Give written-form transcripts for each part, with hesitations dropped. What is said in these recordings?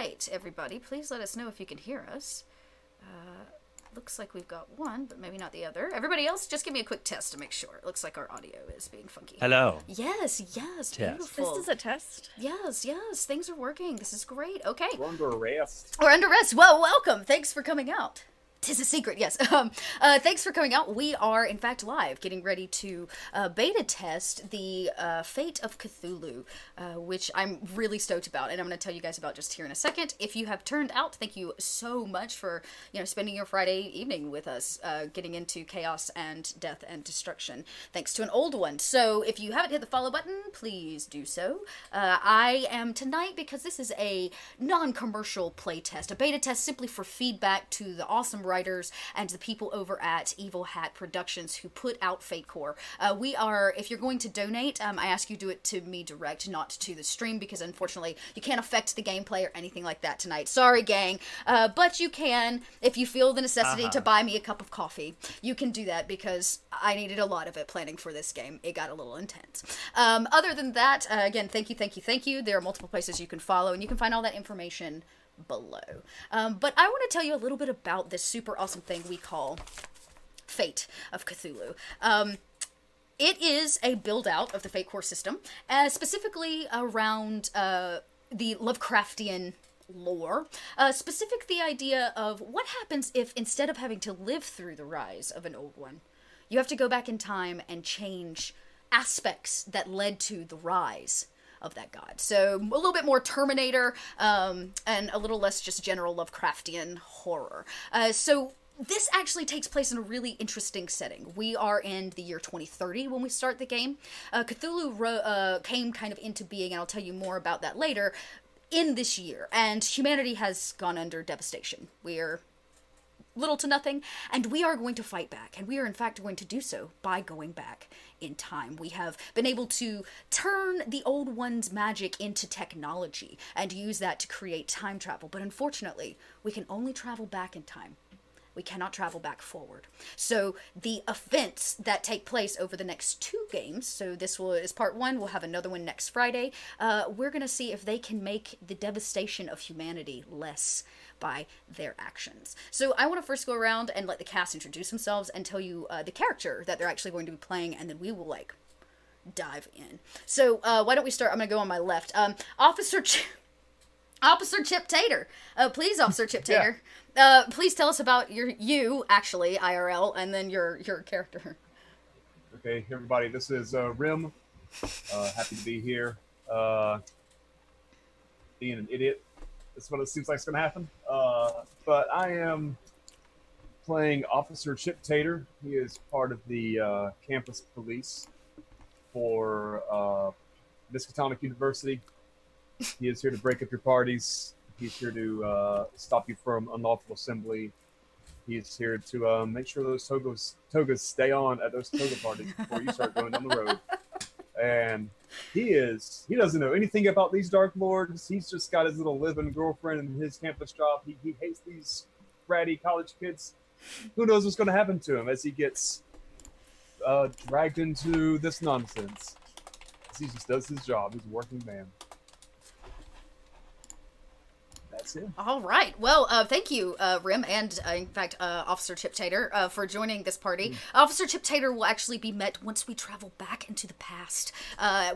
right, everybody, please let us know if you can hear us. Looks like we've got one, but maybe not the other. Everybody else, just give me a quick test to make sure. It looks like our audio is being funky. Hello. Yes, Test. beautiful. This is a test. Yes, things are working. This is great. Okay. We're under arrest. We're under arrest. Well, welcome. Thanks for coming out. 'Tis a secret, yes. Thanks for coming out. We are, in fact, live, getting ready to beta test the Fate of Cthulhu, which I'm really stoked about, and I'm going to tell you guys about just here in a second. If you have turned out, thank you so much for, spending your Friday evening with us, getting into chaos and death and destruction, thanks to an old one. So if you haven't hit the follow button, please do so. I am tonight, because this is a non-commercial play test, a beta test simply for feedback to the awesome writers and the people over at Evil Hat Productions who put out Fate Core. We are, if you're going to donate, I ask you do it to me direct, not to the stream, because unfortunately you can't affect the gameplay or anything like that tonight. Sorry, gang. But you can, if you feel the necessity to buy me a cup of coffee, you can do that, because I needed a lot of it planning for this game. It got a little intense. Other than that, again, thank you. There are multiple places you can follow, and you can find all that information below. But I want to tell you a little bit about this super awesome thing we call Fate of Cthulhu. It is a build out of the Fate Core system, specifically around the Lovecraftian lore, specific the idea of what happens if, instead of having to live through the rise of an old one, you have to go back in time and change aspects that led to the rise of that god. So a little bit more Terminator, and a little less just general Lovecraftian horror. So this actually takes place in a really interesting setting. We are in the year 2030 when we start the game. Cthulhu came kind of into being, and I'll tell you more about that later, in this year, and humanity has gone under devastation. We're little to nothing, and we are going to fight back, and we are in fact going to do so by going back in time. We have been able to turn the old one's magic into technology and use that to create time travel, but unfortunately we can only travel back in time. We cannot travel back forward. So the events that take place over the next 2 games, so this is part 1, we'll have another one next Friday, we're going to see if they can make the devastation of humanity less by their actions. So I want to first go around and let the cast introduce themselves and tell you the character that they're actually going to be playing, and then we will, dive in. So why don't we start? I'm going to go on my left. Officer Chip Tater. Please, Officer Chip Tater. Please tell us about you, actually, IRL, and then your character. Okay, everybody, this is Rim. Happy to be here. Being an idiot. That's what it seems like it's going to happen. But I am playing Officer Chip Tater. He is part of the campus police for Miskatonic University. He is here to break up your parties. He's here to stop you from unlawful assembly. He's here to make sure those togas stay on at those toga parties before you start going down the road. And he doesn't know anything about these Dark Lords. He's just got his little living girlfriend and his campus job. He hates these bratty college kids. Who knows what's going to happen to him as he gets dragged into this nonsense. He just does his job. He's a working man. That's it. All right. Well, thank you, Rim, and in fact, Officer Chip Tater, for joining this party. Officer Chip Tater will actually be met once we travel back into the past,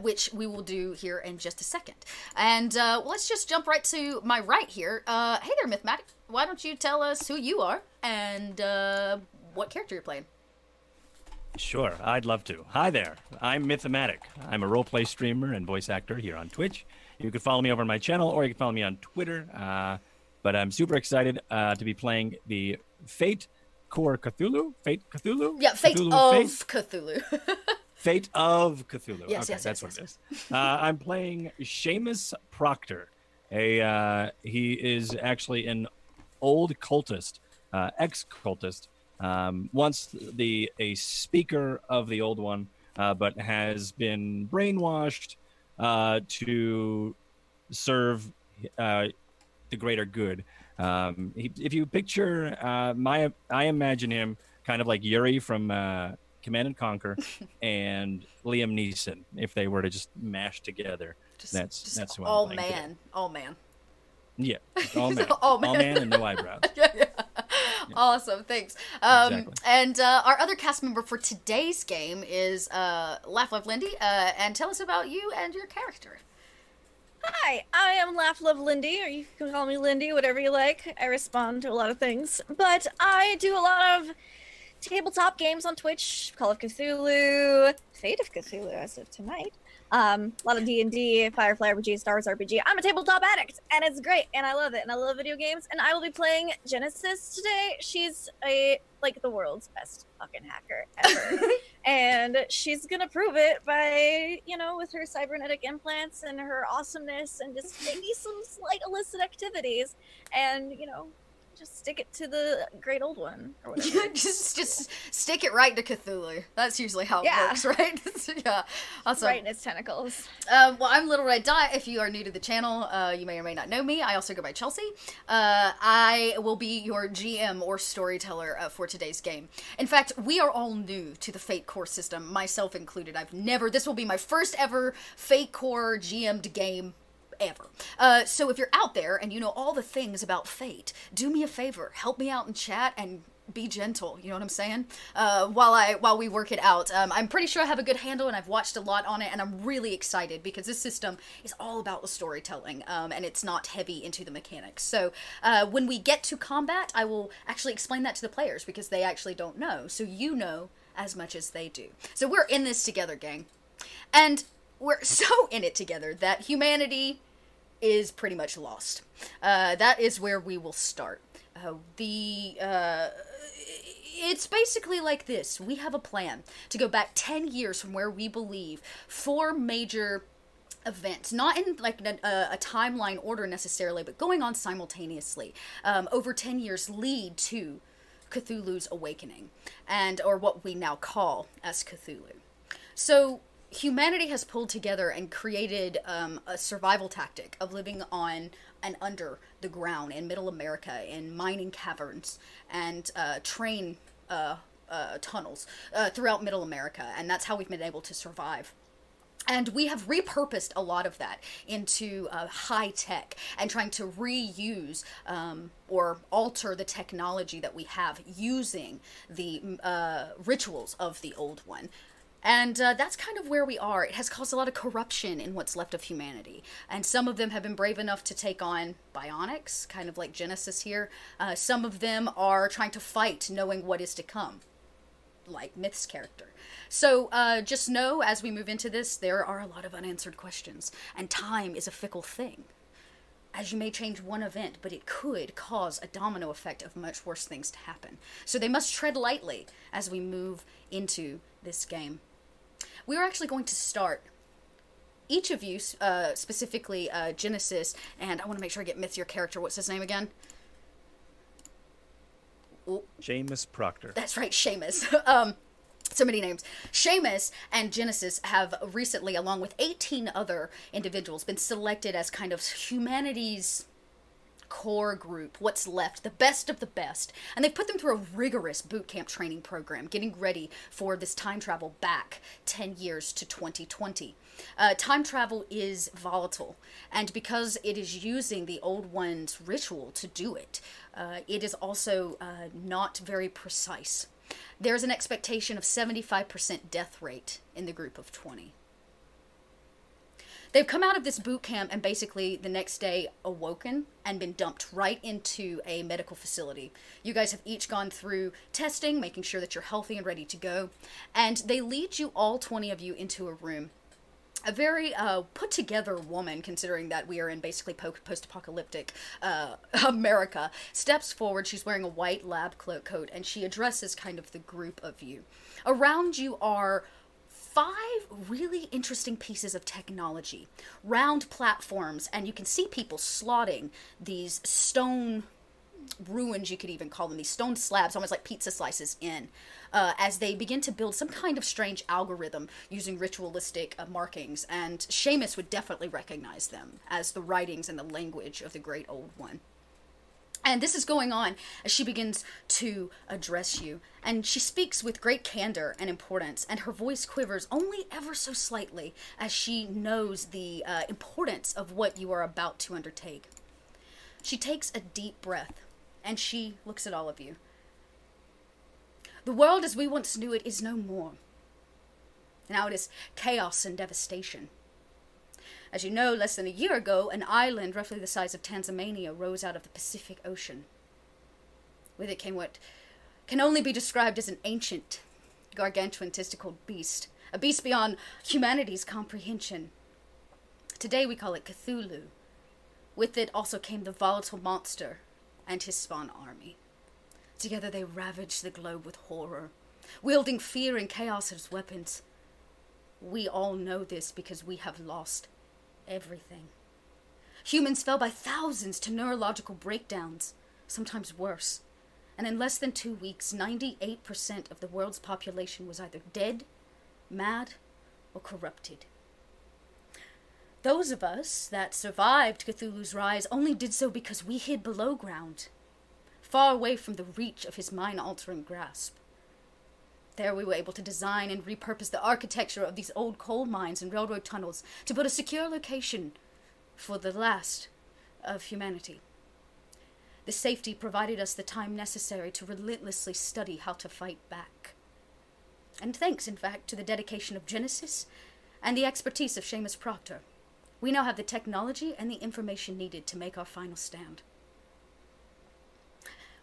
which we will do here in just a second. And let's just jump right to my right here. Hey there, Mythmatic. Why don't you tell us who you are and what character you're playing? Sure, I'd love to. Hi there, I'm Mythmatic. I'm a roleplay streamer and voice actor here on Twitch. You can follow me over on my channel, or you can follow me on Twitter. But I'm super excited to be playing the Fate Core Cthulhu? Fate Cthulhu? Yeah, Fate of Cthulhu. Fate of Cthulhu. Yes, okay, yes, that's yes, what yes, it is. I'm playing Shamus Proctor. He is actually an old cultist, ex-cultist, once a speaker of the old one, but has been brainwashed to serve the greater good. If you picture I imagine him kind of like Yuri from Command and Conquer and Liam Neeson if they were to just mash together. That's who I'm playing today. All man. Yeah, all man. All man. All man and no eyebrows. Yeah. Awesome, thanks. Exactly. And our other cast member for today's game is Laugh Love Lindy, and tell us about you and your character. Hi, I am Laugh Love Lindy, or you can call me Lindy, whatever you like. I respond to a lot of things, but I do a lot of tabletop games on Twitch, Call of Cthulhu, Fate of Cthulhu as of tonight. A lot of D&D, Firefly RPG, Star Wars RPG. I'm a tabletop addict, and it's great, and I love it, and I love video games, and I will be playing Genesis today. She's the world's best fucking hacker ever, and she's gonna prove it by, with her cybernetic implants and her awesomeness, and just maybe some slight illicit activities, and, just stick it to the great old one or whatever. just stick it right to Cthulhu. That's usually how it works, right? Yeah, awesome. Right in its tentacles. Well, I'm Little Red Dot. If you are new to the channel, you may or may not know me. I also go by Chelsea. I will be your GM or storyteller for today's game. In fact, we are all new to the Fate core system, myself included. This will be my first ever Fate core GM'd game ever. So if you're out there and you know all the things about Fate, do me a favor, help me out in chat and be gentle, you know what I'm saying? While we work it out. I'm pretty sure I have a good handle and I've watched a lot on it, and I'm really excited because this system is all about the storytelling, and it's not heavy into the mechanics. So when we get to combat, I will actually explain that to the players because they actually don't know, so you know as much as they do. So we're in this together, gang. And we're so in it together that humanity is pretty much lost. That is where we will start. It's basically like this. We have a plan to go back 10 years from where we believe 4 major events, not in like a timeline order necessarily, but going on simultaneously, over 10 years lead to Cthulhu's awakening, or what we now call as Cthulhu. So humanity has pulled together and created a survival tactic of living on and under the ground in Middle America, in mining caverns and train tunnels throughout Middle America, and that's how we've been able to survive. And we have repurposed a lot of that into high tech and trying to reuse or alter the technology that we have using the rituals of the old one. And that's kind of where we are. It has caused a lot of corruption in what's left of humanity. And some of them have been brave enough to take on bionics, kind of like Genesis here. Some of them are trying to fight, knowing what is to come, like Myth's character. So just know, as we move into this, there are a lot of unanswered questions. And time is a fickle thing. As you may change one event, but it could cause a domino effect of much worse things to happen. So they must tread lightly as we move into this game. We are actually going to start, each of you, specifically Genesis, and I want to make sure I get Myth your character. What's his name again? Ooh. Shamus Proctor. That's right, Shamus. So many names. Shamus and Genesis have recently, along with 18 other individuals, been selected as kind of humanity's core group, what's left, the best of the best, and they've put them through a rigorous boot camp training program, getting ready for this time travel back 10 years to 2020. Time travel is volatile, and because it is using the old one's ritual to do it, it is also not very precise. There's an expectation of 75% death rate in the group of 20. They've come out of this boot camp and basically the next day awoken and been dumped right into a medical facility. You guys have each gone through testing, making sure that you're healthy and ready to go. And they lead you, all 20 of you, into a room. A very put-together woman, considering that we are in basically post-apocalyptic America, steps forward. She's wearing a white lab coat, and she addresses kind of the group of you. Around you are 5 really interesting pieces of technology. Round platforms, and you can see people slotting these stone ruins, you could even call them, these stone slabs, almost like pizza slices in, as they begin to build some kind of strange algorithm using ritualistic markings, and Shamus would definitely recognize them as the writings and the language of the Great Old One. And this is going on as she begins to address you, and she speaks with great candor and importance, and her voice quivers only ever so slightly as she knows the importance of what you are about to undertake. She takes a deep breath, and she looks at all of you. The world as we once knew it is no more. Now it is chaos and devastation. As you know, less than a year ago, an island roughly the size of Tasmania rose out of the Pacific Ocean. With it came what can only be described as an ancient, gargantuan testicle beast, a beast beyond humanity's comprehension. Today we call it Cthulhu. With it also came the volatile monster and his spawn army. Together they ravaged the globe with horror, wielding fear and chaos as weapons. We all know this because we have lost everything. Humans fell by thousands to neurological breakdowns, sometimes worse. And in less than 2 weeks, 98% of the world's population was either dead, mad, or corrupted. Those of us that survived Cthulhu's rise only did so because we hid below ground, far away from the reach of his mind-altering grasp. There we were able to design and repurpose the architecture of these old coal mines and railroad tunnels to build a secure location for the last of humanity. The safety provided us the time necessary to relentlessly study how to fight back. And thanks, in fact, to the dedication of Genesis and the expertise of Shamus Proctor, we now have the technology and the information needed to make our final stand.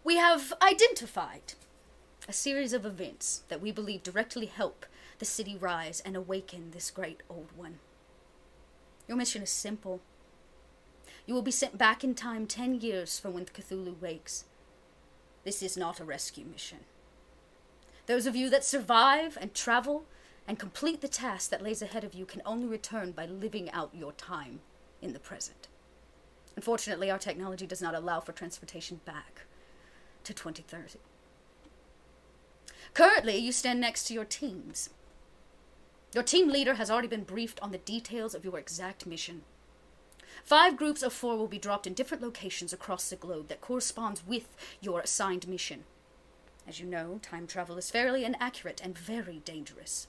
We have identified a series of events that we believe directly help the city rise and awaken this great old one. Your mission is simple. You will be sent back in time 10 years from when Cthulhu wakes. This is not a rescue mission. Those of you that survive and travel and complete the task that lays ahead of you can only return by living out your time in the present. Unfortunately, our technology does not allow for transportation back to 2030. Currently, you stand next to your teams. Your team leader has already been briefed on the details of your exact mission. 5 groups of 4 will be dropped in different locations across the globe that corresponds with your assigned mission. As you know, time travel is fairly inaccurate and very dangerous.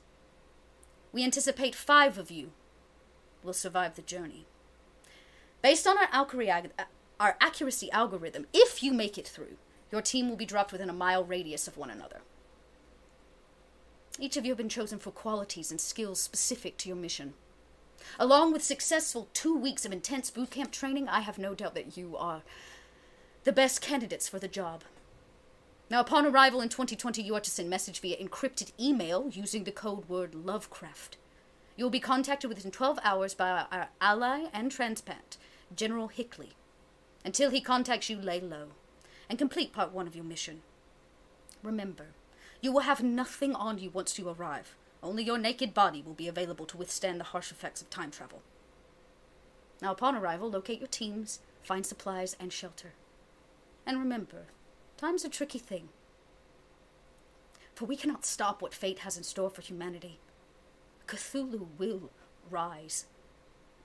We anticipate 5 of you will survive the journey. Based on our accuracy algorithm, if you make it through, your team will be dropped within a mile radius of one another. Each of you have been chosen for qualities and skills specific to your mission. Along with successful 2 weeks of intense boot camp training, I have no doubt that you are the best candidates for the job. Now, upon arrival in 2020, you are to send message via encrypted email using the code word Lovecraft. You will be contacted within 12 hours by our ally and transplant, General Hickley. Until he contacts you, lay low and complete part 1 of your mission. Remember, you will have nothing on you once you arrive. Only your naked body will be available to withstand the harsh effects of time travel. Now, upon arrival, locate your teams, find supplies and shelter. And remember, time's a tricky thing. For we cannot stop what fate has in store for humanity. Cthulhu will rise.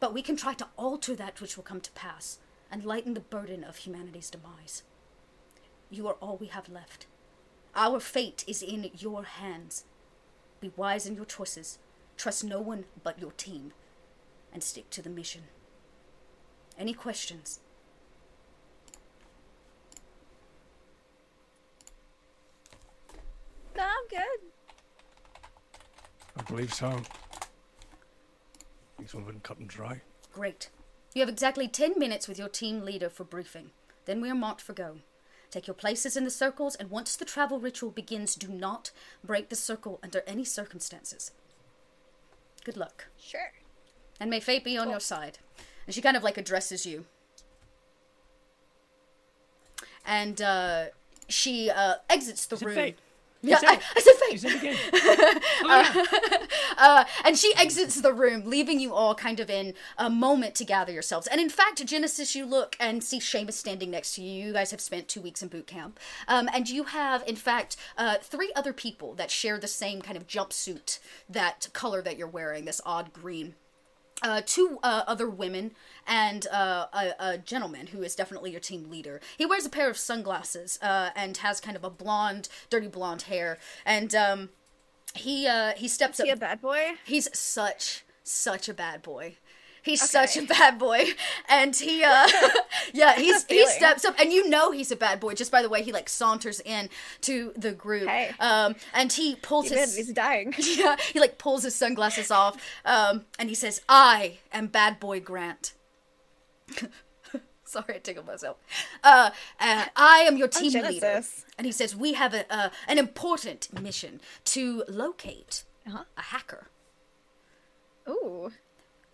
But we can try to alter that which will come to pass and lighten the burden of humanity's demise. You are all we have left. Our fate is in your hands. Be wise in your choices. Trust no one but your team. And stick to the mission. Any questions? No, I'm good. I believe so. Things all been cut and dry. Great. You have exactly 10 minutes with your team leader for briefing. Then we are marked for go. Take your places in the circles, and once the travel ritual begins, do not break the circle under any circumstances. Good luck. Sure. And may fate be on your side. And she kind of like addresses you. And she exits the room. Fate. Yeah, I said fate. You said it again. And she exits the room, leaving you all kind of in a moment to gather yourselves. And in fact, Genesis, you look and see Shamus standing next to you. You guys have spent 2 weeks in boot camp. And you have, in fact, 3 other people that share the same kind of jumpsuit, that color that you're wearing, this odd green. 2 other women and a gentleman who is definitely your team leader. He wears a pair of sunglasses and has kind of a blonde, dirty blonde hair. And he steps up. Is he a bad boy? He's such a bad boy. He's such a bad boy, and he he steps up, and you know he's a bad boy just by the way he like saunters in to the group. Hey. And he pulls He's dying. Yeah, he like pulls his sunglasses off, and he says, "I am Bad Boy Grant." Sorry, I tickled myself. I am your team leader, and he says we have an important mission to locate a hacker. Ooh.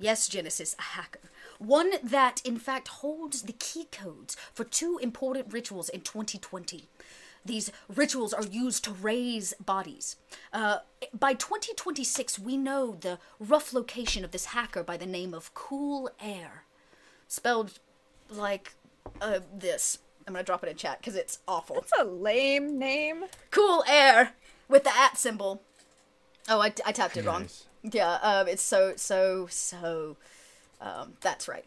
Yes, Genesis, a hacker. One that, in fact, holds the key codes for 2 important rituals in 2020. These rituals are used to raise bodies. By 2026, we know the rough location of this hacker by the name of Cool Air. Spelled like this. I'm going to drop it in chat because it's awful. That's a lame name. Cool Air with the @ symbol. Oh, I tapped it wrong. Yeah, it's so, that's right.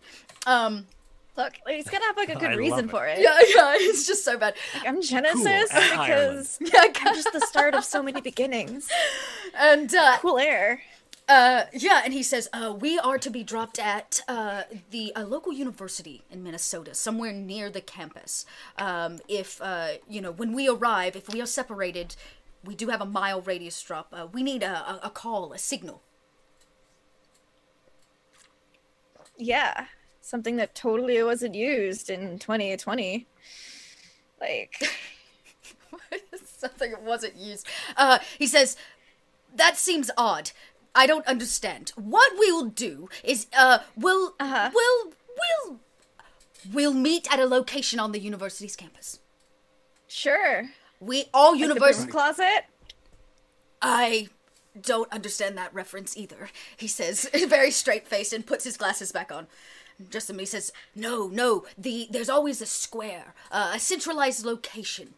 Look, he's gonna have like a good reason for it. Yeah, it's just so bad. Like, I'm Genesis Cool. because I'm just the start of so many beginnings. And, Cool Air. and he says, we are to be dropped at, the local university in Minnesota, somewhere near the campus. If, when we arrive, if we are separated, we do have a mile radius drop. We need a call, a signal. Yeah. Something that totally wasn't used in 2020. Like... Something that wasn't used. He says, that seems odd. I don't understand. What we'll do is, we'll meet at a location on the university's campus. Sure. We all Like university the closet? I don't understand that reference either. He says, very straight-faced, and puts his glasses back on. Just a minute, he says, no, there's always a square, a centralized location.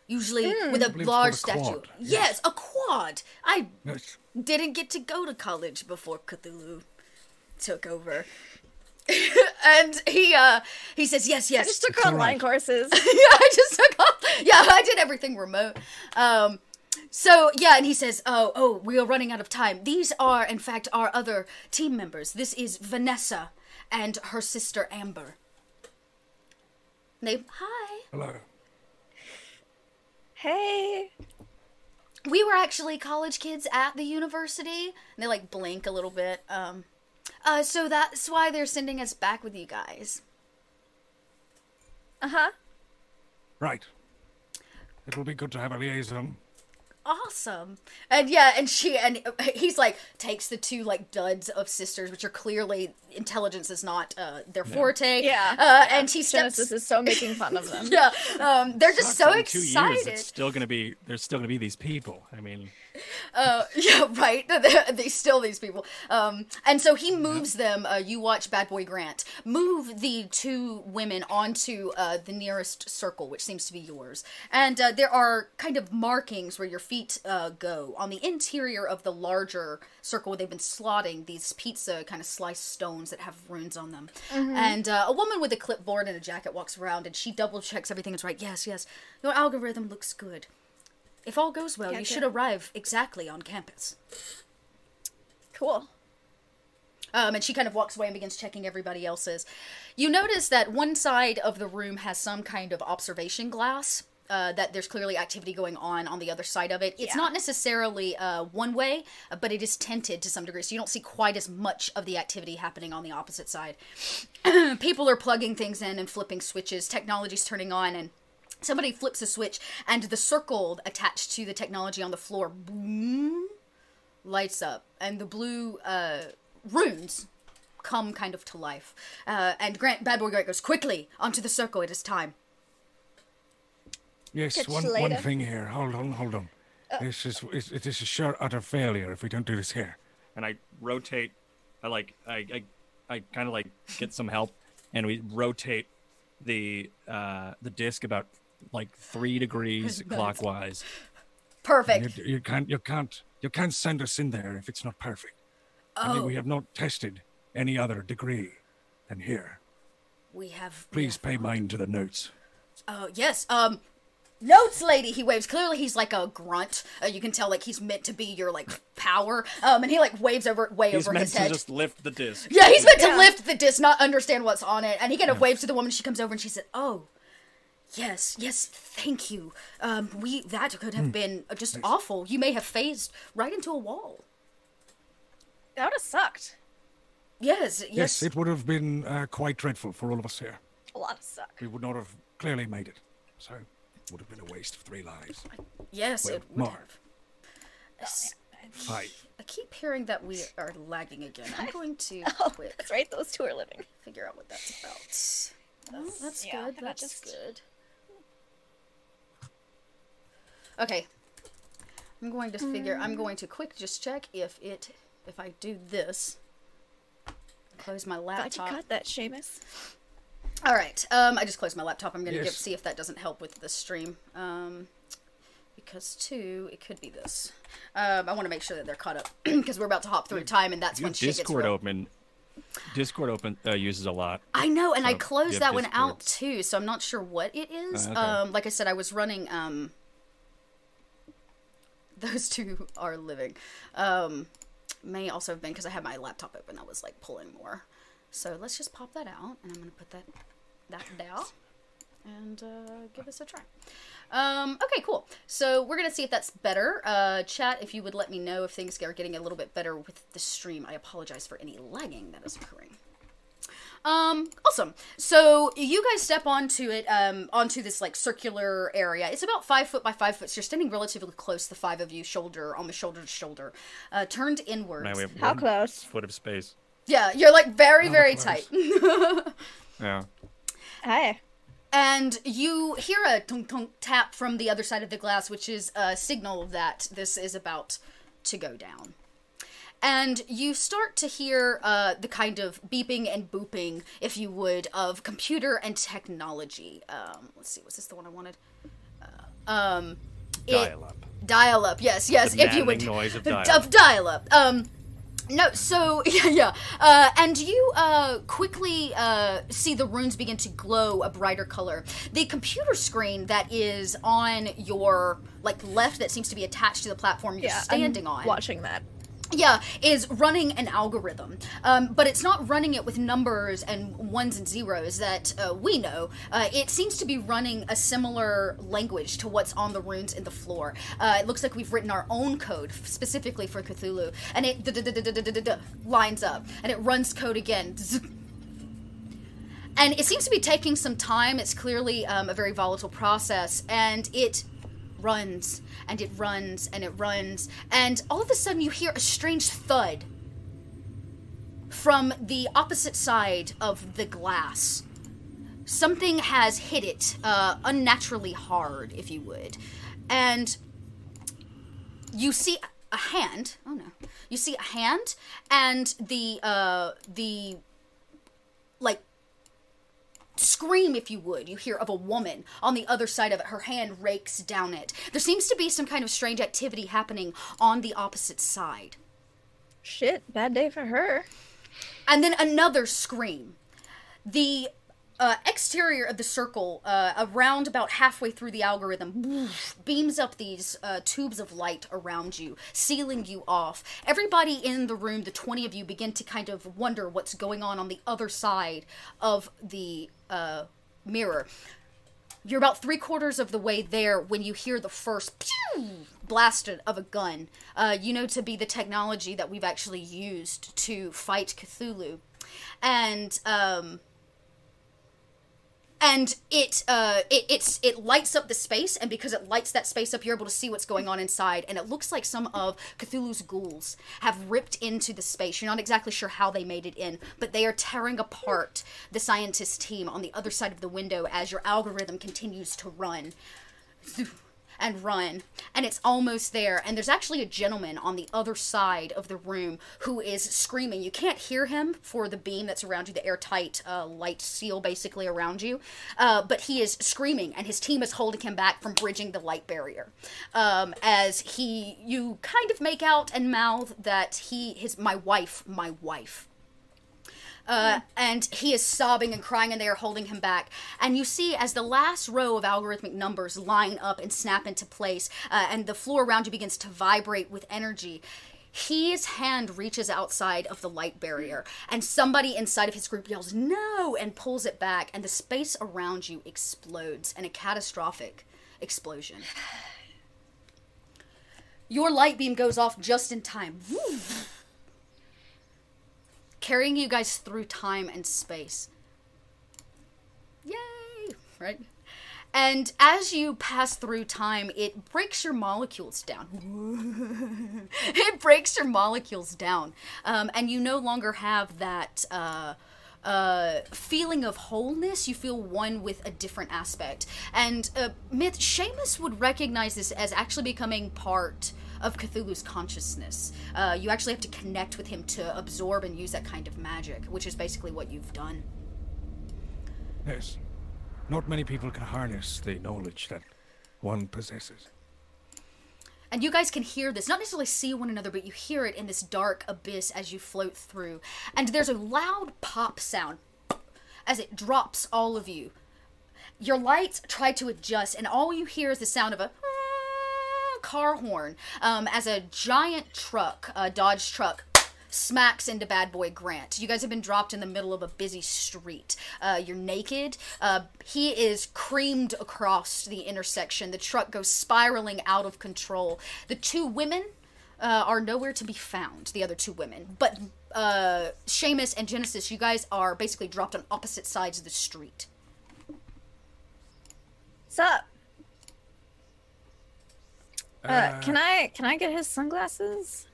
Usually with a large statue. Yes, a quad. I didn't get to go to college before Cthulhu took over. And he says, yes. I just took online courses. I did everything remote. And he says, we are running out of time. These are, in fact, our other team members. This is Vanessa and her sister Amber. Hi. Hello. Hey. We were actually college kids at the university. And they like blink a little bit. So that's why they're sending us back with you guys. Uh-huh. Right. It will be good to have a liaison. Awesome. And he's like takes the 2 like duds of sisters, which are clearly intelligence is not their forte. Yeah. And he steps. Genesis is so making fun of them. They're just so In excited. 2 years, there's still gonna be these people. I mean, right. There's still these people. And so he moves them. You watch Bad Boy Grant move the 2 women onto the nearest circle, which seems to be yours. And there are kind of markings where your feet go on the interior of the larger circle where they've been slotting these pizza kind of sliced stones that have runes on them. Mm-hmm. And a woman with a clipboard and a jacket walks around, and she double checks everything is right. Yes, your algorithm looks good. If all goes well, you should arrive exactly on campus. Cool. And she kind of walks away and begins checking everybody else's. You notice that one side of the room has some kind of observation glass. That there's clearly activity going on the other side of it. It's not necessarily one way, but it is tinted to some degree, so you don't see quite as much of the activity happening on the opposite side. People are plugging things in and flipping switches. Technology's turning on, and somebody flips a switch, and the circle attached to the technology on the floor boom, lights up, and the blue runes come kind of to life. And Bad Boy Grant goes, quickly, onto the circle, it is time. Yes, one thing here. Hold on. This is sure utter failure if we don't do this here. And I rotate. I kind of like get some help, and we rotate the disc about like 3 degrees clockwise. Perfect. You can't send us in there if it's not perfect. I mean, we have not tested any other degree than here. We have. Please pay mind to the notes. Yes. Notes, lady, he waves. Clearly he's like a grunt. You can tell like he's meant to be your like power. And he like waves over over his head. He's meant to just lift the disc. Yeah, he's meant to lift the disc, not understand what's on it. And he kind of waves to the woman. She comes over and she said, "Oh, yes, thank you. That could have been just awful. You may have phased right into a wall." That would have sucked. Yes. Yes, it would have been quite dreadful for all of us here. A lot of suck. We would not have clearly made it. So, it would have been a waste of 3 lives. Yes, Well, it would more. have. 5. I keep hearing that we are lagging again. I'm going to quit. That's right, those two are living. Figure out what that's about. Oh, that's yeah, good. that That's just- good. Okay. I'm going to quick just check if I do this. Close my Glad you laptop. got that, Shamus. All right. I just closed my laptop. I'm going to Yes. see if that doesn't help with the stream. Because it could be this. I want to make sure that they're caught up because we're about to hop through time, and that's when shit gets Discord real. open. Discord uses a lot. I know, and I So, closed you that have one out Discord. too, so I'm not sure what it is. Okay. Like I said, I was running. Those two are living. May also have been because I had my laptop open. I was like pulling more. So let's just pop that out, and I'm gonna put that down, and give this a try. Okay, cool. So we're gonna see if that's better. Chat, if you would let me know if things are getting a little bit better with the stream. I apologize for any lagging that is occurring. Awesome. So you guys step onto it, onto this like circular area. It's about 5 foot by 5 foot. So you're standing relatively close, the 5 of you, almost shoulder to shoulder, turned inwards. Now we have How 1 close? foot of space. Yeah, you're like very, very close. tight. Yeah. Hi. And you hear a tunk tap from the other side of the glass, which is a signal that this is about to go down. And you start to hear the kind of beeping and booping, if you would, of computer and technology. Let's see, was this the one I wanted? Dial-up. Dial-up, yes, The if you would. maddening noise of dial-up. Of dial-up. No, so, yeah. And you quickly see the runes begin to glow a brighter color. The computer screen that is on your, left that seems to be attached to the platform you're standing on. Watching that. Yeah, is running an algorithm. But it's not running it with numbers and ones and zeros that we know. It seems to be running a similar language to what's on the runes in the floor. It looks like we've written our own code specifically for Cthulhu. And it lines up. And it runs code again. And it seems to be taking some time. It's clearly a very volatile process. And it runs, and it runs, and it runs, and all of a sudden you hear a strange thud from the opposite side of the glass. Something has hit it unnaturally hard, if you would. And you see a hand. Oh no. You see a hand, and the scream, if you would, you hear of a woman on the other side of it. Her hand rakes down it. There seems to be some kind of strange activity happening on the opposite side. Shit, bad day for her. And then another scream. The exterior of the circle, around about halfway through the algorithm, beams up these tubes of light around you, sealing you off. Everybody in the room, the 20 of you, begin to kind of wonder what's going on the other side of the mirror. You're about 3/4 of the way there when you hear the first pew blasted of a gun. You know to be the technology that we've actually used to fight Cthulhu. And it lights up the space, and because it lights that space up, you're able to see what's going on inside, and it looks like some of Cthulhu's ghouls have ripped into the space. You're not exactly sure how they made it in, but they are tearing apart the scientist team on the other side of the window as your algorithm continues to run. And run, and it's almost there, and there's actually a gentleman on the other side of the room who is screaming. You can't hear him for the beam that's around you, the airtight light seal basically around you, but he is screaming, and his team is holding him back from bridging the light barrier. As you kind of make out and mouth that my wife. And he is sobbing and crying, and they are holding him back. And you see, as the last row of algorithmic numbers line up and snap into place, and the floor around you begins to vibrate with energy, his hand reaches outside of the light barrier, and somebody inside of his group yells, "No!" and pulls it back, and the space around you explodes in a catastrophic explosion. Your light beam goes off just in time, carrying you guys through time and space. Yay! Right? And as you pass through time, it breaks your molecules down. It breaks your molecules down. And you no longer have that feeling of wholeness. You feel one with a different aspect. And Myth, Shamus would recognize this as actually becoming part of Cthulhu's consciousness. You actually have to connect with him to absorb and use that kind of magic, which is basically what you've done. Yes. Not many people can harness the knowledge that one possesses. And you guys can hear this, not necessarily see one another, but you hear it in this dark abyss as you float through. And there's a loud pop sound as it drops all of you. Your lights try to adjust, and all you hear is the sound of a car horn as a giant truck, a Dodge truck, smacks into Bad Boy Grant. You guys have been dropped in the middle of a busy street. You're naked. He is creamed across the intersection. The truck goes spiraling out of control. The two women are nowhere to be found, the other two women. But Shamus and Genesis, you guys are basically dropped on opposite sides of the street. What's up? Can I get his sunglasses?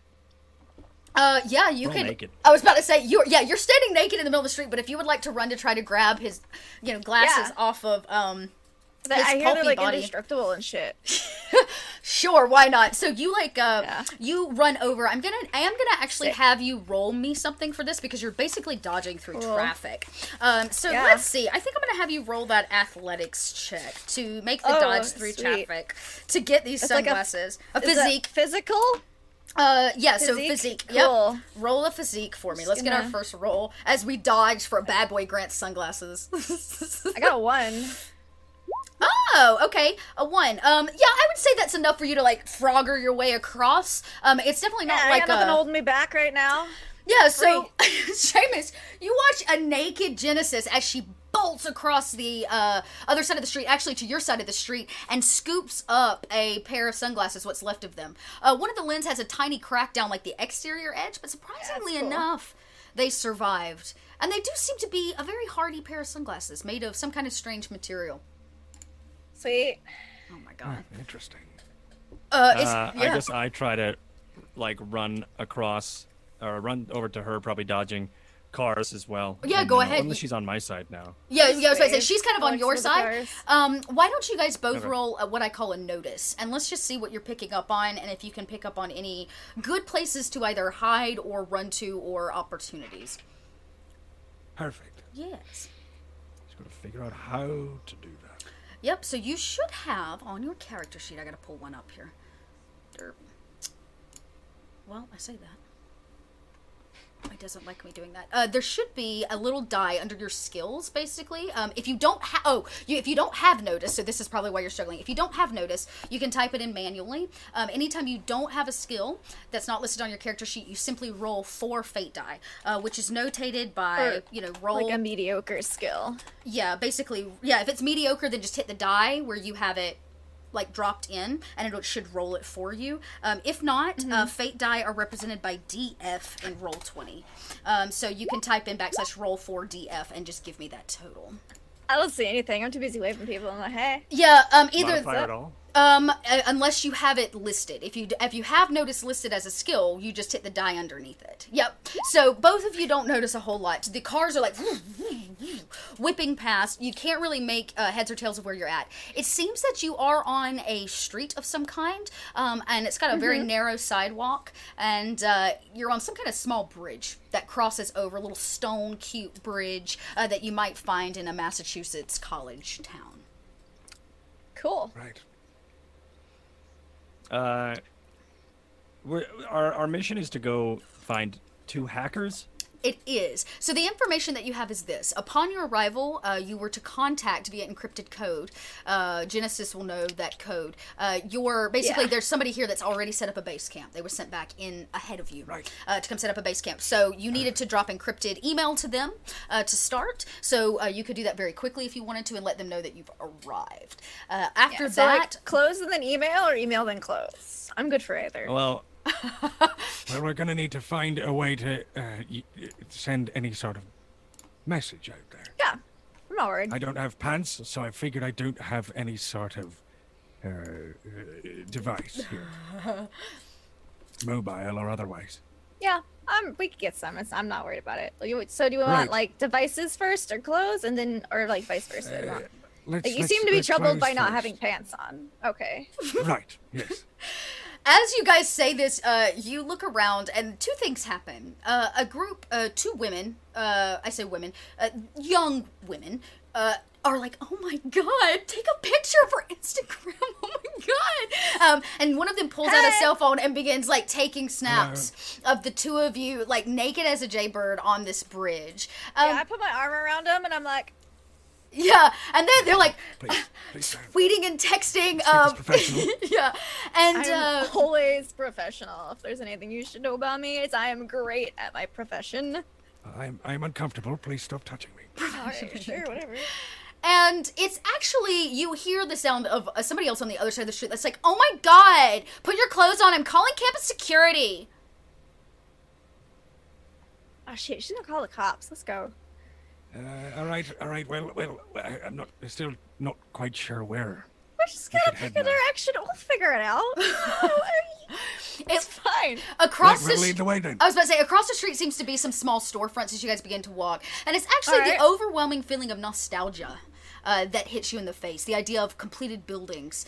Yeah, you can. Naked. I was about to say you're standing naked in the middle of the street, but if you would like to run to try to grab his, glasses off of his I hear they're pulpy like body. indestructible and shit. Sure, why not? So you you run over. I am gonna actually have you roll me something for this because you're basically dodging through traffic. So let's see. I think I'm gonna have you roll that athletics check to make the dodge through traffic to get these sunglasses. Like a physique. Physical? Yeah, so physique. Cool. Yep. Roll a physique for me. Let's get our first roll as we dodge for Bad Boy Grant's sunglasses. I got a 1. Oh, okay. A 1. Yeah, I would say that's enough for you to, Frogger your way across. It's definitely not I got nothing holding me back right now. Yeah, so, Shamus, you watch a naked Genesis as she bolts across the other side of the street, actually to your side of the street, and scoops up a pair of sunglasses, what's left of them. One of the lens has a tiny crack down, the exterior edge, but surprisingly enough, they survived. And they do seem to be a very hardy pair of sunglasses, made of some kind of strange material. Sweet. Oh my god. Interesting. I guess I try to, run across, or run over to her, probably dodging cars as well. Yeah, go ahead. Unless she's on my side now. Yeah, I was about to say, she's kind of on your side. Cars. Why don't you guys both roll what I call a notice, and let's just see what you're picking up on, and if you can pick up on any good places to either hide or run to, or opportunities. Perfect. Yes. Just gotta figure out how to do that. Yep, so you should have on your character sheet, I gotta pull one up here. Derp. Well, I say that. It doesn't like me doing that. There should be a little die under your skills, basically. If you don't if you don't have notice, so this is probably why you're struggling. If you don't have notice, you can type it in manually. Anytime you don't have a skill that's not listed on your character sheet, you simply roll 4 fate die, which is notated by, roll. Like a mediocre skill. Yeah, basically, yeah, if it's mediocre, then just hit the die where you have it dropped in, and it should roll it for you. If not, fate die are represented by DF in Roll20. So you can type in /roll4 DF and just give me that total. I don't see anything. I'm too busy waving people. I'm like, hey. Yeah, either Modifier at all? Unless you have it listed. If you have notice listed as a skill, you just hit the die underneath it. Yep. So both of you don't notice a whole lot. The cars are whipping past. You can't really make heads or tails of where you're at. It seems that you are on a street of some kind, and it's got a very narrow sidewalk, and you're on some kind of small bridge that crosses over a little stone cute bridge that you might find in a Massachusetts college town. Cool. Right. Our mission is to go find 2 hackers. It is. So the information that you have is this. Upon your arrival, you were to contact via encrypted code. Genesis will know that code. There's somebody here that's already set up a base camp. They were sent back in ahead of you to come set up a base camp. So you needed to drop encrypted email to them to start. So you could do that very quickly if you wanted to and let them know that you've arrived. After that... close and then email, or email then close? I'm good for either. Well, we're going to need to find a way to send any sort of message out there. Yeah, I'm not worried. I don't have pants, so I figured I don't have any sort of device here. Mobile or otherwise. Yeah, we could get some. I'm not worried about it. So do you want, like, devices first or clothes, and then, or, like, vice versa? You seem to be troubled by not having pants on. Okay. Right, yes. As you guys say this, you look around, and two things happen. A group, two women, I say women, young women, are like, oh my god, take a picture for Instagram, oh my god. And one of them pulls out a cell phone and begins, like, taking snaps of the two of you, like, naked as a jaybird on this bridge. I put my arm around them, and I'm like... Yeah, and then they're like please, tweeting and texting. Yeah, and I'm always professional. If there's anything you should know about me, it's I am great at my profession. I'm uncomfortable. Please stop touching me. Alright, sure, whatever. And it's actually, you hear the sound of somebody else on the other side of the street that's like, oh my god, put your clothes on, I'm calling campus security. Oh shit, she's gonna call the cops. Let's go. All right. Well, I'm still not quite sure where. We're just gonna pick a direction. We'll figure it out. It's fine. Lead the way then. I was about to say, across the street seems to be some small storefronts as you guys begin to walk. And it's actually the overwhelming feeling of nostalgia that hits you in the face. The idea of completed buildings.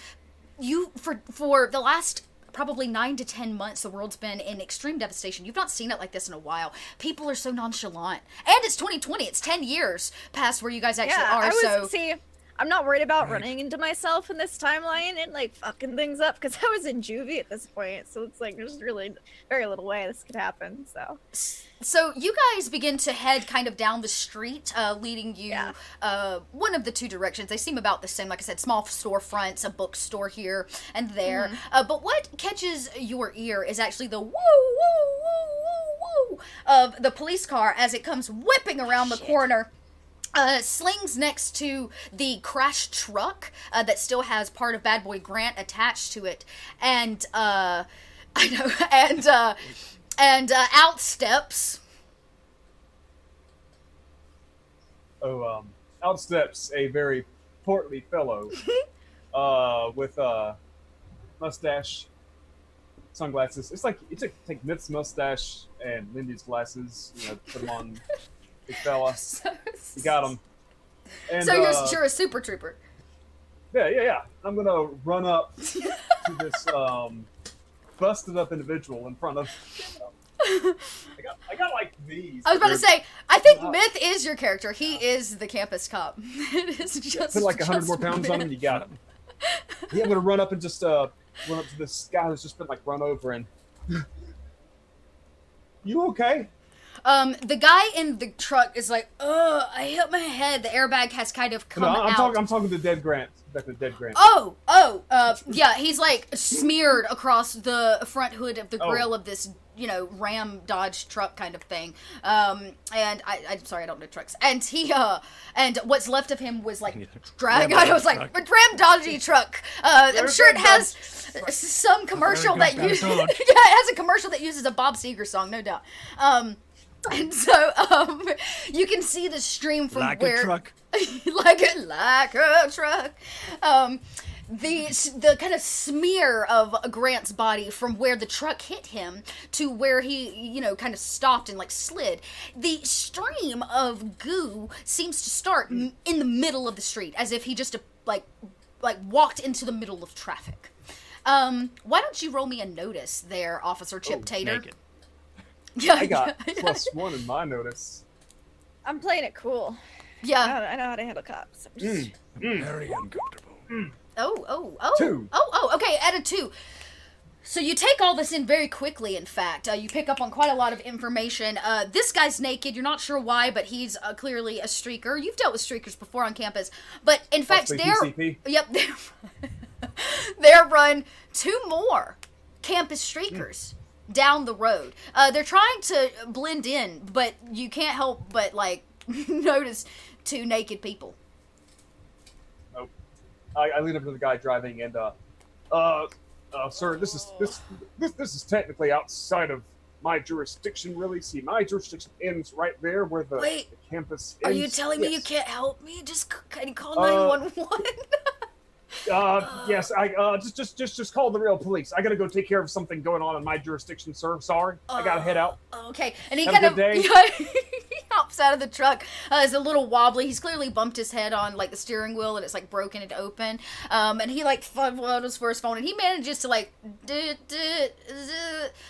For the last... probably 9 to 10 months, the world's been in extreme devastation. You've not seen it like this in a while. People are so nonchalant. And it's 2020. It's 10 years past where you guys actually are. See, I'm not worried about running into myself in this timeline and, like, fucking things up, because I was in juvie at this point. So it's like, there's really very little way this could happen, So you guys begin to head kind of down the street, leading you one of the two directions. They seem about the same. Like I said, small storefronts, a bookstore here and there. But what catches your ear is actually the woo, woo, woo, woo, woo of the police car as it comes whipping around the corner. Slings next to the crashed truck that still has part of Bad Boy Grant attached to it. And, I know, and out steps... out steps a very portly fellow with a mustache, sunglasses. It's like you take Myth's mustache and Lindy's glasses, put them on big fella. You got them. And, so you're a super trooper. Yeah. I'm gonna run up to this busted up individual in front of. I got like these. I was about to say, I think Myth is your character. He is the campus cop. It is just put like 100 more pounds on him. You got him. Yeah, I'm gonna run up and just run up to this guy who's just been like run over and. You okay? The guy in the truck is like, ugh, I hit my head. The airbag has kind of come out. I'm talking to Dead Grant. Back to Dead Grant. Yeah, he's like smeared across the front hood of the grill of this, Ram Dodge truck kind of thing. And I'm sorry, I don't know trucks. And he, and what's left of him was like drag. I was like, a Ram Dodgy truck. I'm sure it has some commercial that uses, it has a commercial that uses a Bob Seger song, no doubt. And so, you can see the stream from like where... a truck. like a truck. The kind of smear of Grant's body from where the truck hit him to where he, kind of stopped and, like, slid. The stream of goo seems to start in the middle of the street, as if he just, like walked into the middle of traffic. Why don't you roll me a notice there, Officer Chip Tater? Naked. Yeah, I got +1 in my notice. I'm playing it cool. Yeah. I know how to handle cops. Very uncomfortable. Oh. 2. Oh, okay, add a 2. So you take all this in very quickly, in fact. You pick up on quite a lot of information. This guy's naked. You're not sure why, but he's clearly a streaker. You've dealt with streakers before on campus. But, in fact, PCP. Yep, they're run 2 more campus streakers down the road. They're trying to blend in, but you can't help but, like, notice 2 naked people. Oh, I lean over to the guy driving and, sir, this is technically outside of my jurisdiction, really. See, my jurisdiction ends right there where the campus ends. Are you telling me you can't help me? Just can you call 911? Yes, just call the real police. I gotta go take care of something going on in my jurisdiction, sir. Sorry, I gotta head out. Okay, and he Have kind a of good day. he hops out of the truck. It's a little wobbly. He's clearly bumped his head on like the steering wheel, and it's like broken it open. And he like photos for his phone, and he manages to like,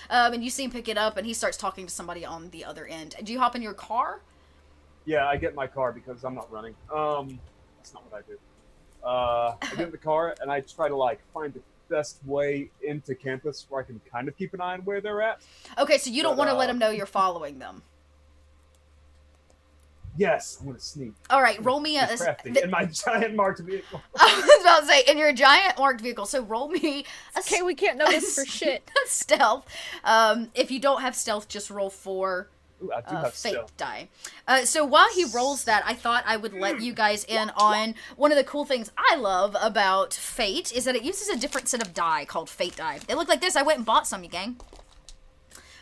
and you see him pick it up, and he starts talking to somebody on the other end. Do you hop in your car? Yeah, I get in my car because I'm not running. That's not what I do. I get in the car and I try to like find the best way into campus where I can kind of keep an eye on where they're at. Okay, so you don't want to let them know you're following them. Yes, I'm gonna sneak. All right, roll me a Crafty in my giant marked vehicle. I was about to say in your giant marked vehicle. So roll me a Okay, we can't notice for shit. stealth. If you don't have stealth, just roll 4. Ooh, I do have fate stealth. die. So while he rolls that, I thought I would let you guys in on one of the cool things I love about Fate is that it uses a different set of die called Fate die. They look like this. I went and bought some, you gang.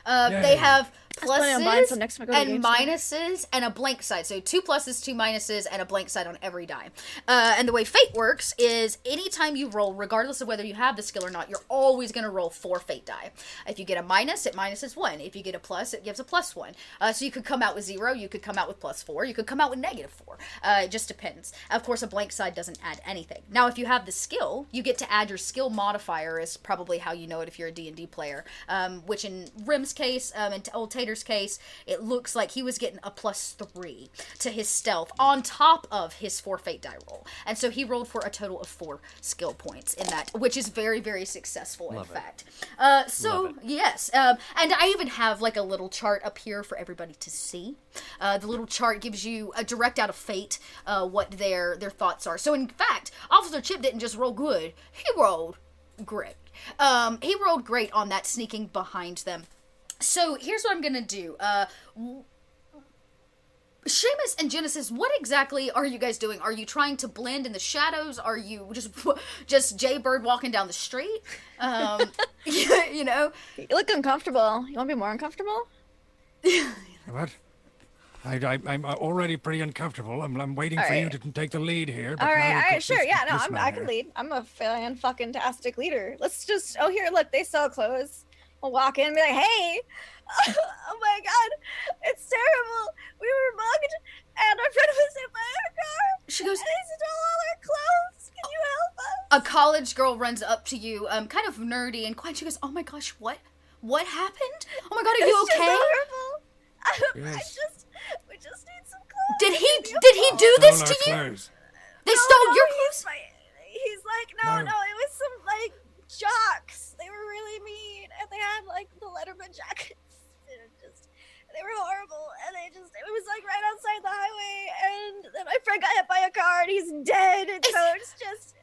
They have planning on buying some pluses next time I go to and GameStop. minuses and a blank side. So 2 pluses, 2 minuses, and a blank side on every die. And the way Fate works is anytime you roll, regardless of whether you have the skill or not, you're always going to roll 4 Fate die. If you get a minus, it minuses 1. If you get a plus, it gives a +1. So you could come out with 0, you could come out with +4, you could come out with -4. It just depends. Of course, a blank side doesn't add anything. Now, if you have the skill, you get to add your skill modifier, is probably how you know it if you're a D&D player, which in Rim's case, and Old Tater's case, it looks like he was getting a +3 to his stealth on top of his 4 Fate die roll. And so he rolled for a total of 4 skill points in that, which is very, very successful, in fact. Yes. And I even have like a little chart up here for everybody to see. The little chart gives you a direct out of Fate what their thoughts are. So in fact, Officer Chip didn't just roll good, he rolled great. He rolled great on that sneaking behind them. So here's what I'm gonna do. Shamus and Genesis, what exactly are you guys doing? Are you trying to blend in the shadows? Are you just Jaybird walking down the street? You know? You look uncomfortable. You want to be more uncomfortable? What? I'm already pretty uncomfortable. I'm waiting for you to take the lead here. But All right, now sure. Yeah, no, I manner. can lead. I'm a fan-fucking-tastic leader. Let's just, oh, here, look, they sell clothes. I'll walk in and be like, hey, oh my god, it's terrible. We were mugged, and our friend was hit by our car. She goes, and they stole all our clothes. Can you help us? a college girl runs up to you, kind of nerdy and quiet. She goes, oh my gosh, what happened? Oh my god, are you It's just okay? horrible. Yes. We just need some clothes. Did he do this All to our you? clothes. They stole your he's clothes? He's like, No. no, it was some, like, jocks. They were really mean, and they had, like, the Letterman jackets. They were horrible, and it was, like, right outside the highway, and then my friend got hit by a car, and he's dead, and so it's just...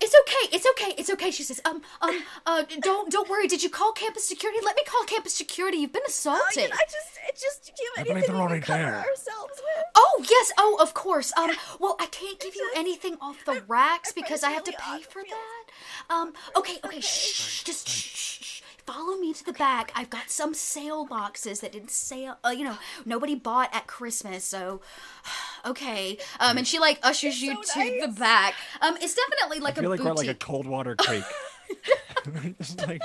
It's okay. She says, don't worry. Did you call campus security? Let me call campus security. You've been assaulted. It's just do you have I believe anything they're we can already cover there. ourselves with? Oh, yes. Oh, of course. Well, I can't give you anything off the racks because I have to really pay on for wheels. that. Okay. Shh. Just shh. Follow me to the back. I've got some sale boxes that didn't sale. Nobody bought at Christmas, so okay. And she like ushers you so to the nice. back. It's definitely like I feel a like we're at like a boutique. cold water creek. Just like,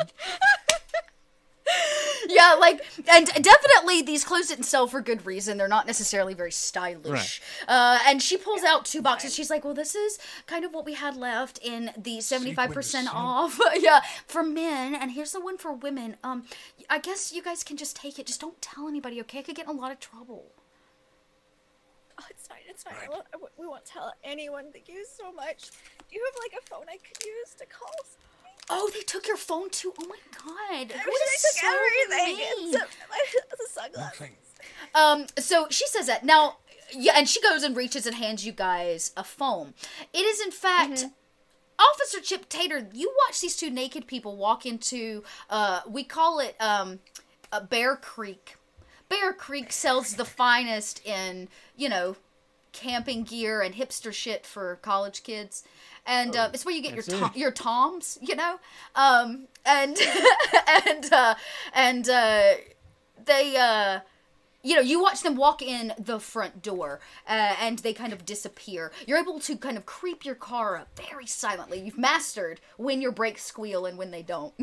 Yeah, like, and definitely these clothes didn't sell for good reason. They're not necessarily very stylish. And she pulls out 2 boxes. She's like, well, this is kind of what we had left in the 75% off. Yeah, for men. And here's the one for women. I guess you guys can just take it. Just don't tell anybody, okay? I could get in a lot of trouble. Oh, it's fine. We won't tell anyone. Thank you so much. Do you have, like, a phone I could use to call somebody? Oh, they took your phone too? Oh my God, They what is took so everything mean? except the sunglasses. Nothing. So she says that. Now, yeah, and she goes and reaches and hands you guys a phone. It is, in fact, Officer Chip Tater. You watch these two naked people walk into, we call it, Bear Creek. Bear Creek sells the finest in, camping gear and hipster shit for college kids. And it's where you get your toms, and they you watch them walk in the front door, and they kind of disappear. You're able to kind of creep your car up very silently. You've mastered when your brakes squeal and when they don't.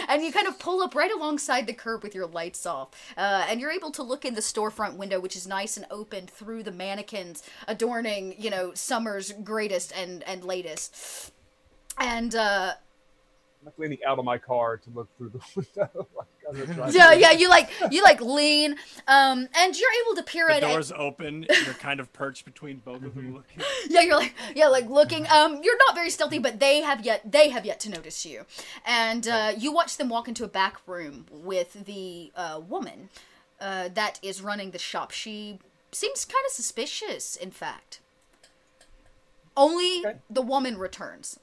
And you kind of pull up right alongside the curb with your lights off. And you're able to look in the storefront window, which is nice and open through the mannequins adorning, summer's greatest and latest. And, I'm like leaning out of my car to look through the window. Yeah, you lean, and you're able to peer at The it. door's open. You're kind of perched between both of them looking. Yeah, you're looking. You're not very stealthy, but they have yet to notice you. And you watch them walk into a back room with the woman that is running the shop. She seems kind of suspicious, in fact. Only the woman returns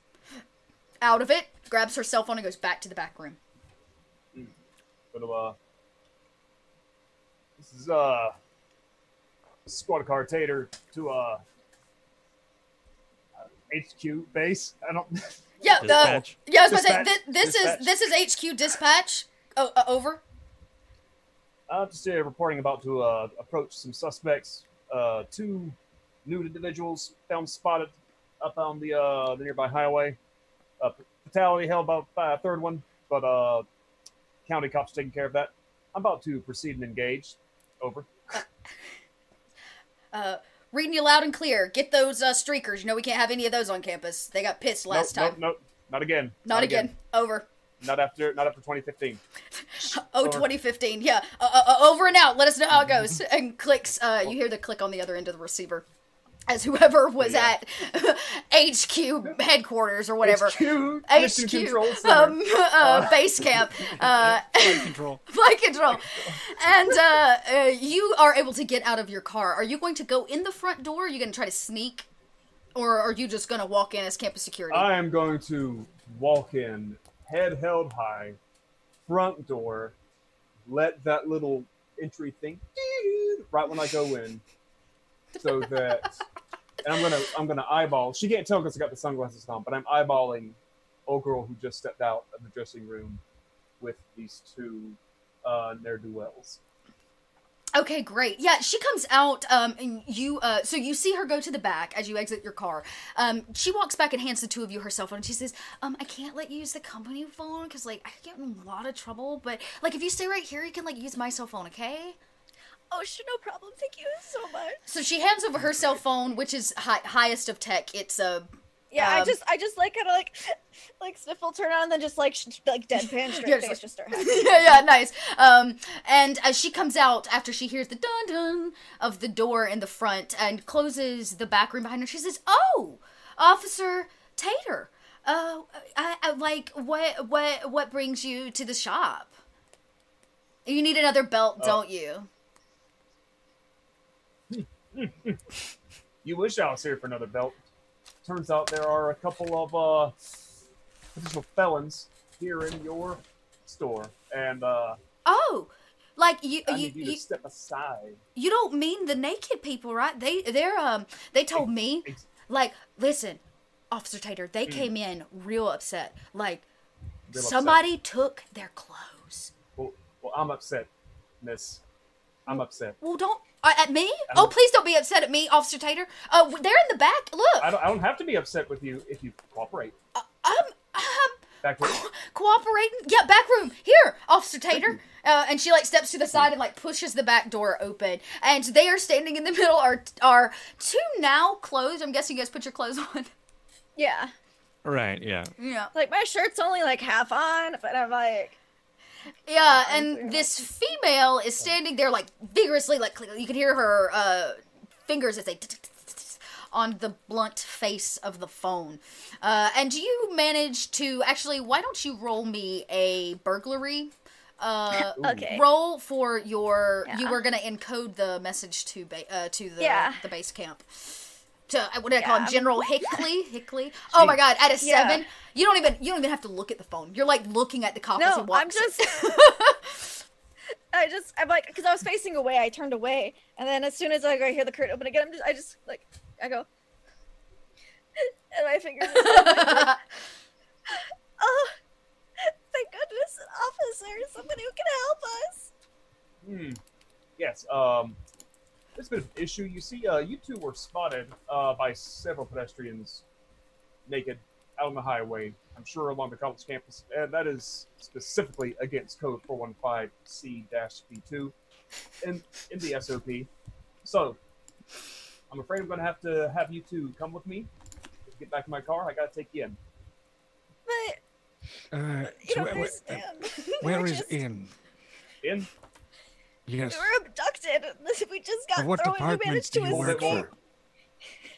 out of it, grabs her cell phone, and goes back to the back room. But, this is, squad car Tater to, HQ base. I don't... Yeah, Dispatch. I was about to say, Dispatch. this is HQ dispatch. Over. Just reporting about to, approach some suspects. Two nude individuals found spotted up on the nearby highway. Fatality held about a third one, but, county cops taking care of that. I'm about to proceed and engage. Over. Reading you loud and clear. Get those streakers. We can't have any of those on campus. They got pissed last time. Nope. Not again. Not again. Over. Not after 2015. Oh, 2015. Yeah. Over and out. Let us know how it goes. And clicks. You hear the click on the other end of the receiver. As whoever was at HQ headquarters or whatever. HQ. Base camp. Flight control. Flight control. And you are able to get out of your car. Are you going to go in the front door? Are you going to try to sneak? Or are you just going to walk in as campus security? I am going to walk in, head held high, front door, let that little entry thing right when I go in, so that, and I'm gonna eyeball. She can't tell because I got the sunglasses on, but I'm eyeballing old girl who just stepped out of the dressing room with these two ne'er-do-wells. Okay, great. Yeah, she comes out, and you, so you see her go to the back as you exit your car. She walks back and hands the two of you her cell phone, and she says, I can't let you use the company phone, because, I get in a lot of trouble, but, if you stay right here, you can, use my cell phone, okay? Oh, sure, no problem. Thank you so much. So she hands over her cell phone, which is highest of tech. It's a... Yeah, I just kind of sniffle, turn on, and then just deadpan straight face, just start hacking. Yeah, nice. And as she comes out after she hears the dun dun of the door in the front and closes the back room behind her, she says, "Oh, Officer Tater, what brings you to the shop? You need another belt, don't you?" You wish I was here for another belt. Turns out there are a couple of potential felons here in your store, and Oh, I need you to step aside. you don't mean the naked people, right? They told me, listen, Officer Tater, they came in real upset. Somebody took their clothes. Well, I'm upset, miss. I'm upset. Well, don't at me. Oh, please don't be upset at me, Officer Tater. They're in the back. Look. I don't have to be upset with you if you cooperate. Back room. Cooperating. Yeah, back room. Here, Officer Tater. And she steps to the side and pushes the back door open. And they are standing in the middle are two now clothes. I'm guessing you guys put your clothes on. Yeah. Right, yeah. Yeah. My shirt's only half on, but I'm Yeah, and this female is standing there vigorously, you can hear her fingers as they on the blunt face of the phone. And you manage to, actually, why don't you roll me a burglary Okay. roll for your, Yeah. you were going to encode the message to Yeah. the base camp. To, what do I call him? Yeah. General Hickley? Oh my god, at a Yeah. 7, you don't even have to look at the phone. You're like looking at the cop as he No, walks. I'm like, because I was facing away, I turned away, and then as soon as I hear the curtain open again, I go, and my fingers. Oh, thank goodness, an officer, somebody who can help us. Yes. There's been an issue. You see, you two were spotted by several pedestrians naked out on the highway. I'm sure along the college campus, and that is specifically against Code 415C-B2 in the SOP. So, I'm afraid I'm going to have you two come with me. Get back in my car. I got to take you in. But you don't understand. Where is in? In? Yes. We were abducted. We just got What thrown. We department managed do to you work escape. for?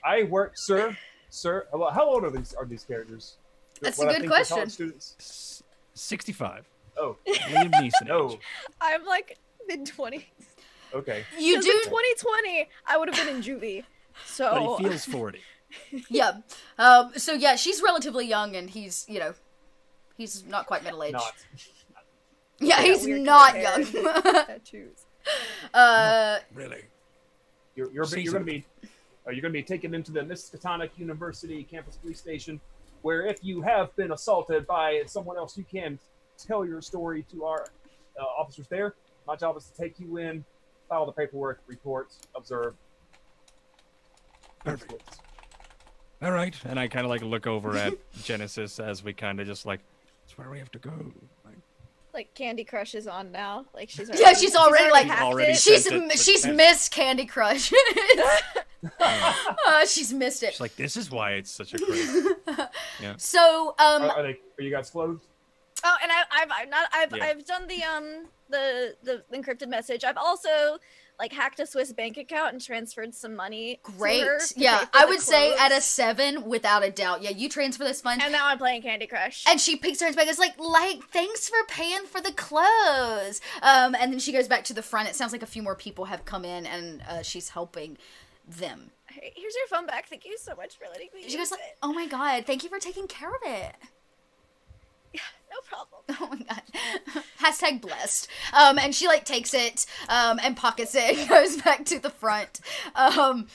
I work, sir. How old are these characters? That's What a I good think they're question. college students? 65. Oh, Liam Neeson no. age. I'm like mid-20s. Okay. You Because do, in 2020, I would have been in juvie. So But he feels 40. yeah. So yeah, she's relatively young, and he's not quite middle aged. Not. Yeah, he's weird not color young. hair. Tattoos. Really? You're going Caesar. to be taken into the Miskatonic University campus police station, where if you have been assaulted by someone else, you can tell your story to our officers there. My job is to take you in, file the paperwork, report, observe. Perfect. All right. And I kind of like look over at Genesis as we kind of just like, That's where we have to go. Like, Like Candy Crush is on now. Like she's Yeah, she's already, like, hacked already it. sent She's it. missed Candy Crush. She's missed it. she's like, this is why it's such a craze. So, Are you guys clothed? Oh, and I've Yeah. done the encrypted message. I've also like hacked a Swiss bank account and transferred some money. great. To her to Yeah, pay for I the would say clothes. at a 7, without a doubt. Yeah, you transfer those funds. And now I'm playing Candy Crush. And she peeks her head back and is like, thanks for paying for the clothes. And then she goes back to the front. It sounds like a few more people have come in, and she's helping them. Hey, here's your phone back. Thank you so much for letting me She goes use like, it. oh my god, thank you for taking care of it. No problem. Oh my god. Hashtag blessed. And she like takes it, and pockets it and goes back to the front. And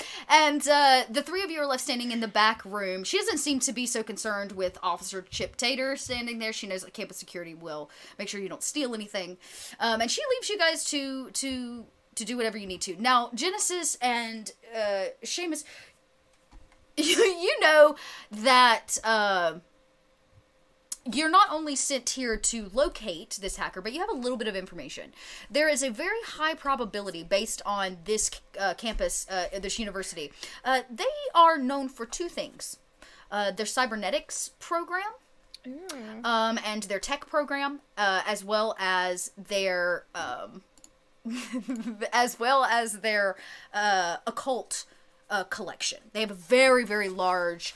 the three of you are left standing in the back room. She doesn't seem to be so concerned with Officer Chip Tater standing there. She knows that campus security will make sure you don't steal anything. And she leaves you guys to do whatever you need to. Now, Genesis and Shamus, you know that you're not only sent here to locate this hacker, but you have a little bit of information. There is a very high probability, based on this campus, this university, they are known for two things. Their cybernetics program, and their tech program, as well as their occult collection. They have a very, very large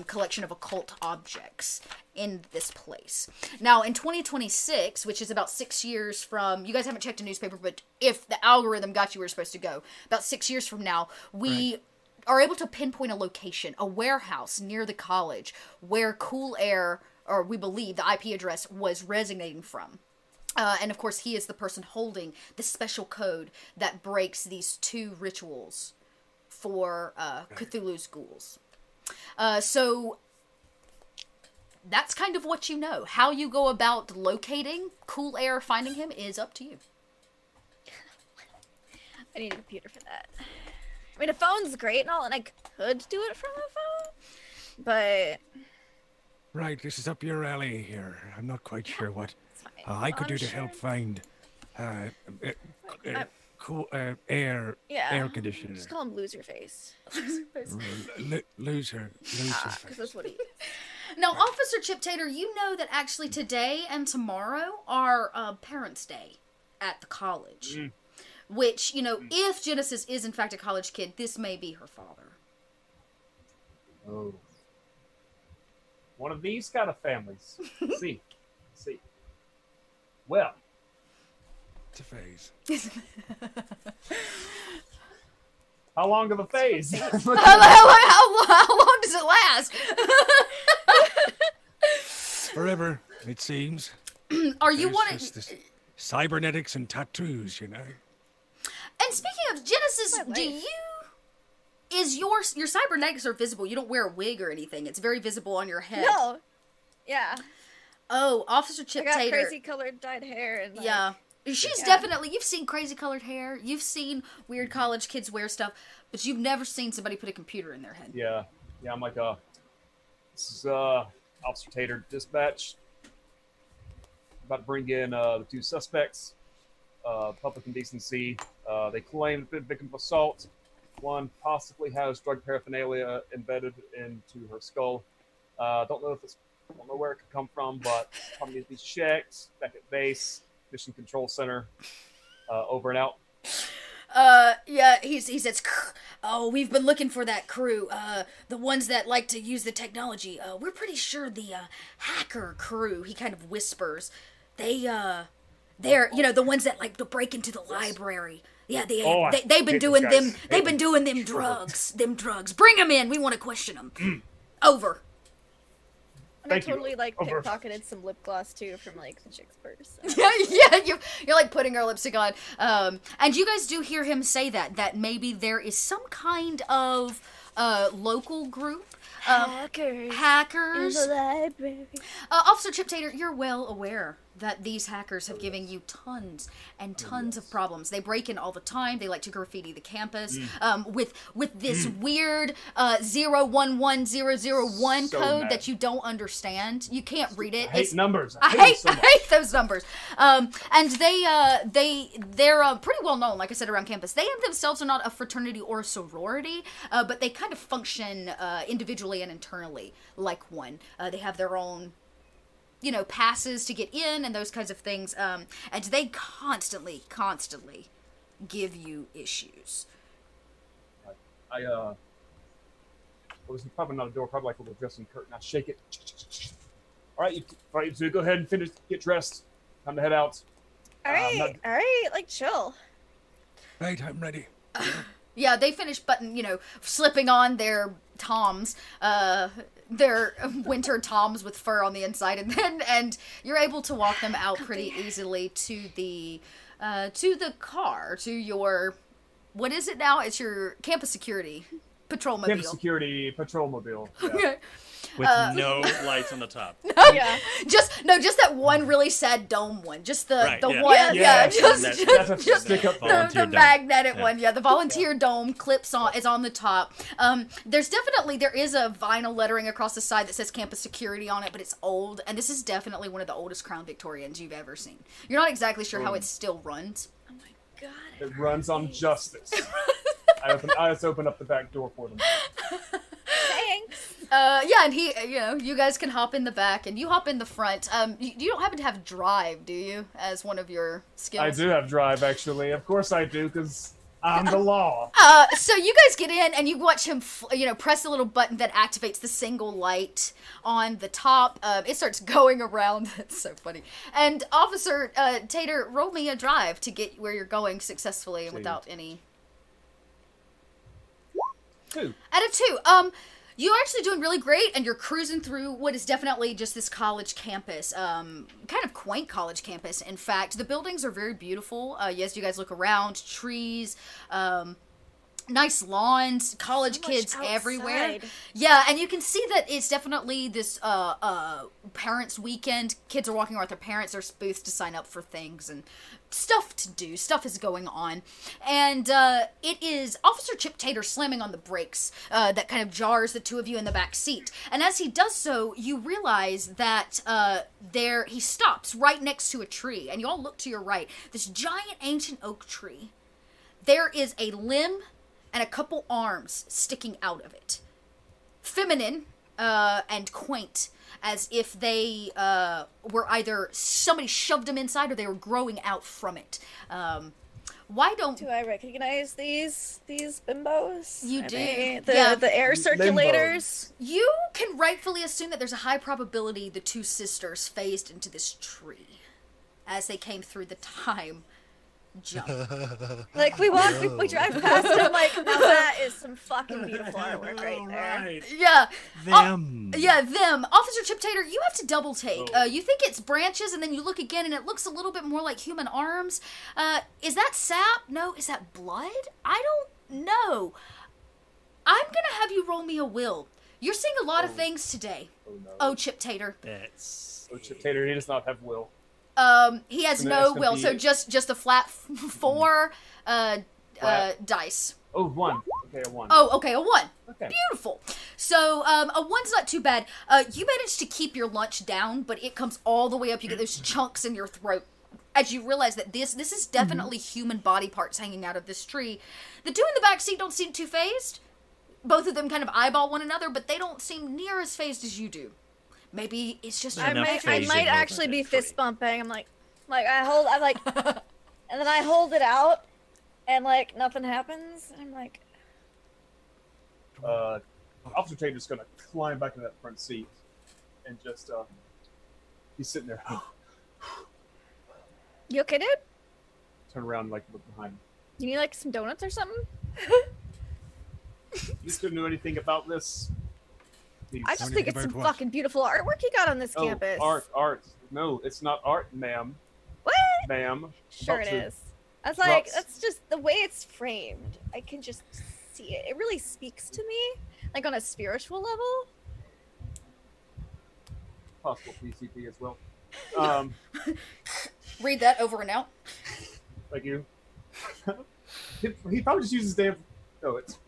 collection of occult objects in this place. Now, in 2026, which is about 6 years from, you guys haven't checked a newspaper, but if the algorithm got you where you're supposed to go, about 6 years from now, we are able to pinpoint a location, a warehouse near the college, where Cool Air, or we believe the IP address, was resonating from. And of course, he is the person holding the special code that breaks these two rituals for Cthulhu's ghouls. So that's kind of what you know. How you go about locating Cool Air, finding him, is up to you. I need a computer for that. I mean, a phone's great and all, and I could do it from a phone, but right, this is up your alley here. I'm not quite sure what it's fine. I could do to Unsure. help find cool air conditioner. Just call him Loser Face. Loser Because face. that's what he is. Now, Officer Chip Tater, you know that actually today and tomorrow are Parents' Day at the college. Which, you know, if Genesis is in fact a college kid, this may be her father. Oh. One of these kind of families. See. Well. It's a phase. How long of a phase? How long does it last? Forever, it seems. Are you There's wanting? just this cybernetics and tattoos, you know. And speaking of Genesis, My do life. you? Is your cybernetics are visible? You don't wear a wig or anything. It's very visible on your head. No. Yeah. Oh, Officer I Chip got Tater. crazy colored dyed hair and like, Yeah. She's Yeah. definitely, you've seen crazy colored hair, you've seen weird college kids wear stuff, but you've never seen somebody put a computer in their head. Yeah, I'm like, this is Officer Tater dispatch. About to bring in the 2 suspects. Public indecency. They claim they've been victim of assault. One possibly has drug paraphernalia embedded into her skull. Don't know where it could come from, but probably needs to be checked. Back at base, Mission Control Center. Over and out. Yeah, he says, oh, we've been looking for that crew, the ones that like to use the technology. We're pretty sure the, hacker crew, he kind of whispers. They're, the ones that like to break into the library. Yeah, they've been doing them, drugs. Bring them in, we want to question them. Over. And I Thank you. totally like Over. pickpocketed some lip gloss too from like the chick's purse. So. Yeah, you're like putting her lipstick on. And you guys do hear him say that maybe there is some kind of local group. Hackers. In the library. Officer Chip Tater, you're well aware that these hackers have given you tons and tons of problems. They break in all the time. They like to graffiti the campus with this weird 011001 So code mad. that you don't understand. You can't read it. I hate numbers. I them so much. hate those numbers. And they're pretty well known, like I said, around campus. They themselves are not a fraternity or a sorority, but they kind of function individually and internally like one. They have their own, passes to get in and those kinds of things. And they constantly give you issues. Well, this is probably not a door, probably like a little dressing curtain. I shake it. All right, you two, go ahead and finish. Get dressed. Time to head out. All right, like chill. Right, I'm ready. Yeah, they finish slipping on their toms, their winter toms with fur on the inside, and you're able to walk them out pretty easily to the car, to your, what is it now? It's your campus security patrolmobile. Campus security patrolmobile. Yeah. Okay. With no lights on the top. Yeah. Just that one really sad dome one. Just the Right, yeah. one, Yeah, just That's a stick up. Volunteer the dome. magnetic Yeah. one. Yeah, the volunteer dome clips on is on the top. There is a vinyl lettering across the side that says campus security on it, but it's old, and this is definitely one of the oldest Crown Victorians you've ever seen. You're not exactly sure how it still runs. Oh my god. It runs on justice. I just open up the back door for them. Thanks. Yeah, and you guys can hop in the back, and you hop in the front. You don't happen to have drive, do you, as one of your skills? I do have drive, actually. Of course I do, because I'm the law. So you guys get in, and you watch him, press the little button that activates the single light on the top. It starts going around. That's so funny. And Officer Tater, roll me a drive to get where you're going successfully and without any... 2. Out of 2. You're actually doing really great, and you're cruising through what is definitely just this college campus, kind of quaint college campus. In fact, the buildings are very beautiful. Yes, you guys look around, trees, nice lawns, college kids everywhere. Yeah, and you can see that it's definitely this parents' weekend. Kids are walking around with their parents. There's booths to sign up for things and stuff to do. Stuff is going on. And it is Officer Chip Tater slamming on the brakes that kind of jars the two of you in the back seat. And as he does so, you realize that he stops right next to a tree. And you all look to your right. This giant ancient oak tree. There is a limb and a couple arms sticking out of it. Feminine and quaint, as if they were either somebody shoved them inside or they were growing out from it. why don't Do I recognize these bimbos? You Are do. they Yeah. the air circulators. you can rightfully assume that there's a high probability the two sisters phased into this tree as they came through the time jump. Like we drive past them. Like now that is some fucking beautiful artwork right All there. right. Yeah. Them. Yeah, them. Officer Chip Tater, you have to double take. You think it's branches, and then you look again, and it looks a little bit more like human arms. Is that sap? No. Is that blood? I don't know. I'm gonna have you roll me a will. You're seeing a lot of things today. Oh no. Oh, Chip Tater. That's Oh, Chip Tater, he does not have will. He has And no that's gonna will, be- so just a flat 4 Flat. dice. Oh, 1. Okay, a 1. Oh, okay, a 1. Okay. Beautiful. So, a 1's not too bad. You managed to keep your lunch down, but it comes all the way up. You get those chunks in your throat as you realize that this is definitely human body parts hanging out of this tree. The two in the back seat don't seem too phased. Both of them kind of eyeball one another, but they don't seem near as phased as you do. Maybe it's just I Enough might phasing actually over be the tree. fist bumping. I'm like and then I hold it out, and like nothing happens. And I'm like, Officer Tater's gonna climb back into that front seat and just, he's sitting there. you okay, dude? Turn around and, like, look behind him. You need like some donuts or something? You still know anything about this? Please. I just Wanted think to it's some bird watch. fucking beautiful artwork you got on this Oh, campus. art. No, it's not art, ma'am. What? Ma'am. Sure About it to- is. I was like, drops. that's just the way it's framed. I can just see it. It really speaks to me, like on a spiritual level. Possible PCP as well. read that over and out. Thank you. He probably just uses damn. Oh, it's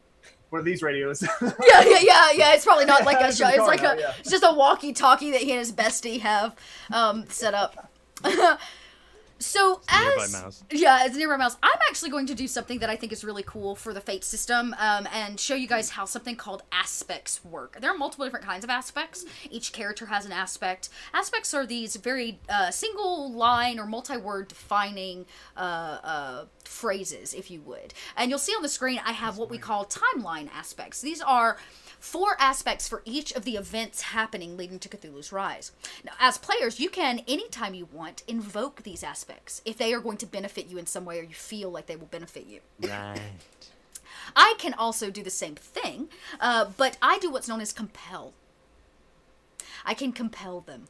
one of these radios. Yeah. It's probably not like a It's show. in the It's car like now, a, yeah. it's just a walkie-talkie that he and his bestie have set up. So nearby as mouse. yeah, it's a nearby mouse. I'm actually going to do something that I think is really cool for the Fate system, and show you guys how something called aspects work. There are multiple different kinds of aspects. Each character has an aspect. Aspects are these very single line or multi-word defining phrases, if you would. And you'll see on the screen I have what we call timeline aspects. These are 4 aspects for each of the events happening leading to Cthulhu's rise. Now, as players, you can, anytime you want, invoke these aspects if they are going to benefit you in some way or you feel like they will benefit you. right. I can also do the same thing, but I do what's known as compel. I can compel them.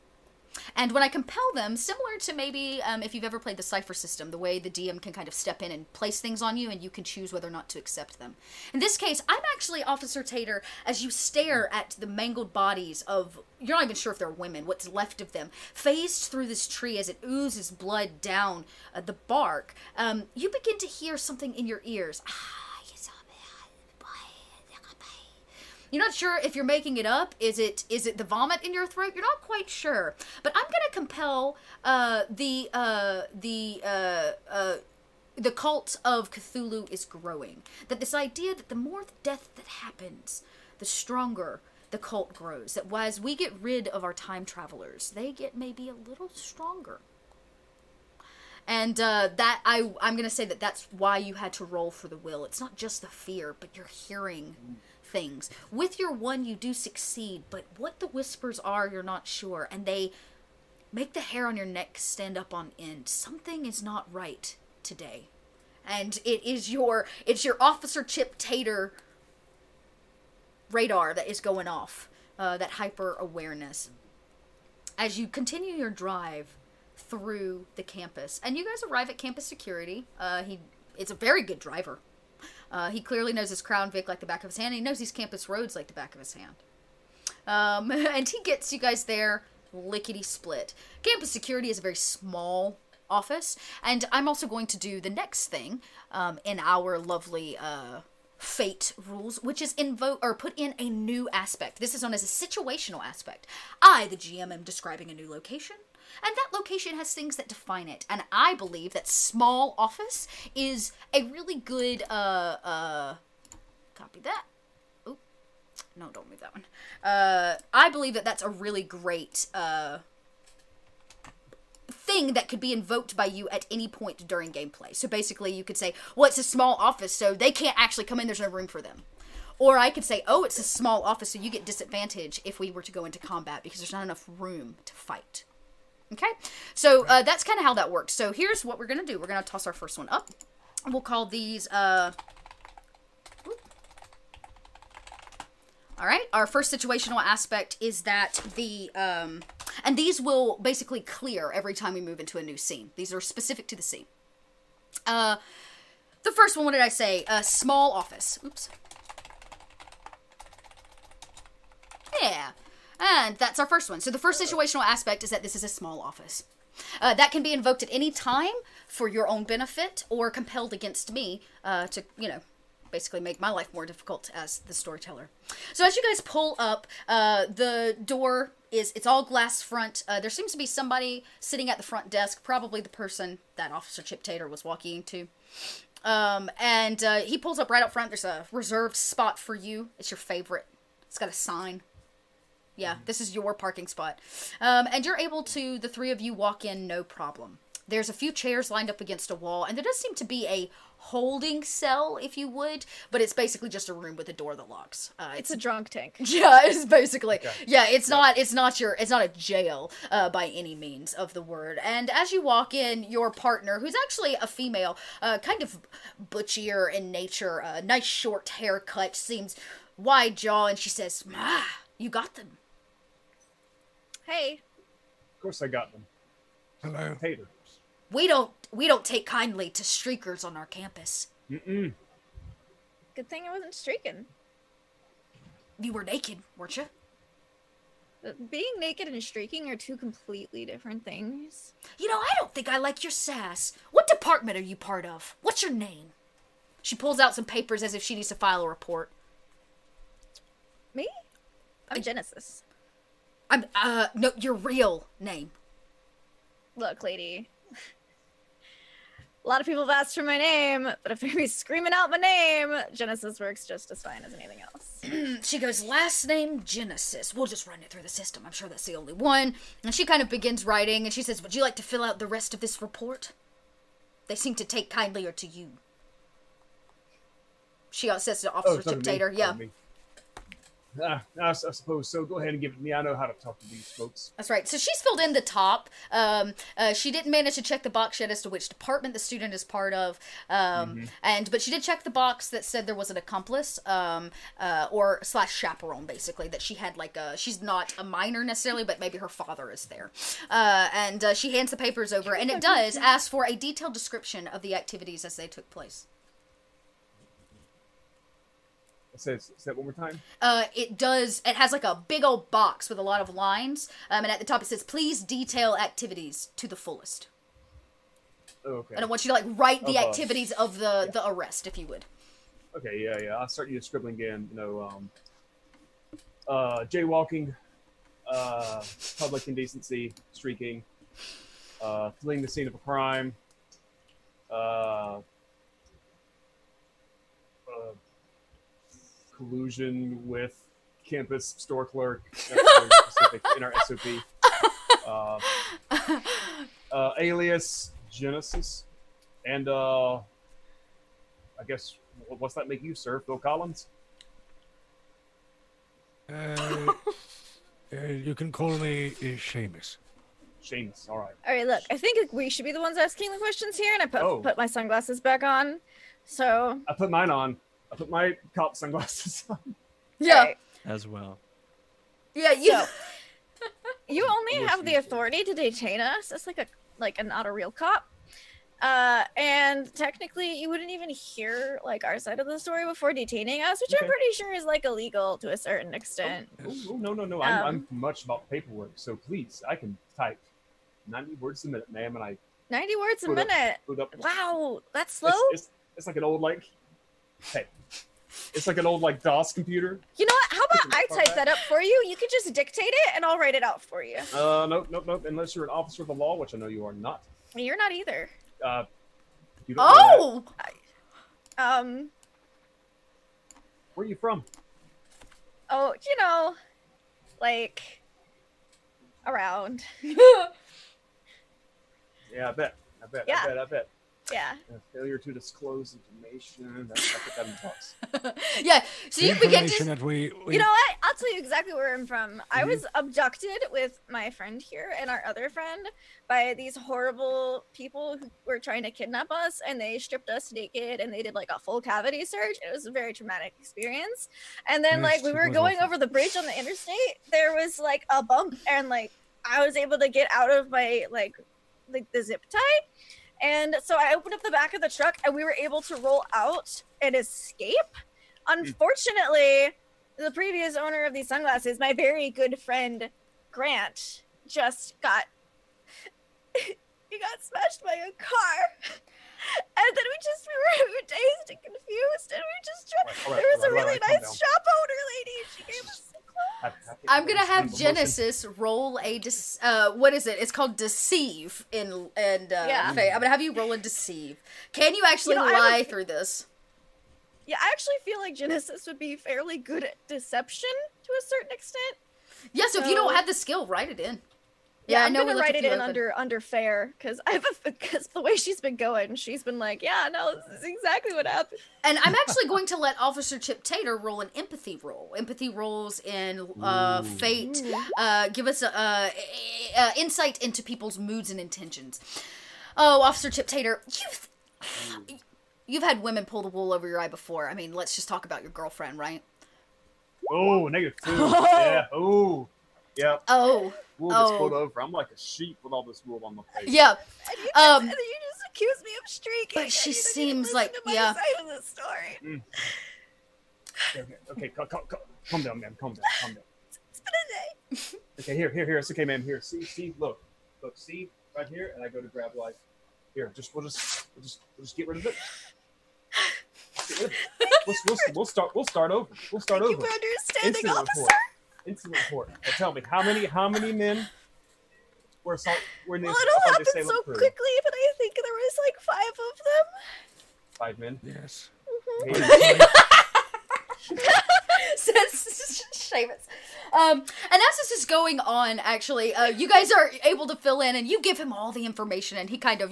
And when I compel them, similar to maybe if you've ever played the Cypher system, the way the DM can kind of step in and place things on you and you can choose whether or not to accept them. In this case, I'm actually Officer Tater as you stare at the mangled bodies of, you're not even sure if they're women, what's left of them, phased through this tree as it oozes blood down the bark. You begin to hear something in your ears. You're not sure if you're making it up. Is it the vomit in your throat? You're not quite sure. But I'm gonna compel the cult of Cthulhu is growing. That this idea that the more death that happens, the stronger the cult grows. That as we get rid of our time travelers, they get maybe a little stronger. And that I'm gonna say that that's why you had to roll for the will. It's not just the fear, but you're hearing things. With your 1, you do succeed, but what the whispers are, you're not sure, and they make the hair on your neck stand up on end. Something is not right today, and it's your Officer Chip Tater radar that is going off, that hyper awareness. As you continue your drive through the campus, and you guys arrive at campus security. It's a very good driver. He clearly knows his Crown Vic like the back of his hand. And he knows these campus roads like the back of his hand. And he gets you guys there lickety-split. Campus security is a very small office. And I'm also going to do the next thing in our lovely Fate rules, which is put in a new aspect. This is known as a situational aspect. I, the GM, am describing a new location. And that location has things that define it. And I believe that small office is a really good, copy that. Oop. No, don't move that one. I believe that that's a really great, thing thing that could be invoked by you at any point during gameplay. So basically you could say, well, it's a small office, so they can't actually come in, there's no room for them. Or I could say, oh, it's a small office, so you get disadvantage if we were to go into combat because there's not enough room to fight. Okay? So that's kind of how that works. So here's what we're going to do. We're going to toss our first one up. We'll call these... Alright, our first situational aspect is that the... and these will basically clear every time we move into a new scene. These are specific to the scene. The first one, what did I say? A small office. Oops. Yeah, and that's our first one. So the first situational aspect is that this is a small office. That can be invoked at any time for your own benefit or compelled against me to, you know, basically make my life more difficult as the storyteller. So as you guys pull up, the door it's all glass front. There seems to be somebody sitting at the front desk, probably the person that Officer Chip Tater was walking into. And he pulls up right up front. There's a reserved spot for you. It's your favorite. It's got a sign. Yeah, this is your parking spot. And you're able to, the three of you walk in, no problem. There's a few chairs lined up against a wall, and there does seem to be a holding cell, if you would, but it's basically just a room with a door that locks. It's a drunk tank. Yeah, it's basically, Okay. yeah, it's not a jail, by any means of the word. And as you walk in, your partner, who's actually a female, kind of butchier in nature, nice short haircut, seems wide jaw, and she says, "Ah, you got them." Hey. Of course I got them. Hello. Tater. We don't take kindly to streakers on our campus. Mm-mm. Good thing I wasn't streaking. You were naked, weren't you? Being naked and streaking are two completely different things. You know, I don't think I like your sass. What department are you part of? What's your name? She pulls out some papers as if she needs to file a report. Me? I'm Genesis. No, your real name. Look, lady. A lot of people have asked for my name, but if they're gonna be screaming out my name, Genesis works just as fine as anything else. She goes, last name Genesis. We'll just run it through the system. I'm sure that's the only one. And she kind of begins writing, and she says, would you like to fill out the rest of this report? They seem to take kindlier to you. She says to Officer Chip Tater, yeah. I suppose so. Go ahead and give it to me. I know how to talk to these folks. That's right. So she's filled in the top. She didn't manage to check the box yet as to which department the student is part of. But she did check the box that said there was an accomplice, or / chaperone, basically, that she had she's not a minor necessarily, but maybe her father is there. She hands the papers over, and it does ask for a detailed description of the activities as they took place. Say that one more time. It does. It has a big old box with a lot of lines, and at the top it says, "Please detail activities to the fullest." Oh, okay. And I want you to write the activities of the arrest, if you would. Okay, yeah. I'll start you scribbling again. Jaywalking, public indecency, streaking, fleeing the scene of a crime, collusion with campus store clerk. That's very specific in our SOP. Alias Genesis, and I guess what's that make you, sir? Phil Collins? You can call me Shamus. Shamus, all right. All right, look, I think we should be the ones asking the questions here, and I Oh. put my sunglasses back on. So I put mine on. I put my cop sunglasses on. Yeah. okay. as well. Yeah, you. So, you only Yes, have the you do. authority to detain us. It's like a not a real cop. And technically, you wouldn't even hear our side of the story before detaining us, which I'm Okay. pretty sure is illegal to a certain extent. Oh, no. I'm much about paperwork, so please, I can type 90 words a minute, ma'am, and I 90 words a Put up- minute. put up. Wow, that's slow. It's like an old it's like an old DOS computer. You know what? How about I Fuck type that. that up for you? You could just dictate it, and I'll write it out for you. Nope. Unless you're an officer of the law, which I know you are not. You're not either. You don't know that. Oh, Where are you from? Oh, around. Yeah, I bet. Yeah. I bet. Yeah. Failure to disclose information. That's I put that in talks. Yeah, so you begin Information to... that we You know what? I'll tell you exactly where I'm from. I Mm-hmm. was abducted with my friend here and our other friend by these horrible people who were trying to kidnap us, and they stripped us naked and they did like a full cavity search. It was a very traumatic experience. And then Yes, like we it were was going awful. over the bridge on the interstate, there was like a bump, and like I was able to get out of my like the zip tie. And so I opened up the back of the truck and we were able to roll out and escape. Unfortunately, the previous owner of these sunglasses, my very good friend Grant, just got he got smashed by a car. And then we were dazed and confused, and we just tried. All right, There was a all right, really calm nice down. shop owner lady, and she gave us some clothes. I'm gonna have Genesis roll a what is it? It's called deceive Yeah. Fate. I'm gonna have you roll a deceive. Can you actually You know, I lie would- through this? Yeah, I actually feel like Genesis would be fairly good at deception to a certain extent. Yeah, so if you don't So- have the skill, write it in. Yeah, I I'm know we gonna left write a it few in open. under fair because because the way she's been going, she's been like, yeah, no, this is exactly what happened. And I'm actually going to let Officer Chip Tater roll an empathy roll. Empathy rolls in Fate give us insight into people's moods and intentions. Oh, Officer Chip Tater, you've had women pull the wool over your eye before. I mean, let's just talk about your girlfriend, right? Oh, -2. Yeah. Oh. Yeah. Oh, Wool gets Oh. pulled over. I'm like a sheep with all this wool on my face. yeah. And then you just accuse me of streaking. But and she you didn't seems listen like- to my yeah. side of the story. Okay. Calm down, man. Calm down. It's been a day. Okay, here. It's okay, man. Here, see, look, see, right here, and I go to grab like, here, we'll just get rid of it. We'll start over. Thank you for understanding, Incident officer. report. Incident report. Now tell me, how many men were in Well, this it all up on happened this so Salem crew? quickly, but I think there was like 5 of them. 5 men. Yes. Hey, Says Shamus. And as this is going on, actually, you guys are able to fill in, and you give him all the information, and he kind of,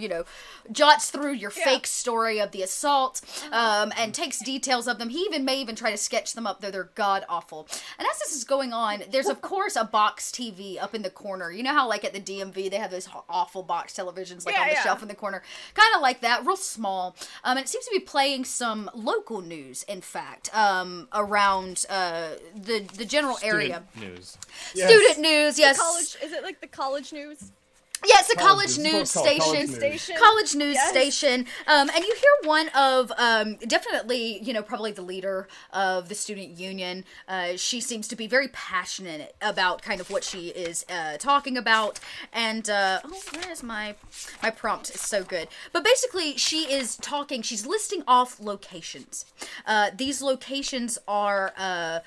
jots through your fake story of the assault, and takes details of them. He may even try to sketch them up, though they're god-awful. And as this is going on, there's, of course, a box TV up in the corner. You know how, like, at the DMV, they have those awful box televisions, like, on the shelf in the corner? Kind of like that, real small. And it seems to be playing some local news, in fact, around the general area. News. Yes. Student news, yes. College, is it like the college news? Yeah, it's a college College news news. It's called college station. news. Station. College news Yes. station. And you hear one of, definitely, probably the leader of the student union. She seems to be very passionate about kind of what she is talking about. And, where is my prompt? It's so good. But basically, she is talking, she's listing off locations. These locations are,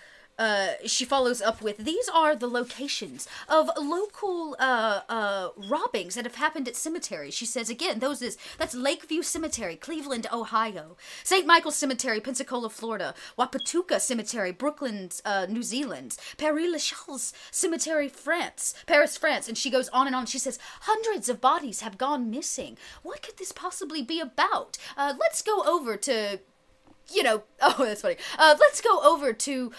she follows up with, these are the locations of local robbings that have happened at cemeteries. She says, again, that's Lakeview Cemetery, Cleveland, Ohio. St. Michael's Cemetery, Pensacola, Florida. Wapatuka Cemetery, Brooklyn, New Zealand. Paris-le-Château Cemetery, Paris, France. And she goes on and on. She says, hundreds of bodies have gone missing. What could this possibly be about? Let's go over to... oh, that's funny. Let's go over to,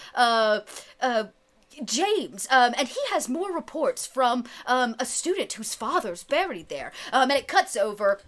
James, and he has more reports from, a student whose father's buried there. And it cuts over,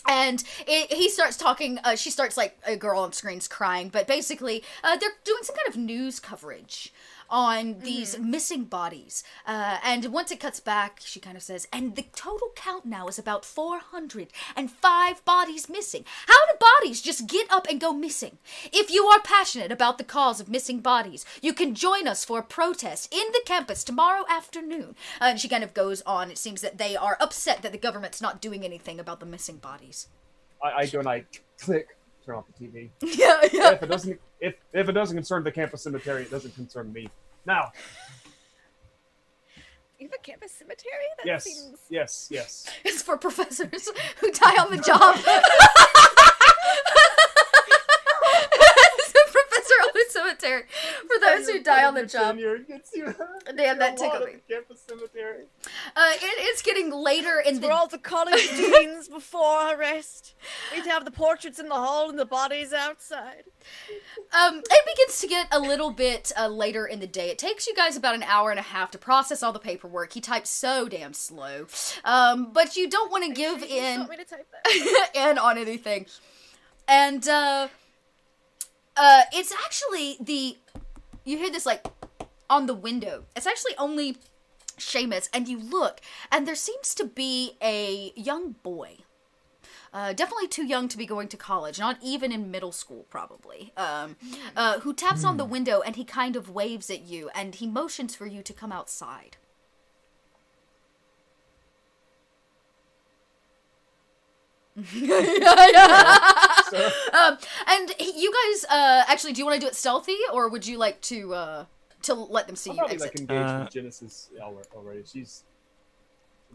and he starts talking, she starts, like, a girl on screen's crying, but basically, they're doing some kind of news coverage on these missing bodies. And once it cuts back, she kind of says, and the total count now is about 405 bodies missing. How do bodies just get up and go missing? If you are passionate about the cause of missing bodies, you can join us for a protest in the campus tomorrow afternoon. And she kind of goes on. It seems that they are upset that the government's not doing anything about the missing bodies. I go and I click, turn off the TV. Yeah. If it doesn't concern the campus cemetery, it doesn't concern me. Now, You have a campus cemetery? That seems... yes. It's for professors who die on the job. It's a professor on the cemetery. cemetery for those who die on the job. Damn, that tickled me. Campus cemetery. It's getting later in Where all the college deans before arrest. We'd have the portraits in the hall and the bodies outside. It begins to get a little bit later in the day. It takes you guys about an hour and a half to process all the paperwork. He types so damn slow. But you don't want to give in Want me to type that? in on anything. And it's actually you hear this like on the window. It's actually only Shamus, and you look, and there seems to be a young boy. Definitely too young to be going to college, not even in middle school, probably, who taps on the window, and he kind of waves at you, and he motions for you to come outside. And you guys, actually, do you want to do it stealthy, or would you like to let them see you Probably exit? like engaged with Genesis already. She's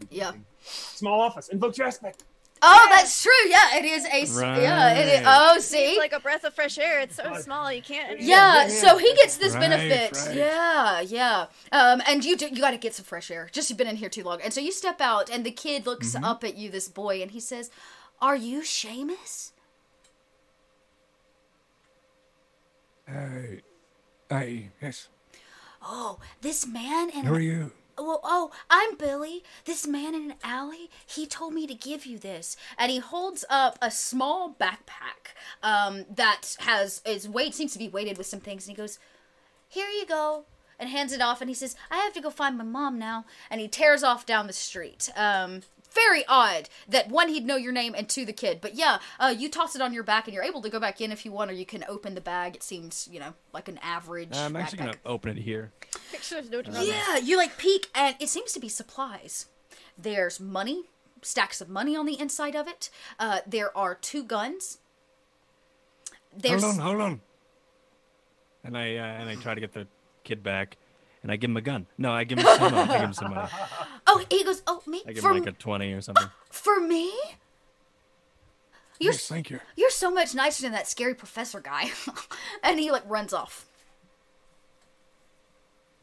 Yeah. small office. Invoke your aspect. Oh, that's true. Yeah, it is a. Right. Yeah, it is. Oh, see. It's like a breath of fresh air. It's so small you can't. Yeah, so he gets this Right, benefit. right. Yeah. And you got to get some fresh air. Just you've been in here too long. And so you step out, and the kid looks up at you, this boy, and he says, "Are you Shamus?" Yes. Oh, this man in Who are you? Well, I'm Billy. This man in an alley, he told me to give you this. And he holds up a small backpack that seems to be weighted with some things. And he goes, "Here you go." And hands it off. And he says, "I have to go find my mom now." And he tears off down the street. Very odd that, one, he'd know your name, and two, the kid. But yeah, you toss it on your back, and you're able to go back in if you want, or you can open the bag. It seems, like an average I'm actually backpack. going to open it here. Pictures, no Yeah, you peek, and it seems to be supplies. There's money, stacks of money on the inside of it. There are 2 guns. Hold on. And I try to get the kid back, and I give him a gun. No, I give him some money. I give him some money. Oh, he goes, "Oh, me? I give him like a 20 or something. For me? Yes, thank you. You're so much nicer than that scary professor guy." And he runs off.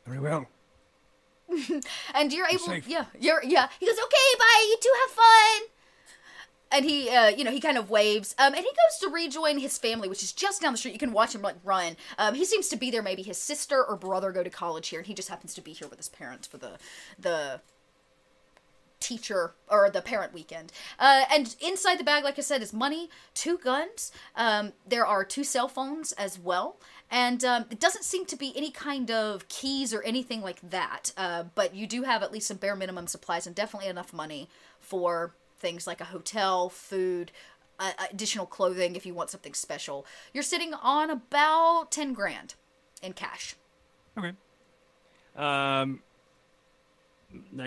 Very well. And you're able, safe. yeah. He goes, "Okay, bye. You two have fun." And he, he kind of waves. And he goes to rejoin his family, which is just down the street. You can watch him run. He seems to be there. Maybe his sister or brother go to college here, and he just happens to be here with his parents for the teacher or the parent weekend. And inside the bag, like I said, is money, 2 guns. There are 2 cell phones as well. And it doesn't seem to be any kind of keys or anything like that. But you do have at least some bare minimum supplies and definitely enough money for things like a hotel, food, additional clothing if you want something special. You're sitting on about 10 grand in cash. Okay. I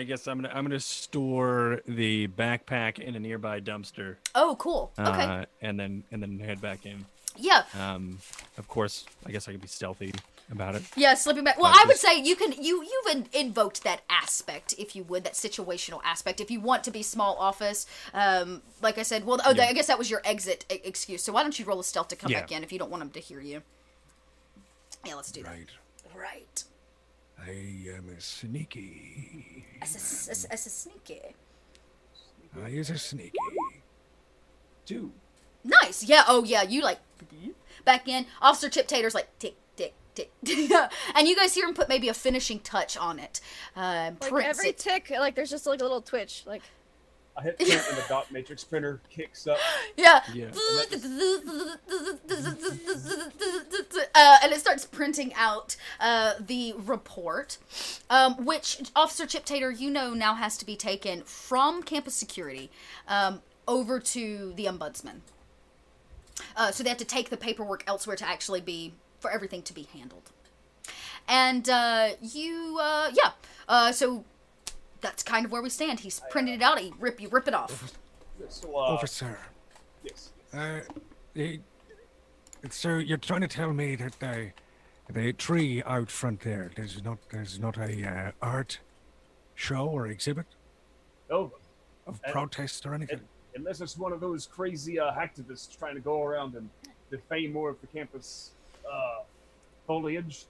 guess I'm gonna store the backpack in a nearby dumpster. Oh, cool. Okay. And then head back in. Yeah. Of course, I guess I could be stealthy about it. Yeah, slipping back. Well, I would say you've invoked that aspect, if you would, that situational aspect. If you want to be small office, like I said, I guess that was your exit excuse. So why don't you roll a stealth to come back in if you don't want them to hear you? Yeah, let's do that. Right. I am a sneaky. As a sneaky. I is a sneaky. 2. Nice. Yeah. Oh, yeah. You back in. Officer Chip Tater's tick, tick, tick. And you guys hear him put maybe a finishing touch on it. Every tick, there's just a little twitch. I hit print and the dot matrix printer kicks up. Yeah. Yeah. And it starts printing out the report, which Officer Chip Tater, now has to be taken from campus security over to the ombudsman. So they have to take the paperwork elsewhere to actually for everything to be handled. And so that's kind of where we stand. He's printed it out. You rip it off. So, Officer. Yes. So you're trying to tell me that the tree out front there, there's not a art show or exhibit Oh, of protest or anything? unless it's one of those crazy hacktivists trying to go around and defame more of the campus foliage,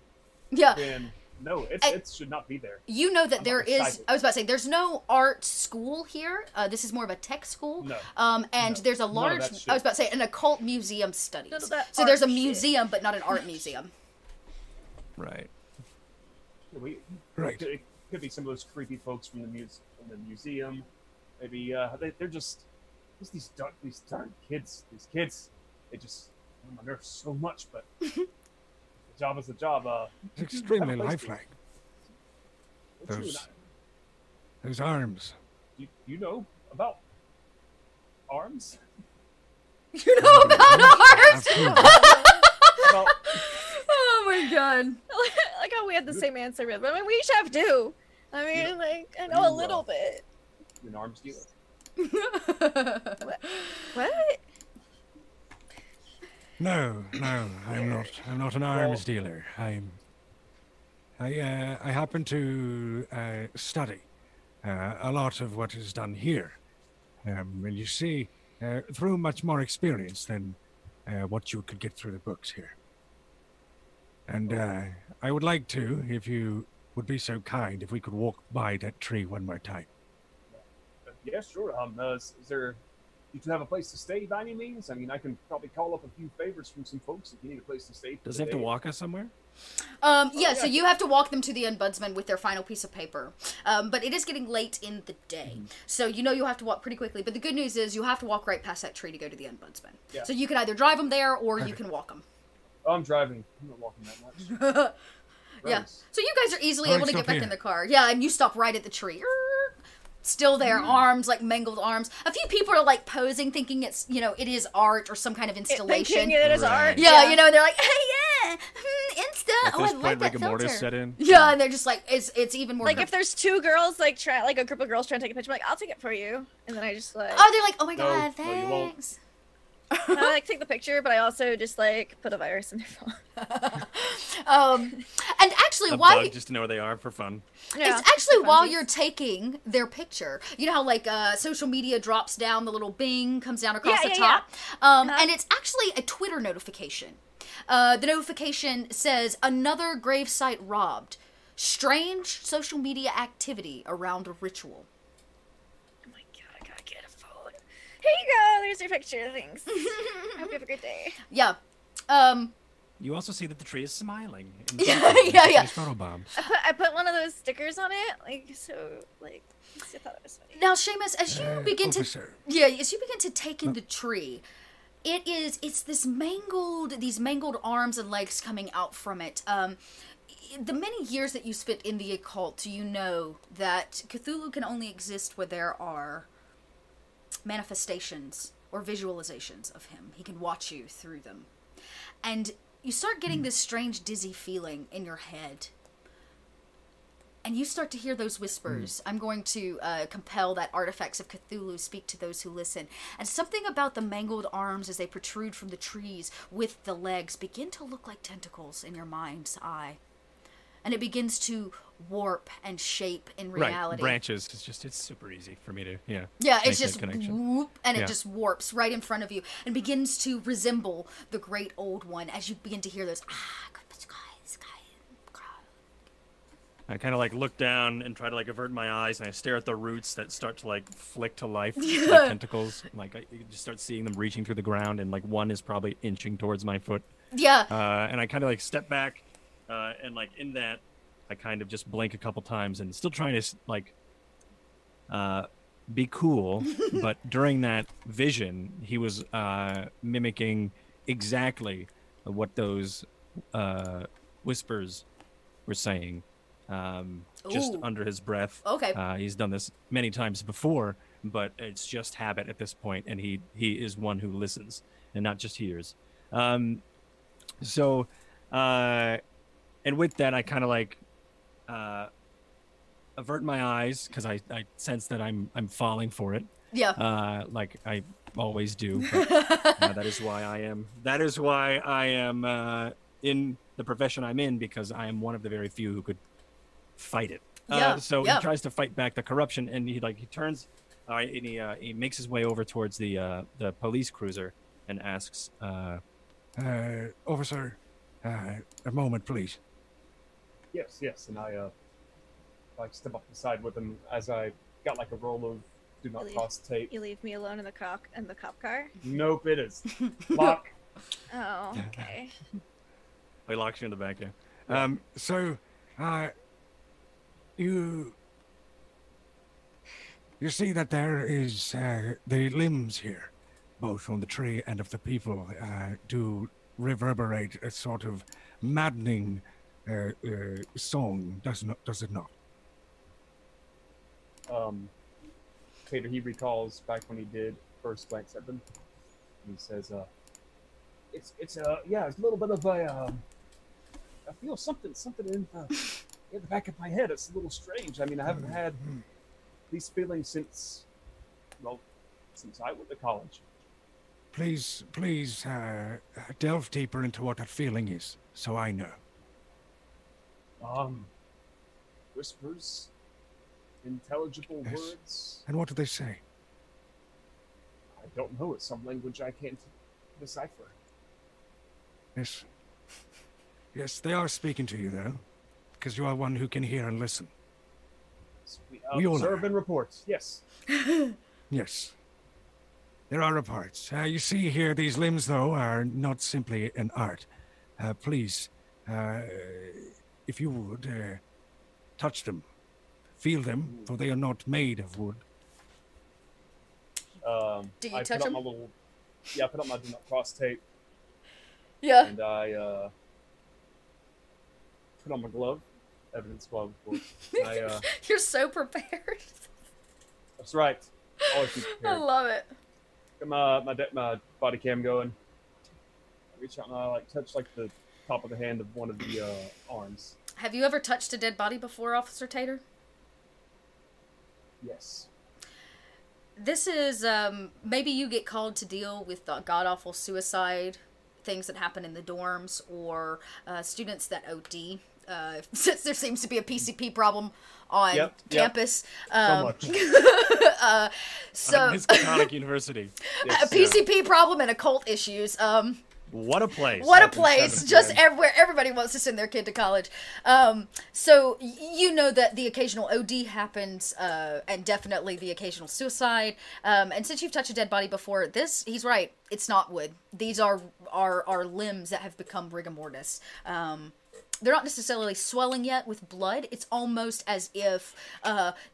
Yeah. then no, it should not be there. You know that I'm there is. excited. I was about to say there's no art school here. This is more of a tech school. No. And No. there's a None of large. that shit. I was about to say an occult museum studies. None of that So there's a art shit. museum, but not an art museum. Right. Right. It could be some of those creepy folks from the museum. Maybe they're just these darn kids. These kids, they just on my nerves so much. But the job is the job. It's extremely have a place to- lifelike. What's you Those- Those arms. you know about arms? You know about art? Absolutely. About Oh my god. Like how we had the same answer, but I mean, we each have two. I mean, Yeah. like, I know a You, little bit. an arms dealer. What? No, I'm not. I'm not an arms dealer. I happen to study a lot of what is done here, and you see, through much more experience than what you could get through the books here. And I would like to, if you would be so kind, if we could walk by that tree one more time. Yeah, sure. Is there? You two have a place to stay by any means? I mean, I can probably call up a few favors from some folks if you need a place to stay. For Does the he have to day. walk us somewhere? Yeah, so you have to walk them to the ombudsman with their final piece of paper. But it is getting late in the day. So you know you'll have to walk pretty quickly. But the good news is you have to walk right past that tree to go to the ombudsman. Yeah. So you can either drive them there or you can walk them. Oh, I'm driving. I'm not walking that much. Yeah. Nice. So you guys are easily Alright, able to get stop back here. in the car. Yeah, and you stop right at the tree. Still there, arms, like mangled arms. A few people are like posing, thinking it's, it is art or some kind of installation. Thinking it is Right. art. Yeah, they're like, hey, yeah, Insta. At Oh, I this like point, that rigor filter. mortis set in. Yeah, and they're just like, it's even more. Like if there's two girls, like a group of girls trying to take a picture, I'm like, I'll take it for you, and then I just like, Oh, they're like, oh my No, god, no, you won't. thanks. I like take the picture, but I also just like put a virus in their phone. And actually, A while bug you, just to know where they are for fun. Yeah, it's actually for while funsies. you're taking their picture, you know how like social media drops down, the little bing comes down across Yeah, the yeah, top, and it's actually a Twitter notification. The notification says another gravesite robbed, strange social media activity around a ritual. Oh my god, I gotta get a phone. Here you go. There's your picture. Thanks. I hope you have a great day. Yeah. You also see that the tree is smiling. Yeah, yeah. Nice photo bomb. I put one of those stickers on it, like so, like I thought it was funny. Now, Shamus, as you begin to Officer. as you begin to take in the tree, it's these mangled arms and legs coming out from it. The many years that you spent in the occult, you know that Cthulhu can only exist where there are manifestations or visualizations of him. He can watch you through them. And you start getting this strange dizzy feeling in your head. And you start to hear those whispers. I'm going to compel that artifacts of Cthulhu speak to those who listen. And something about the mangled arms as they protrude from the trees with the legs begin to look like tentacles in your mind's eye. And it begins to warp and shape in reality. Right, branches. It's super easy for me to, Yeah, make it's that just connection. whoop, and Yeah. it just warps right in front of you and begins to resemble the great old one as you begin to hear those I kind of like look down and try to like avert my eyes, and I stare at the roots that start to like flick to life like tentacles. Like you just start seeing them reaching through the ground, and like one is probably inching towards my foot. Yeah. And I kind of like step back, and like in that, I kind of just blink a couple times, and still trying to like be cool. But during that vision, he was mimicking exactly what those whispers were saying. Just Ooh. under his breath. Okay. He's done this many times before, but it's just habit at this point, and he is one who listens and not just hears. And with that, I kind of like avert my eyes because I sense that I'm falling for it. Yeah. Like I always do. But, that is why I am in the profession I'm in, because I am one of the very few who could fight it. So he tries to fight back the corruption, and he turns, and he makes his way over towards the police cruiser and asks, Officer, A moment, please. Yes, yes. And I like step up the side with him as I got like a roll of do not cross tape. You leave me alone in the cop car? Nope, it is lock. Oh, okay. He locks you in the back, yeah. So, you see that there is the limbs here, both on the tree and of the people, do reverberate a sort of maddening song, does it not? Tater, he recalls back when he did first glance at them. And he says, it's a little bit of a, I feel something in the back of my head. It's a little strange. I mean, I haven't had these feelings since I went to college. Please, delve deeper into what that feeling is, so I know. Whispers, intelligible words. And what do they say? I don't know. It's some language I can't decipher. Yes, they are speaking to you, though, because you are one who can hear and listen. We all observe and report. Yes. Yes. There are reports. You see here, these limbs, though, are not simply an art. Please, if you would, touch them. Feel them, for they are not made of wood. Do you touch them? I put up my do not cross tape. Yeah. And I put on my glove. Evidence glove, of course. You're so prepared. That's right. Always be prepared. I love it. Got my body cam going. I reach out and I touch the top of the hand of one of the arms. Have you ever touched a dead body before, Officer Tater? Yes. This is maybe you get called to deal with god-awful suicide, things that happen in the dorms, or students that OD. Since there seems to be a PCP problem on campus. So much. So Miskatonic University. A PCP problem and occult issues. What a place. What a place. Just everywhere. Everybody wants to send their kid to college. So you know that the occasional OD happens, and definitely the occasional suicide. And since you've touched a dead body before, he's right. It's not wood. These are limbs that have become rigor mortis. They're not necessarily swelling yet with blood. It's almost as if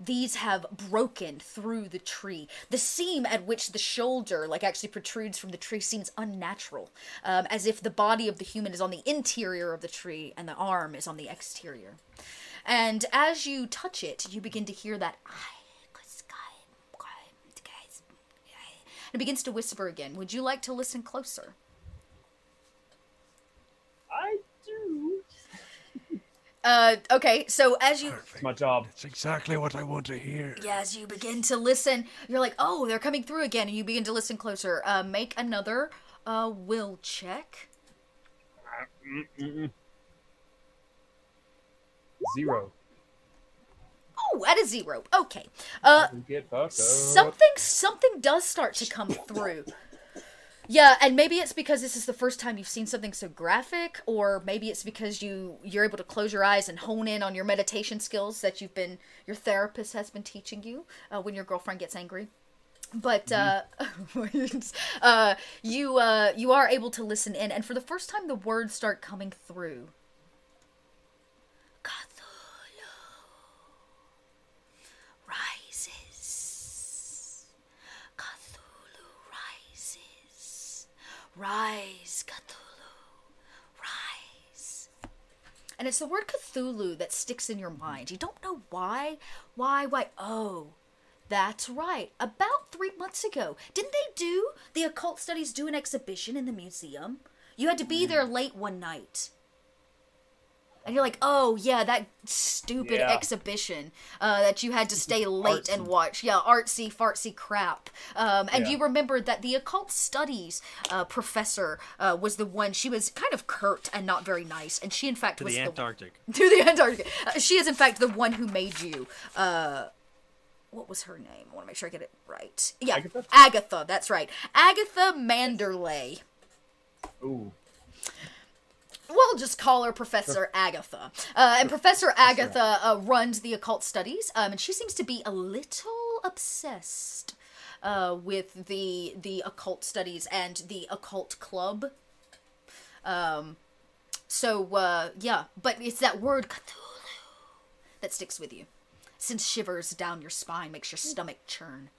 these have broken through the tree. The seam at which the shoulder actually protrudes from the tree seems unnatural, as if the body of the human is on the interior of the tree and the arm is on the exterior. And as you touch it, you begin to hear that and it begins to whisper again. Would you like to listen closer? I do. Okay, so as you... Perfect. It's my job. It's exactly what I want to hear. Yeah, as you begin to listen, you're like, oh, they're coming through again, and you begin to listen closer. Make another will check. 0. Oh, at a 0. Okay. Get fucked up. Something does start to come through. Yeah, and maybe it's because this is the first time you've seen something so graphic, or maybe it's because you're able to close your eyes and hone in on your meditation skills that your therapist has been teaching you when your girlfriend gets angry. But you are able to listen in, and for the first time the words start coming through. Cthulhu rises. Cthulhu rises. Rise, Cthulhu, rise. And it's the word Cthulhu that sticks in your mind. You don't know why. Oh, that's right. About 3 months ago, didn't the occult studies do an exhibition in the museum? You had to be there late one night. And you're like, oh, yeah, that stupid exhibition that you had to stay late and watch. Yeah, artsy, fartsy crap. And you remembered that the occult studies professor was the one, she was kind of curt and not very nice. And she, in fact, was the Antarctic. To the Antarctic. She is, in fact, the one who made you... what was her name? I want to make sure I get it right. Yeah, Agatha, that's right. Agatha Manderley. Ooh. we'll just call her Professor Agatha. And Professor Agatha runs the occult studies, and she seems to be a little obsessed with the occult studies and the occult club. Yeah, but it's that word Cthulhu that sticks with you. Sends shivers down your spine, makes your stomach churn.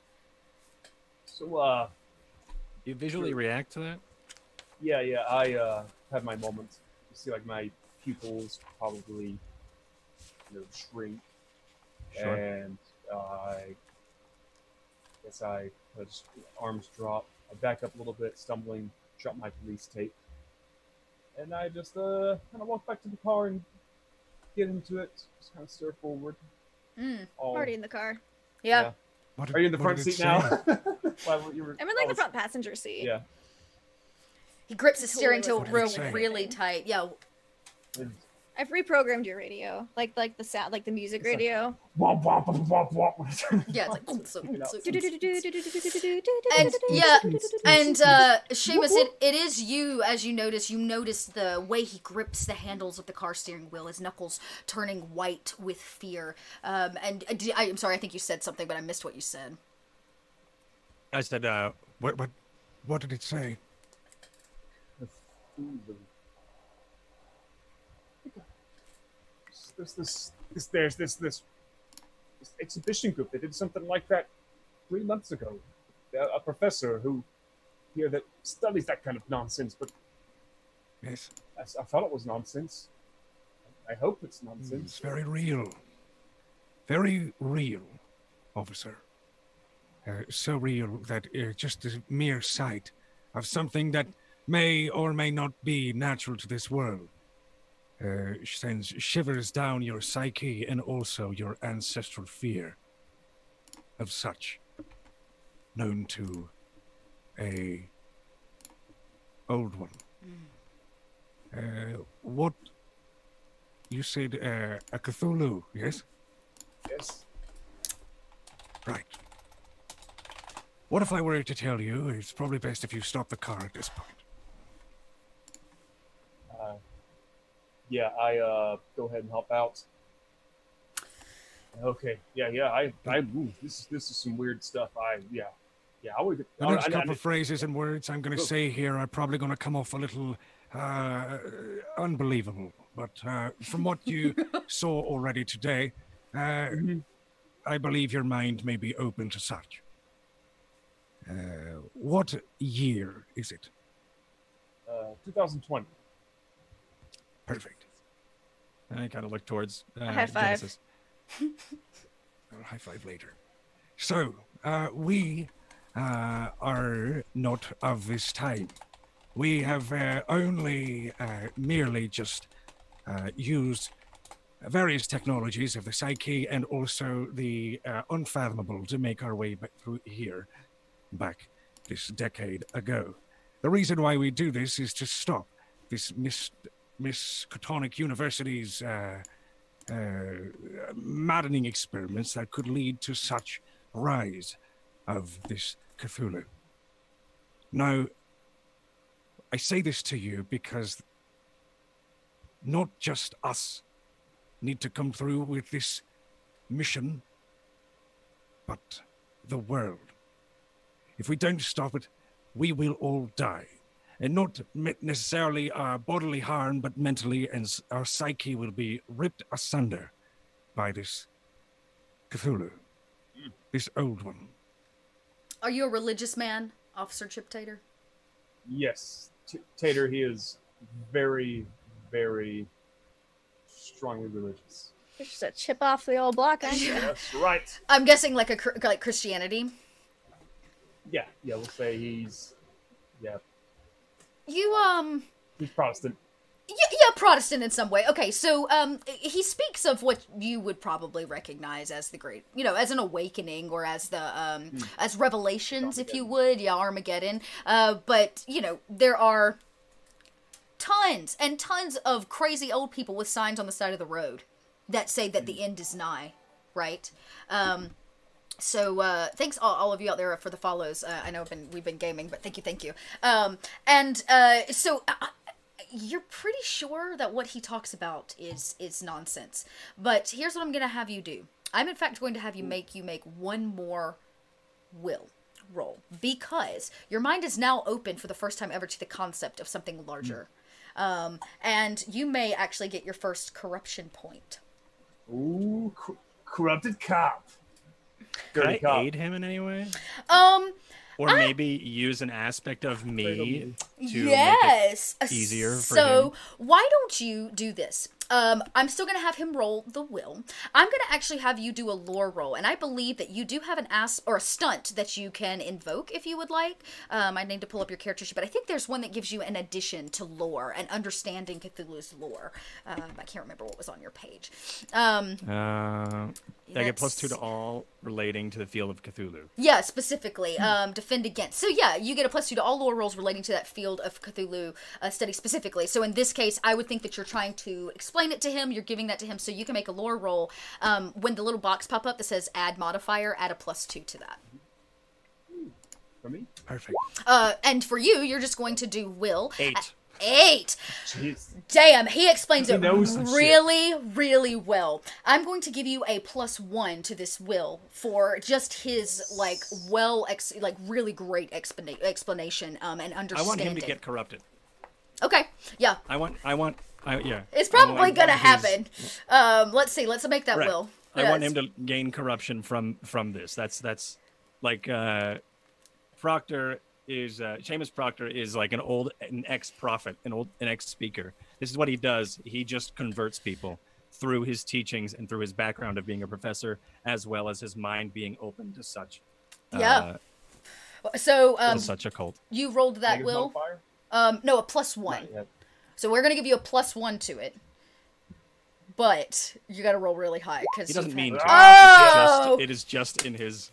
So, You visually react to that? yeah, I have my moments. You see, like, my pupils probably, shrink. Sure. And I guess I just arms drop. I back up a little bit, stumbling, drop my police tape. And I just kind of walk back to the car and get into it. Just kind of stare forward. All, Already in the car. Yeah. Are you in the front did it seat say? now? I'm in like the front passenger seat. Yeah. He grips the steering Totally wheel wasn't saying. really tight. Yeah. And I've reprogrammed your radio, like the sound, like the music radio. womp, womp, womp, womp, womp. Yeah, it's like And and Shamus, it is you. As you notice the way he grips the handles of the car steering wheel, his knuckles turning white with fear. I'm sorry, I think you said something, but I missed what you said. I said, What did it say? There's this exhibition group that did something like that 3 months ago. A professor who here that studies that kind of nonsense, but Yes, I thought it was nonsense. I hope it's it's nonsense. very real. Very real, officer. So real that just the mere sight of something that may or may not be natural to this world sends shivers down your psyche and also your ancestral fear of such, known to a old one. What you said, a Cthulhu, yes? Yes. Right. What if I were to tell you it's probably best if you stop the car at this point? Yeah, I go ahead and help out. Okay. Yeah. Ooh, this is some weird stuff. I would. The next couple of phrases and words I'm going to say here are probably going to come off a little unbelievable. But from what you saw already today, I believe your mind may be open to such. What year is it? 2020. Perfect. I kind of look towards high five. Genesis. I'll high five later. So, we are not of this time. We have only merely just used various technologies of the psyche and also the unfathomable to make our way back through here, back this decade ago. The reason why we do this is to stop this Miskatonic University's maddening experiments that could lead to such rise of this Cthulhu. Now, I say this to you because not just us need to come through with this mission, but the world. If we don't stop it, we will all die. And not necessarily bodily harm, but mentally, and our psyche will be ripped asunder by this Cthulhu, this old one. Are you a religious man, Officer Chip Tater? Yes, Tater. He is very, very strongly religious. You're just a chip off the old block, aren't you? That's right. I'm guessing like Christianity. Yeah. We'll say he's You he's Protestant. Yeah, Protestant in some way. Okay, so he speaks of what you would probably recognize as the great, as an awakening or as the as revelations, if you would, Armageddon. But there are tons and tons of crazy old people with signs on the side of the road that say that the end is nigh, right? So thanks all of you out there for the follows. I know we've been gaming, but thank you. So you're pretty sure that what he talks about is nonsense. But here's what I'm going to have you do. I'm in fact going to have you make one more will roll, because your mind is now open for the first time ever to the concept of something larger. And you may actually get your first corruption point. Ooh, corrupted cop. Could Dirty I cop. aid him in any way? Or I- maybe use an aspect of me to Yes. make it easier for So him? why don't you do this? I'm still going to have him roll the will. I'm going to actually have you do a lore roll, and I believe that you do have an or a stunt that you can invoke if you would like. I need to pull up your character sheet, but I think there's one that gives you an addition to lore and understanding Cthulhu's lore. I can't remember what was on your page. I get +2 to all relating to the field of Cthulhu. Yeah, specifically, defend against. So yeah, you get a +2 to all lore rolls relating to that field of Cthulhu study specifically. So in this case, I would think that you're trying to explain it to him, you're giving that to him, so you can make a lore roll. When the little box pop up that says add modifier, add a +2 to that. For me? Perfect. And for you, you're just going to do will. 8. 8! Jeez. Damn, he explains it knows some really, really well. I'm going to give you a +1 to this will for just his, really great explanation and understanding. I want him to get corrupted. Okay, yeah. Yeah. It's probably I want gonna his- happen. Let's see, let's make that Right. will. I want Yes. him to gain corruption from this. That's like Proctor is Shamus Proctor is like an ex-prophet, an ex-speaker. This is what he does. He just converts people through his teachings and through his background of being a professor, as well as his mind being open to such. Yeah. So Such a cult. you rolled that Negative will. modifier? No, a +1. Not yet. So we're gonna give you a +1 to it. But you gotta roll really high because He doesn't mean to. Oh! It is just in his.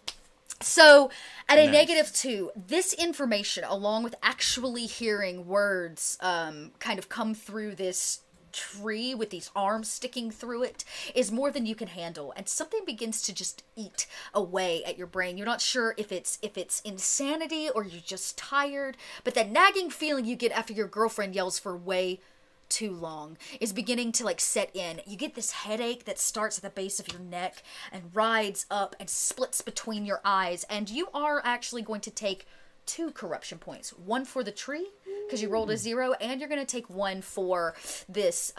So, at a Nice. -2, this information, along with actually hearing words kind of come through this tree with these arms sticking through it, is more than you can handle, and something begins to just eat away at your brain. You're not sure if it's insanity or you're just tired, but that nagging feeling you get after your girlfriend yells for way too long is beginning to set in. You get this headache that starts at the base of your neck and rides up and splits between your eyes, and you are actually going to take 2 corruption points. 1 for the tree because you rolled a 0, and you're going to take 1 for this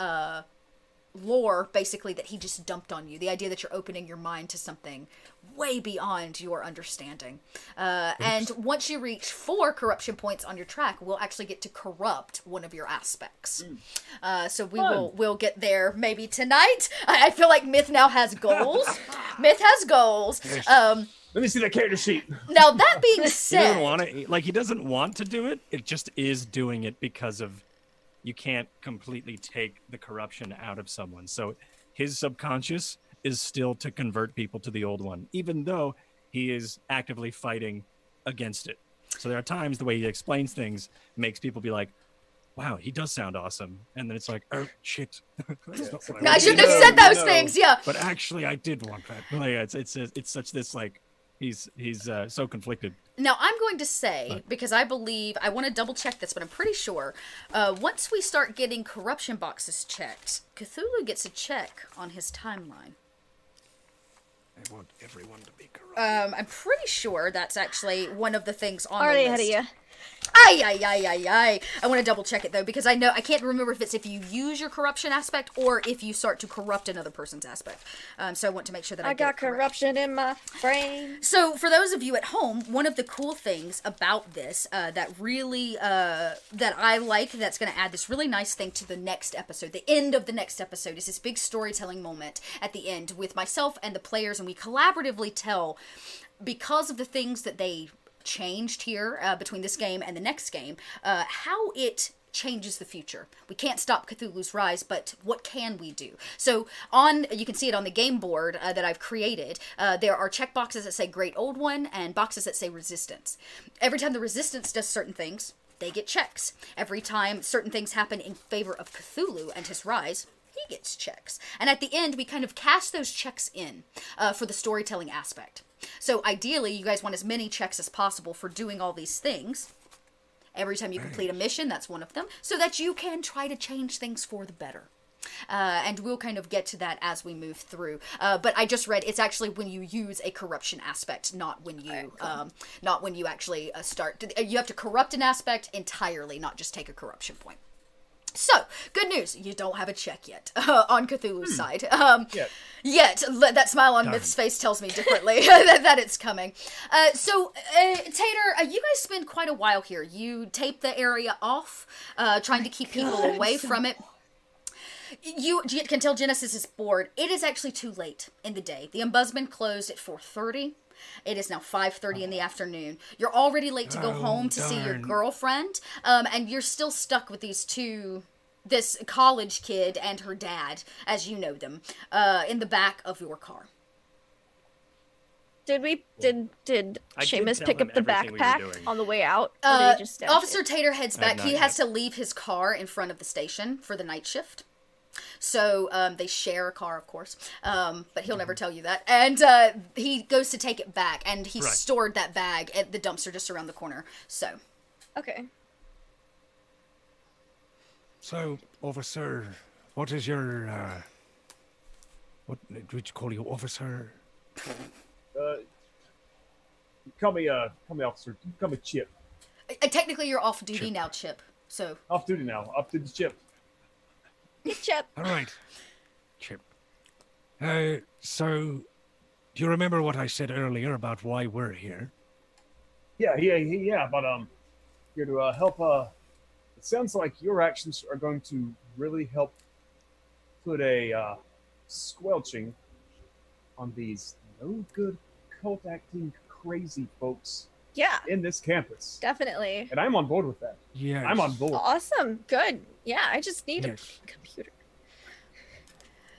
lore basically that he just dumped on you. The idea that you're opening your mind to something way beyond your understanding. And once you reach 4 corruption points on your track, we'll actually get to corrupt one of your aspects. So we'll get there maybe tonight. I feel like Myth now has goals. Myth has goals. Let me see that character sheet. Now that being He doesn't said, want to. He doesn't want to do it. It just is doing it because of. You can't completely take the corruption out of someone. So his subconscious is still to convert people to the old one, even though he is actively fighting against it. So there are times the way he explains things makes people be like, wow, he does sound awesome. And then it's like, oh, shit. That's not what I shouldn't have said those No. things, yeah. But actually, I did want that. It's such this, he's so conflicted. Now, I'm going to say, because I want to double check this, but I'm pretty sure, once we start getting corruption boxes checked, Cthulhu gets a check on his timeline. I want everyone to be corrupt. I'm pretty sure that's actually one of the things on Already the ahead list. of you. I want to double check it though, because I can't remember if it's if you use your corruption aspect or if you start to corrupt another person's aspect. So I want to make sure that I I get got it correct. corruption in my brain. So, for those of you at home, one of the cool things about this that really that I like, that's going to add this really nice thing to the next episode, the end of the next episode, is this big storytelling moment at the end with myself and the players, and we collaboratively tell, because of the things that they changed here between this game and the next game, how it changes the future. We can't stop Cthulhu's rise, but what can we do? So you can see it on the game board that I've created. There are check boxes that say Great Old One and boxes that say Resistance. Every time the Resistance does certain things, they get checks. Every time certain things happen in favor of Cthulhu and his rise, he gets checks. And at the end, we kind of cast those checks in for the storytelling aspect. So ideally, you guys want as many checks as possible for doing all these things. Every time you complete a mission, that's one of them, so that you can try to change things for the better. And we'll kind of get to that as we move through. But I just read it's actually when you use a corruption aspect, not when you actually start. You have to corrupt an aspect entirely, not just take a corruption point. So, good news, you don't have a check yet on Cthulhu's side. Yet. That smile on Myth's face tells me differently that it's coming. Tater, you guys spend quite a while here. You tape the area off, trying to keep people away from it. You can tell Genesis is bored. It is actually too late in the day. The ombudsman closed at 4:30. It is now 5:30 in the afternoon. You're already late to go home to see your girlfriend, and you're still stuck with this college kid and her dad, as you know them, in the back of your car. Did Shamus pick up the backpack on the way out? Or did he just stash Officer it? Tater heads back. He has yet. to leave his car in front of the station for the night shift. So they share a car, of course, but he'll never tell you that. And he goes to take it back, and he stored that bag at the dumpster just around the corner. So, Okay. So, officer, what is your, what would you call you, officer? Call me officer. Call me Chip. Technically, you're off duty now, Chip. So Off duty now. Up to the Chip. Chip. All right, Chip. So, do you remember what I said earlier about why we're here? Yeah. But here to help. It sounds like your actions are going to really help put a squelching on these no good cult acting crazy folks Yeah, in this campus. definitely. And I'm on board with that. Yes. I'm on board. Awesome. Good. Yeah, I just need Yes. a computer.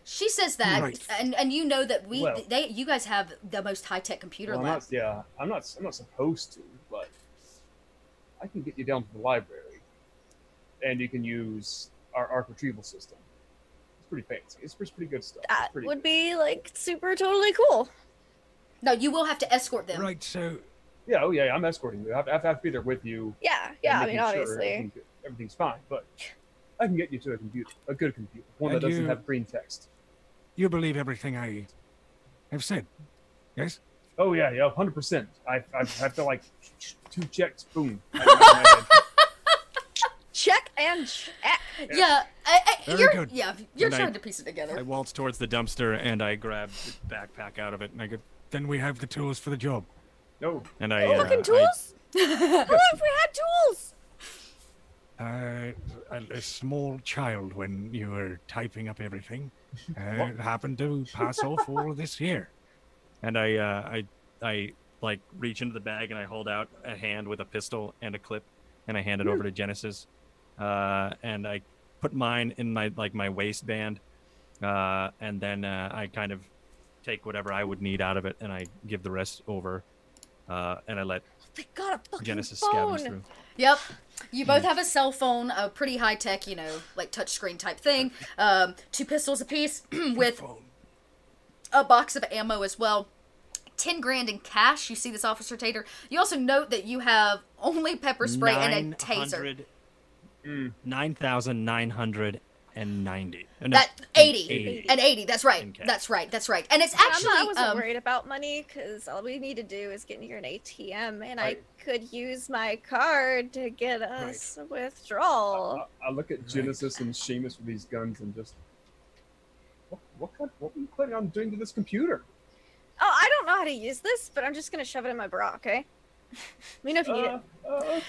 she says that, Right. and you know that Well- you guys have the most high tech computer Well, lab. I'm not supposed to, but I can get you down to the library, and you can use our arc retrieval system. It's pretty fancy. It's pretty good stuff. That It's pretty would good. be like super totally cool. No, you will have to escort them. Right, so, Yeah, oh yeah, I'm escorting you. I have to be there with you. Yeah, and I making mean, sure obviously. everything's fine. But I can get you to a good computer, one that And doesn't you- have green text. you believe everything I have said, yes? Oh yeah, 100%. I have to like 2 checks. Boom. I Check and check. Yeah, Very you're good. you're And trying to piece it together. I waltz towards the dumpster and I grab the backpack out of it and I go, Then we have the tools for the job. no. and I Fucking tools? How if we had tools? A small child, when you were typing up everything, happened to pass off all of this here. And I like reach into the bag and I hold out a hand with a pistol and a clip and I hand it over to Genesis. And I put mine in my waistband. And then I kind of take whatever I would need out of it and I give the rest over. And I let They got a fucking Genesis phone. scavenge through. Yep. You both have a cell phone, a pretty high tech, like touchscreen type thing. 2 pistols apiece with Phone. a box of ammo as well. 10 grand in cash. You see this, Officer Tater. You also note that you have only pepper spray and a taser. 9,990. No, That 80. 80. And 80. That's right. In cash. That's right. That's right. And it's I actually wasn't worried about money because all we need to do is get near an ATM, and I could use my card to get us a withdrawal. I look at Genesis and Shamus with these guns and just what were you planning on doing to this computer? Oh, I don't know how to use this, but I'm just gonna shove it in my bra, okay? Let me know if you need it.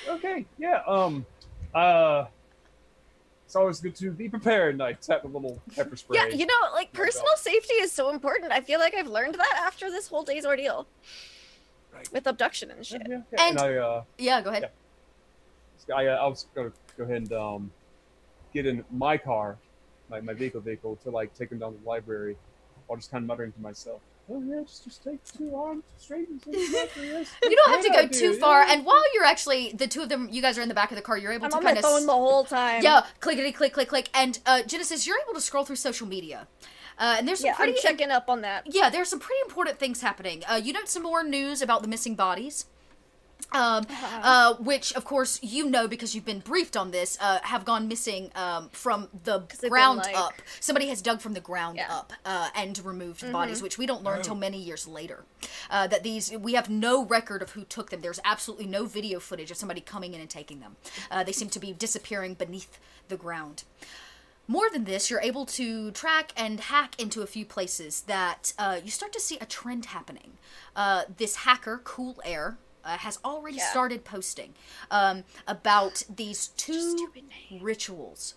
Okay, yeah. It's always good to be prepared. And I tap a little pepper spray. Yeah, like personal safety is so important. I feel like I've learned that after this whole day's ordeal. Right. With abduction and shit. Yeah. And- I go ahead. I was gonna go ahead and get in my car, my vehicle, to like take him down to the library, while just kind of muttering to myself, "Oh yeah, just take 2 arms straight and say, yes. You don't have to Great go too idea, far. yeah." And while you're actually, the 2 of them, you guys are in the back of the car, you're able I'm to on kind my of... phone the whole time. Yeah, clickety, click, click, click. And Genesis, you're able to scroll through social media. And there's some Yeah, pretty... I'm checking up on that. Yeah, there's some pretty important things happening. You note some more news about the missing bodies. which of course you know because you've been briefed on this, have gone missing from the 'Cause they've ground been, like- up. Somebody has dug from the ground Yeah. up and removed bodies, which we don't learn until many years later. That we have no record of who took them. There's absolutely no video footage of somebody coming in and taking them. They seem to be disappearing beneath the ground. More than this, you're able to track and hack into a few places that you start to see a trend happening. This hacker, Cool Air, has already started posting about these two rituals.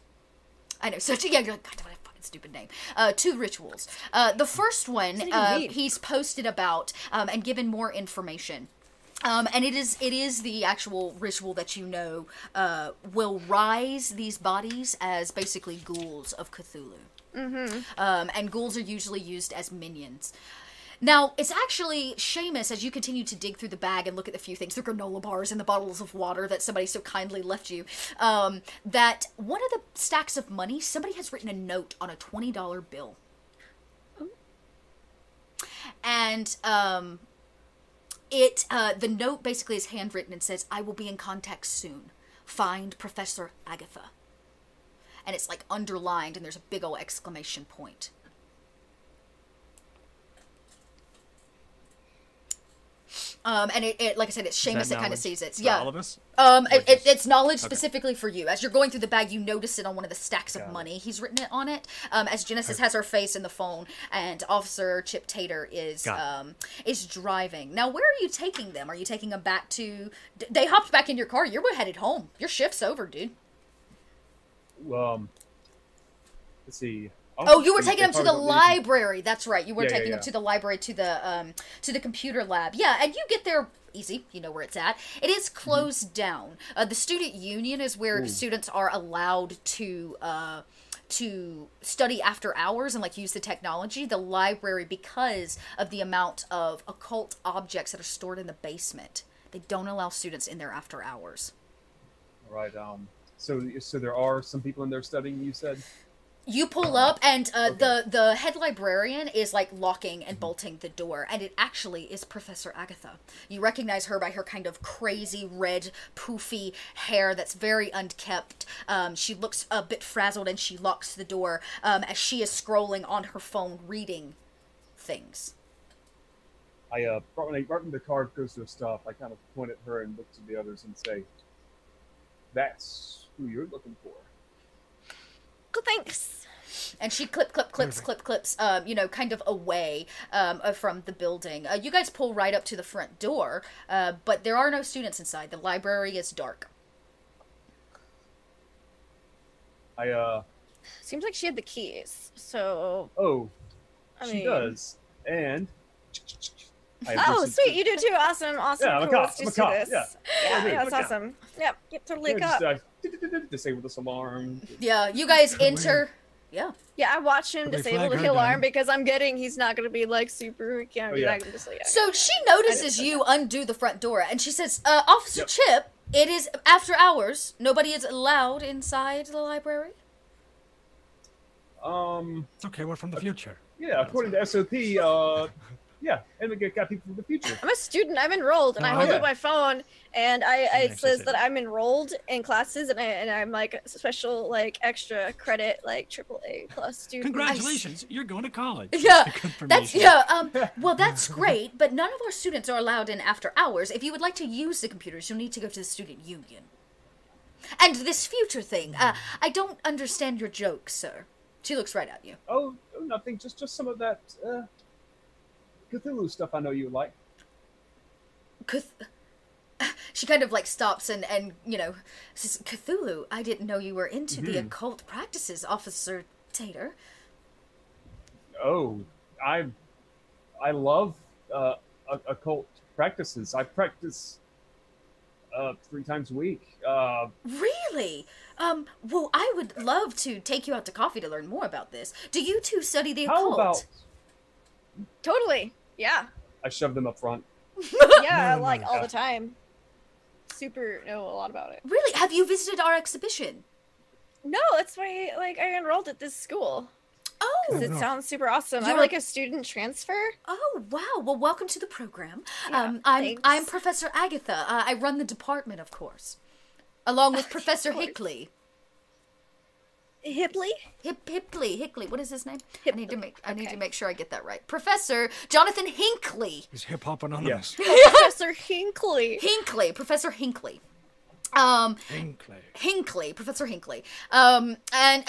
I know, such a God, what a fucking stupid name. Two rituals. The first one he's posted about and given more information. And it is the actual ritual that you know will rise these bodies as basically ghouls of Cthulhu. And ghouls are usually used as minions. Now, it's actually Shamus, as you continue to dig through the bag and look at the few things, the granola bars and the bottles of water that somebody so kindly left you, that one of the stacks of money, somebody has written a note on a $20 bill. And the note basically is handwritten and says, "I will be in contact soon. Find Professor Agatha." And it's like underlined and there's a big old exclamation point. And it like I said, it's Shamus that kind of sees it. Yeah. All of us? It's knowledge specifically for you. As you're going through the bag, you notice it on one of the stacks of money. He's written it on it. As Genesis has her face in the phone, and Officer Chip Tater is driving. Now, where are you taking them? Are you taking them back to? They hopped back in your car. You're headed home. Your shift's over, dude. Let's see. Oh, you were taking them to the library. That's right. You were taking them to the library, to the computer lab. Yeah, and you get there easy. You know where it's at. It is closed down. The student union is where students are allowed to study after hours and like use the technology. The library, because of the amount of occult objects that are stored in the basement, they don't allow students in there after hours. All right. So there are some people in there studying, you said? You pull up, and the head librarian is, like, locking and bolting the door, and it actually is Professor Agatha. You recognize her by her kind of crazy, red, poofy hair that's very unkempt. She looks a bit frazzled, and she locks the door as she is scrolling on her phone, reading things. Right when the car goes to a stop, I kind of point at her and look to the others and say, "That's who you're looking for." Cool, thanks. And she clips, kind of away from the building. You guys pull right up to the front door, but there are no students inside. The library is dark. Seems like she had the keys, so... Oh, I she mean... does. And... Oh, sweet, you do too. Awesome. Yeah, I'm a cop. Let's do this. Yeah, that's awesome. Yep, totally a cop. Disable this alarm. Yeah, you guys enter... Yeah. Yeah, I watch him disable the alarm because I'm getting he's not going to be like super... So she notices you undo the front door and she says, Officer Chip, it is after hours. Nobody is allowed inside the library? It's okay, we're from the future. Yeah, according to SOP, yeah, and we got people from the future. I'm a student. I'm enrolled, and I hold up my phone, and it says that I'm enrolled in classes, and I'm like special, like extra credit, like AAA plus student. Congratulations, you're going to college. Yeah, well, that's great, but none of our students are allowed in after hours. If you would like to use the computers, you'll need to go to the student union. And this future thing, I don't understand your joke, sir. She looks right at you. Oh, nothing. Just some of that Cthulhu stuff I know you like. She kind of like stops and says, Cthulhu, I didn't know you were into the occult practices, Officer Tater. Oh, I love occult practices. I practice 3 times a week. Really? Well, I would love to take you out to coffee to learn more about this. Do you two study the occult? How about... Totally. Yeah. I shove them up front. Yeah, like all the time. Super know a lot about it. Really? Have you visited our exhibition? No, that's why I enrolled at this school. Oh, 'Cause it not. sounds super awesome. I'm You're- like a student transfer. Oh, wow. Well, welcome to the program. Yeah, I'm thanks. Professor Agatha. I run the department, of course. Along with Professor course. Hickley. Hipley? Hickley. What is his name? I need to Okay. make sure I get that right. Professor Jonathan Hinckley. Is Hip Hop Anonymous? Professor Hinkley. Professor Hinckley. Hinckley. Professor Hinckley. And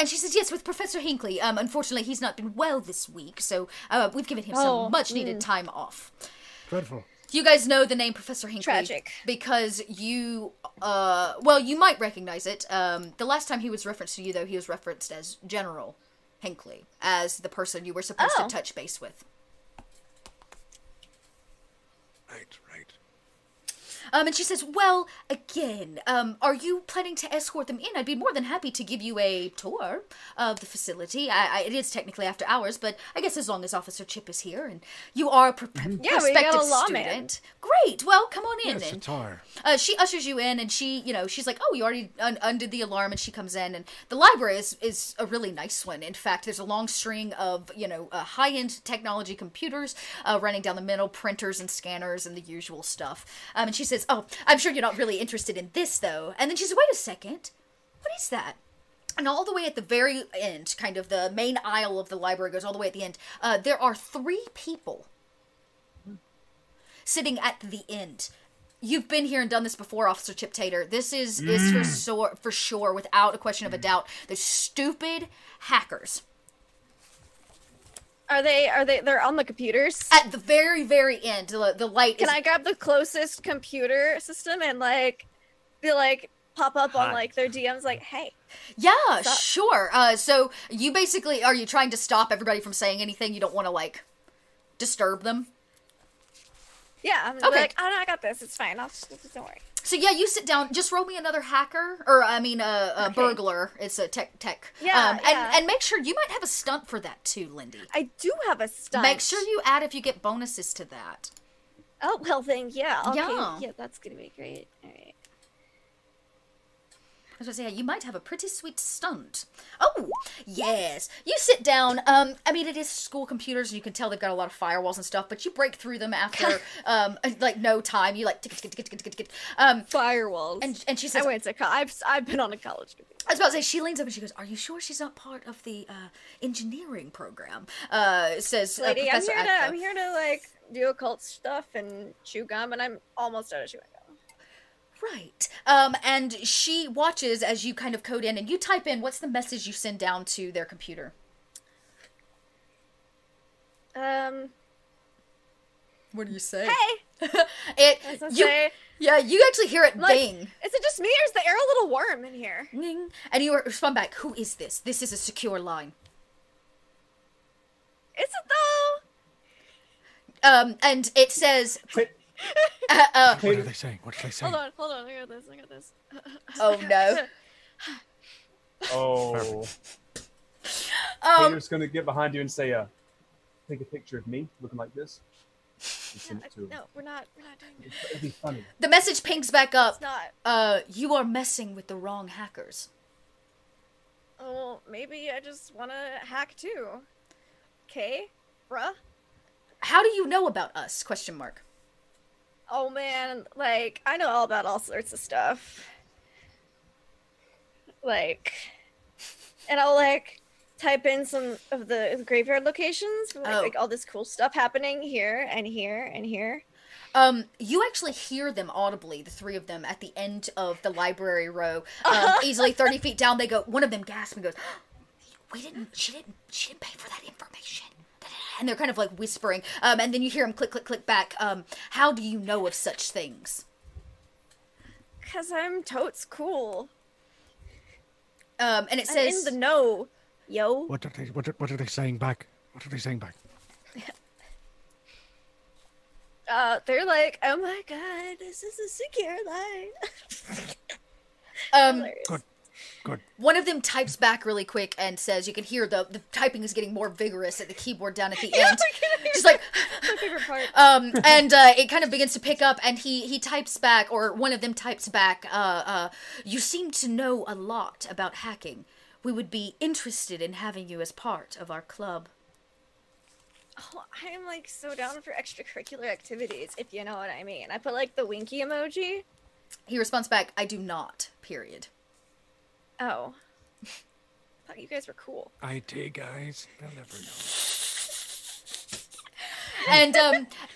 she says, yes, with Professor Hinckley. Unfortunately, he's not been well this week, so we've given him some much-needed time off. Dreadful. You guys know the name Professor Hinckley. Tragic. Because you, well, you might recognize it. The last time he was referenced to you, though, he was referenced as General Hinckley, as the person you were supposed to touch base with. Right. And she says, well, again, are you planning to escort them in? I'd be more than happy to give you a tour of the facility. It is technically after hours, but I guess as long as Officer Chip is here and you are a prospective we got a lawman. student. Great. Well, come on in Yes, then. a tour. She ushers you in, and she, she's like, oh, you already undid the alarm, and she comes in, and the library is a really nice one. In fact, there's a long string of, high-end technology computers running down the middle, printers and scanners and the usual stuff. And she says, oh, I'm sure you're not really interested in this, though. And then she says, wait a second. What is that? And all the way at the very end, kind of the main aisle of the library goes all the way at the end, there are 3 people sitting at the end. You've been here and done this before, Officer Chip Tater. This is for sure, without a question of a doubt, the stupid hackers. Are they, they're on the computers? At the very, very end, the light Can is... I grab the closest computer system and, be pop up on, their DMs hey. Yeah, sure. So you basically, are you trying to stop everybody from saying anything? You don't want to, disturb them? Yeah, I'm Okay. like, oh, no, I got this. It's fine. Don't worry. So yeah, you sit down. Just roll me another hacker, or a burglar. It's a tech. Yeah, yeah. And make sure you might have a stunt for that too, Lindy. I do have a stunt. Make sure you add if you get bonuses to that. Oh, well, then, yeah. Okay. Yeah. Yeah, that's gonna be great. All right. I was going to say, you might have a pretty sweet stunt. Oh, yes. You sit down. It is school computers, and you can tell they've got a lot of firewalls and stuff, but you break through them after, no time. You, tick. Firewalls. And she says... I went to college. I've been on a college computer. I was about to say, she leans up and she goes, are you sure she's not part of the engineering program? Says Lady, Professor Agatha. I'm here to, do occult stuff and chew gum, and I'm almost out of chewing gum. Right. And she watches as you kind of code in, and you type in, what's the message you send down to their computer? What do you say? Hey! Say, yeah, you actually hear it bing. Is it just me, or is the air a little warm in here? Ning. And you respond back, who is this? This is a secure line. Is it though? And it says... What are they saying? Hold on. I got this. Oh, no. Oh. Peter's gonna get behind you and say, take a picture of me looking like this. And send it to him. No, we're not doing that. It'd be funny. The message pings back up. It's not. You are messing with the wrong hackers. Oh, maybe I just want to hack too. Okay, bruh. How do you know about us? Question mark. Oh man, I know all about all sorts of stuff. And I'll type in some of the graveyard locations for all this cool stuff happening here and here and here. You actually hear them audibly, the 3 of them, at the end of the library row. Easily 30 feet down, they go, one of them gasps and goes, she didn't pay for that information. And they're kind of whispering. And then you hear them click, click, click back. How do you know of such things? 'Cause I'm totes cool. And it says... I'm in the know, yo. What are they saying back? They're like, oh my god, this is a secure line. Good. One of them types back really quick and says, you can hear the typing is getting more vigorous at the keyboard down at the end. Just my favorite part. And it kind of begins to pick up, and he types back, or one of them types back, you seem to know a lot about hacking. we would be interested in having you as part of our club. Oh, I'm like so down for extracurricular activities, if you know what I mean. I put like the winky emoji. He responds back, I do not, period. Oh. I thought you guys were cool. IT guys, they'll never know.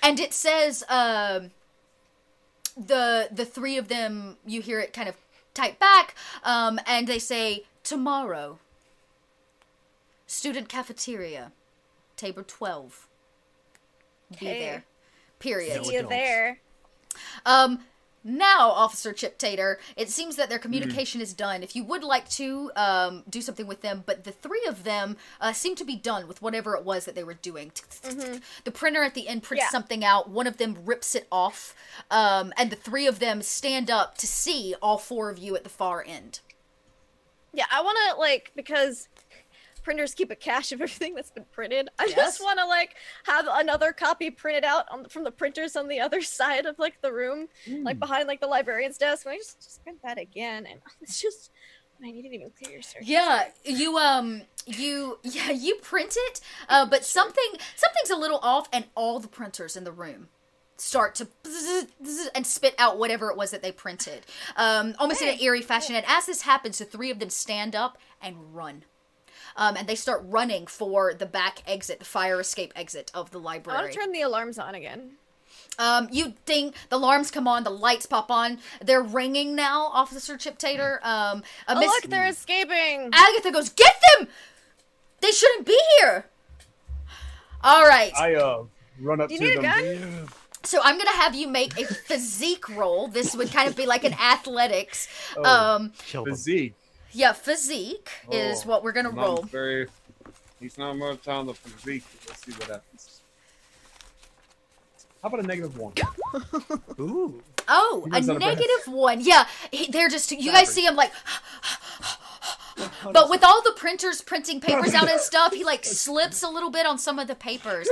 And it says, the three of them, you hear it kind of type back, and they say, tomorrow, student cafeteria, table 12. Be there. Period. See you there. Now, Officer Chip Tater, it seems that their communication is done. If you would like to do something with them, but the three of them seem to be done with whatever it was that they were doing. The printer at the end prints something out. One of them rips it off, and the three of them stand up to see all four of you at the far end. Yeah, I want to, like, because printers keep a cache of everything that's been printed. I just want to, like, have another copy printed out from the printers on the other side of, like, the room, like, behind, like, the librarian's desk. And I just print that again, and it's just, I didn't even clear your search. Yeah, you print it, but something's a little off, and all the printers in the room start to and spit out whatever it was that they printed, almost in an eerie fashion. And as this happens, the three of them stand up and run. And they start running for the back exit, the fire escape exit of the library. I want to turn the alarms on again. You ding, the alarms come on, the lights pop on. They're ringing now, Officer Chip Tater. Look, they're escaping! Agatha goes, get them! They shouldn't be here! Alright. I run up to them. Do you need a gun? So I'm gonna have you make a physique roll. This would kind of be like an athletics. Physique. Yeah, physique is what we're gonna roll. He's not much on the physique. Let's see what happens. How about a -1? Ooh. Oh, a -1. Yeah, they're just, you guys see him like, but with all the printers printing papers out and stuff, he like slips a little bit on some of the papers.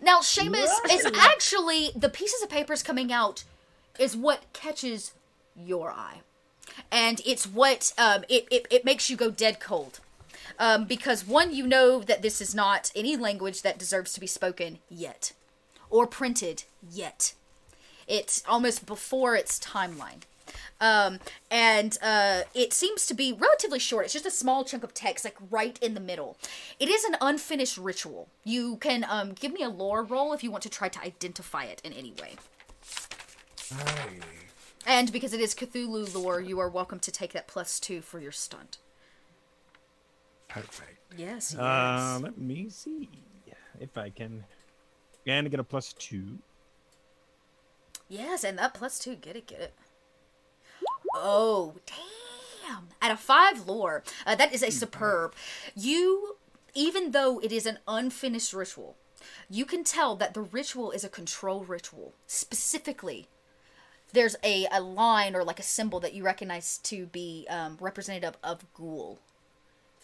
Now, Shamus is actually, the pieces of papers coming out is what catches your eye. And it's what, it makes you go dead cold. Because one, you know that this is not any language that deserves to be spoken yet. Or printed yet. It's almost before its timeline. And it seems to be relatively short. It's just a small chunk of text, like right in the middle. It is an unfinished ritual. You can give me a lore roll if you want to try to identify it in any way. Aye. And because it is Cthulhu lore, you are welcome to take that +2 for your stunt. Perfect. Yes. Let me see if I can. And get a +2. Yes, and that +2, get it. Oh, damn. At a 5 lore, that is a superb. You, even though it is an unfinished ritual, you can tell that the ritual is a control ritual. Specifically, there's a line or like a symbol that you recognize to be representative of ghoul.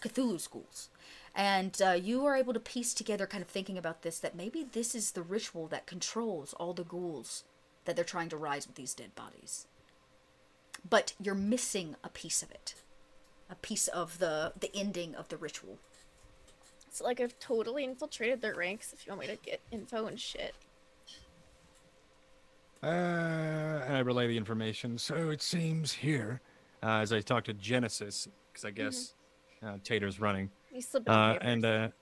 Cthulhu's ghouls. And you are able to piece together, kind of thinking about this, that maybe this is the ritual that controls all the ghouls that they're trying to rise with these dead bodies. But you're missing a piece of it. A piece of the ending of the ritual. It's like I've totally infiltrated their ranks if you want me to get info and shit. And I relay the information. So it seems here. As I talk to Genesis, because I guess Tater's running. You slipped on And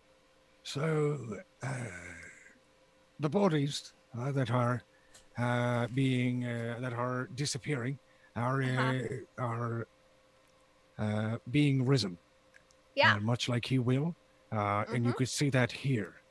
So the bodies that are that are disappearing are being risen. Yeah. Much like he will. And you could see that here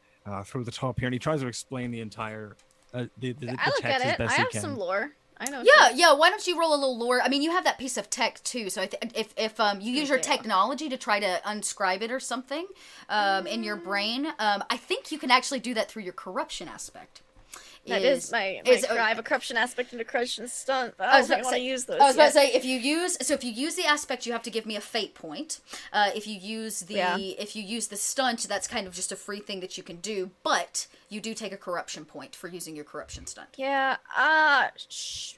through the top here. and he tries to explain the entire the I look text at as it. best I he have can. some lore. I know. Yeah, why don't you roll a little lore? I mean, you have that piece of tech, too, so if you use your technology to try to unscribe it or something in your brain, I think you can actually do that through your corruption aspect. That is my cry. I have a corruption aspect and a corruption stunt, but I don't think I want to use those. I was about to say, if you use the aspect, you have to give me a fate point. If you use the stunt, that's kind of just a free thing that you can do, but you do take a corruption point for using your corruption stunt. Yeah.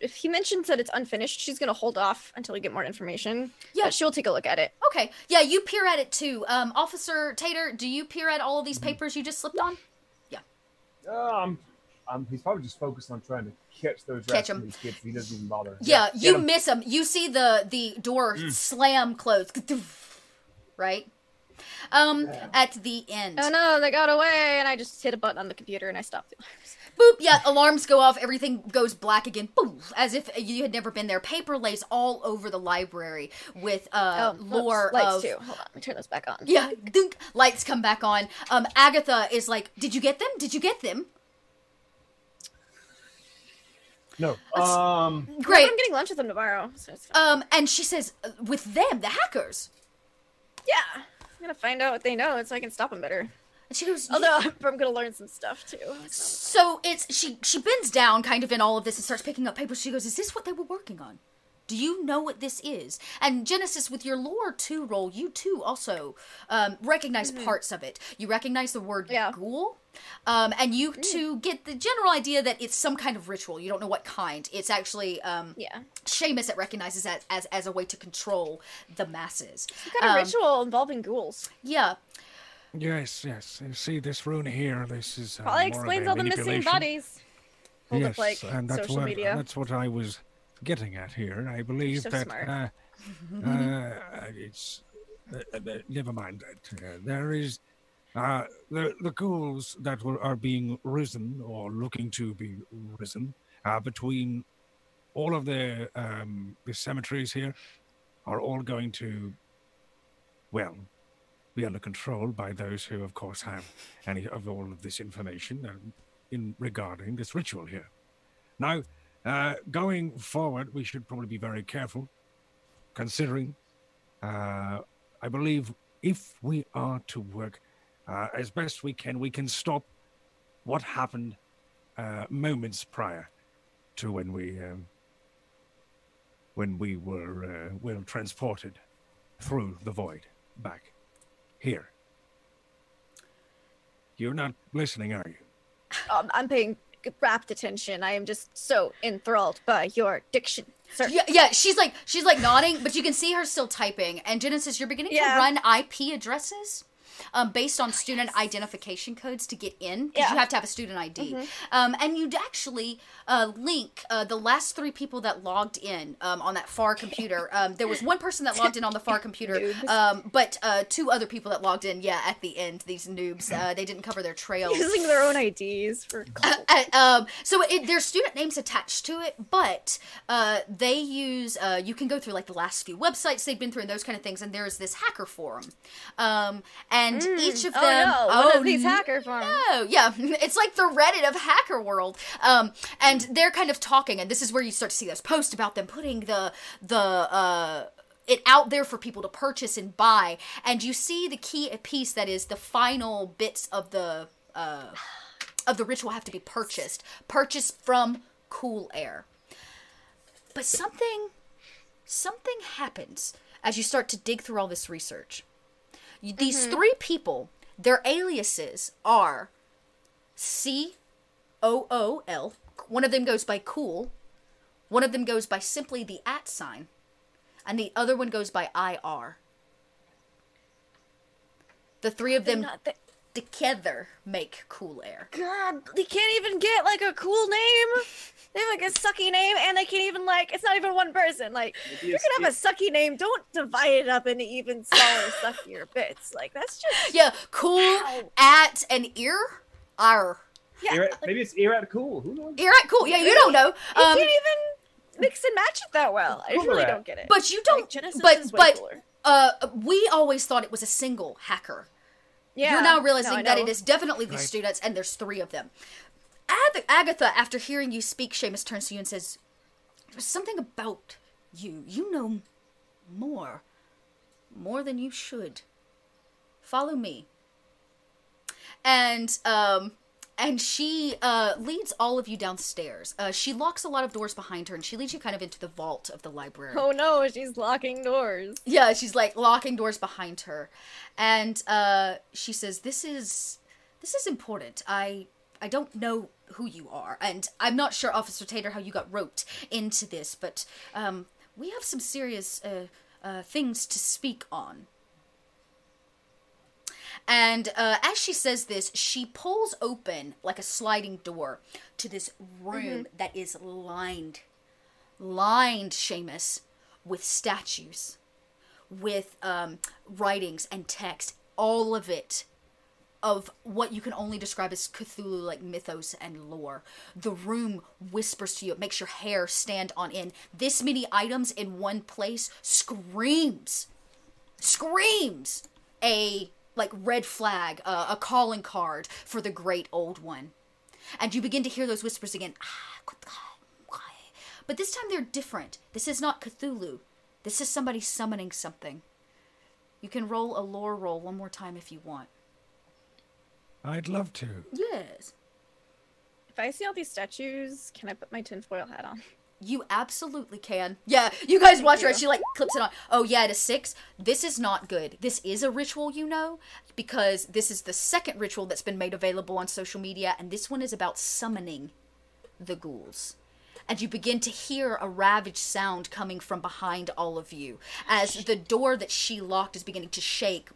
If he mentions that it's unfinished, she's gonna hold off until we get more information. Yeah, but she'll take a look at it. Okay. Yeah, you peer at it too. Officer Tater, do you peer at all of these papers you just slipped on? Yeah. He's probably just focused on trying to catch those rascally kids. He doesn't even bother. Yeah, you miss him. You see the door slam close. Right? At the end. Oh no, they got away, and I just hit a button on the computer and I stopped the alarms. Boop, yeah, alarms go off, everything goes black again, boom, as if you had never been there. Paper lays all over the library with lore lights too. Hold on, let me turn those back on. Yeah, dunk, lights come back on. Agatha is like, did you get them? Did you get them? No. Great. I'm getting lunch with them tomorrow. So it's fine. And she says, with them, the hackers. Yeah, I'm gonna find out what they know so I can stop them better. And she goes, although I'm gonna learn some stuff too. So she bends down kind of in all of this and starts picking up papers. She goes, is this what they were working on? Do you know what this is? And Genesis, with your lore 2 roll, you too also recognize parts of it. You recognize the word ghoul, and you too get the general idea that it's some kind of ritual. You don't know what kind. It's actually Shamus, it recognizes that as a way to control the masses. Some kind of ritual involving ghouls. Yeah. Yes. You see this rune here. This is probably explains all the missing bodies. Yes, and that's what I was getting at here. I believe so that it's never mind that there is the ghouls that are being risen or looking to be risen between all of the cemeteries here are all going to be under control by those who, of course, have any of all of this information in regarding this ritual here. Now, going forward, we should probably be very careful, considering, I believe, if we are to work as best we can stop what happened moments prior to when we were transported through the void back here. You're not listening, are you? I'm paying rapt attention. I am just so enthralled by your diction, sir. Yeah, she's like nodding, but you can see her still typing. And Genesis, you're beginning to run IP addresses based on student identification codes to get in, because you have to have a student ID. And you'd actually link the last 3 people that logged in on that far computer. There was one person that logged in on the far computer, but 2 other people that logged in, at the end, these noobs. They didn't cover their trails. Using their own IDs for so there's student names attached to it, but they use, you can go through like the last few websites they've been through and those kind of things, and there's this hacker forum. And each of them... one of these hacker forums. No, yeah. It's like the Reddit of hacker world. And they're kind of talking, and this is where you start to see those posts about them putting it out there for people to purchase and buy. And you see the key piece that is the final bits of the ritual have to be purchased. Purchased from Cool Air. But something happens as you start to dig through all this research. These 3 people, their aliases are COOL. One of them goes by Cool. One of them goes by simply the @ sign. And the other one goes by IR. The 3 of them together make Cool Air. God, they can't even get like a cool name. They have like a sucky name, and they can't even it's not even one person. Like, if you're gonna have a sucky name, don't divide it up into even smaller, suckier bits. Like, that's just cool @ and ear. R. Yeah, maybe it's ear @ cool. Who knows? Ear @ cool. Yeah, you don't know. You can't even mix and match it that well. I really don't get it. But you don't. Genesis but is way cooler. We always thought it was a single hacker. Yeah, you're now realizing that it is definitely the students, and there's 3 of them. Agatha, after hearing you speak, Shamus turns to you and says, "There's something about you. You know more than you should. Follow me." And And she leads all of you downstairs. She locks a lot of doors behind her, and she leads you kind of into the vault of the library. Oh no, she's locking doors. Yeah, she's like locking doors behind her. And she says, This is important. I don't know who you are, and I'm not sure, Officer Tater, how you got roped into this, but we have some serious things to speak on. And as she says this, she pulls open, like a sliding door, to this room that is lined, Shamus, with statues, with writings and text, all of it of what you can only describe as Cthulhu-like mythos and lore. The room whispers to you. It makes your hair stand on end. This many items in one place screams a like red flag, a calling card for the great old one. And you begin to hear those whispers again. But this time they're different. This is not Cthulhu. This is somebody summoning something. You can roll a lore roll one more time if you want. I'd love to. Yes. If I see all these statues, can I put my tinfoil hat on? You absolutely can. Yeah, you guys watch her you. as she like clips it on. Oh yeah, at a 6. This is not good. This is a ritual, you know, because this is the second ritual that's been made available on social media, and this one is about summoning the ghouls. And you begin to hear a ravaged sound coming from behind all of you as the door that she locked is beginning to shake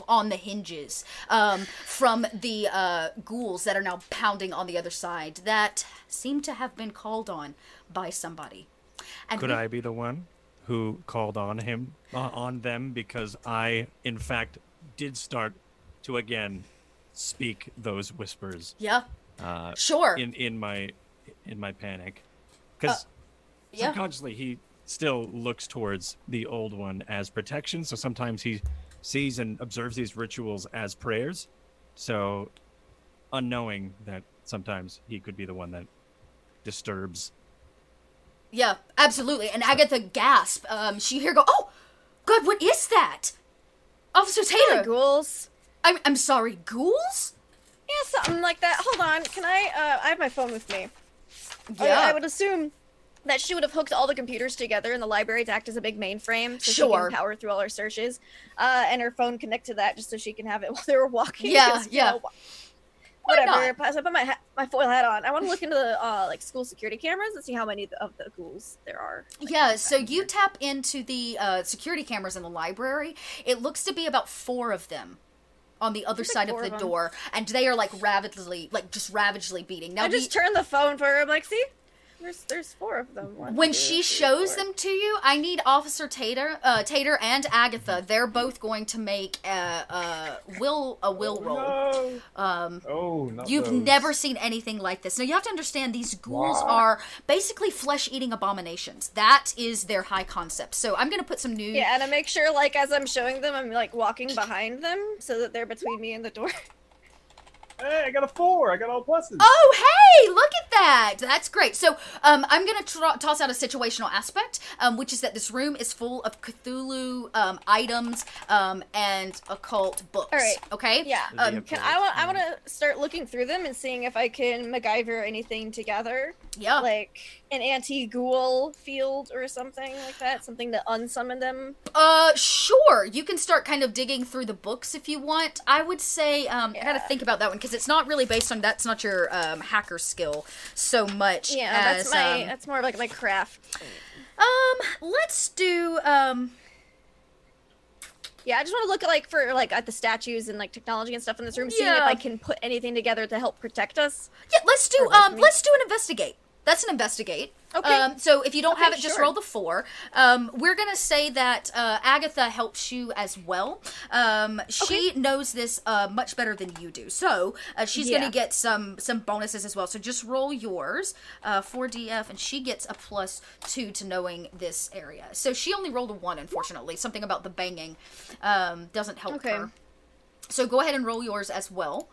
on the hinges from the ghouls that are now pounding on the other side that seem to have been called on by somebody. And Could I be the one who called on him, on them, because I, in fact, did start to again speak those whispers. Yeah. Sure. In my panic, because yeah. subconsciously he still looks towards the old one as protection. So sometimes he sees and observes these rituals as prayers. So unknowing that sometimes he could be the one that disturbs. Yeah, absolutely. And Agatha gasp. She hear go, oh, God, what is that? Officer Tater. Ghouls. I'm sorry, ghouls? Yeah, something like that. Hold on, can I have my phone with me. Yeah. I would assume that she would have hooked all the computers together in the library to act as a big mainframe so she Sure. can power through all her searches. And her phone connect to that just so she can have it while they were walking. Yeah, 'cause, you yeah. know, Why whatever. not? So I put my foil hat on. I want to look into the like school security cameras and see how many of the ghouls there are. Like, Yeah, so you tap into the security cameras in the library. It looks to be about 4 of them on the other There's side like of 4 the of them. door, and they are like ravagely beating. Now I just turned the phone for her. I'm like, see, there's 4 of them. One, when two, she three, shows 4. them to you, I need Officer Tater and Agatha. They're both going to make a will roll. No. Not You've those. never seen anything like this. Now, you have to understand, these ghouls are basically flesh-eating abominations. That is their high concept. So I'm going to put some new... Yeah, and I make sure, like, as I'm showing them, I'm, like, walking behind them so that they're between me and the door. Hey, I got a 4. I got all pluses. Oh, hey, look at that. That's great. So I'm going to toss out a situational aspect, which is that this room is full of Cthulhu items and occult books. All right. Okay? Yeah. The I want to start looking through them and seeing if I can MacGyver anything together. Yeah. Like an anti-ghoul field or something like that. Something to unsummon them. Sure. You can start kind of digging through the books if you want. I would say, I gotta think about that one, because it's not really based on, that's not your hacker skill so much as... that's more like my craft. Let's do, Yeah, I just want to look at at the statues and like technology and stuff in this room, seeing if Yeah. I can put anything together to help protect us. yeah, let's do, Or like me. let's do an investigate. That's an investigate. Okay. So if you don't Okay, have it, just sure. roll the 4. We're gonna say that Agatha helps you as well. She knows this much better than you do, so she's Yeah. gonna get some bonuses as well. So just roll yours, 4DF, and she gets a +2 to knowing this area. So she only rolled a 1, unfortunately. Something about the banging doesn't help Okay. her. So go ahead and roll yours as well.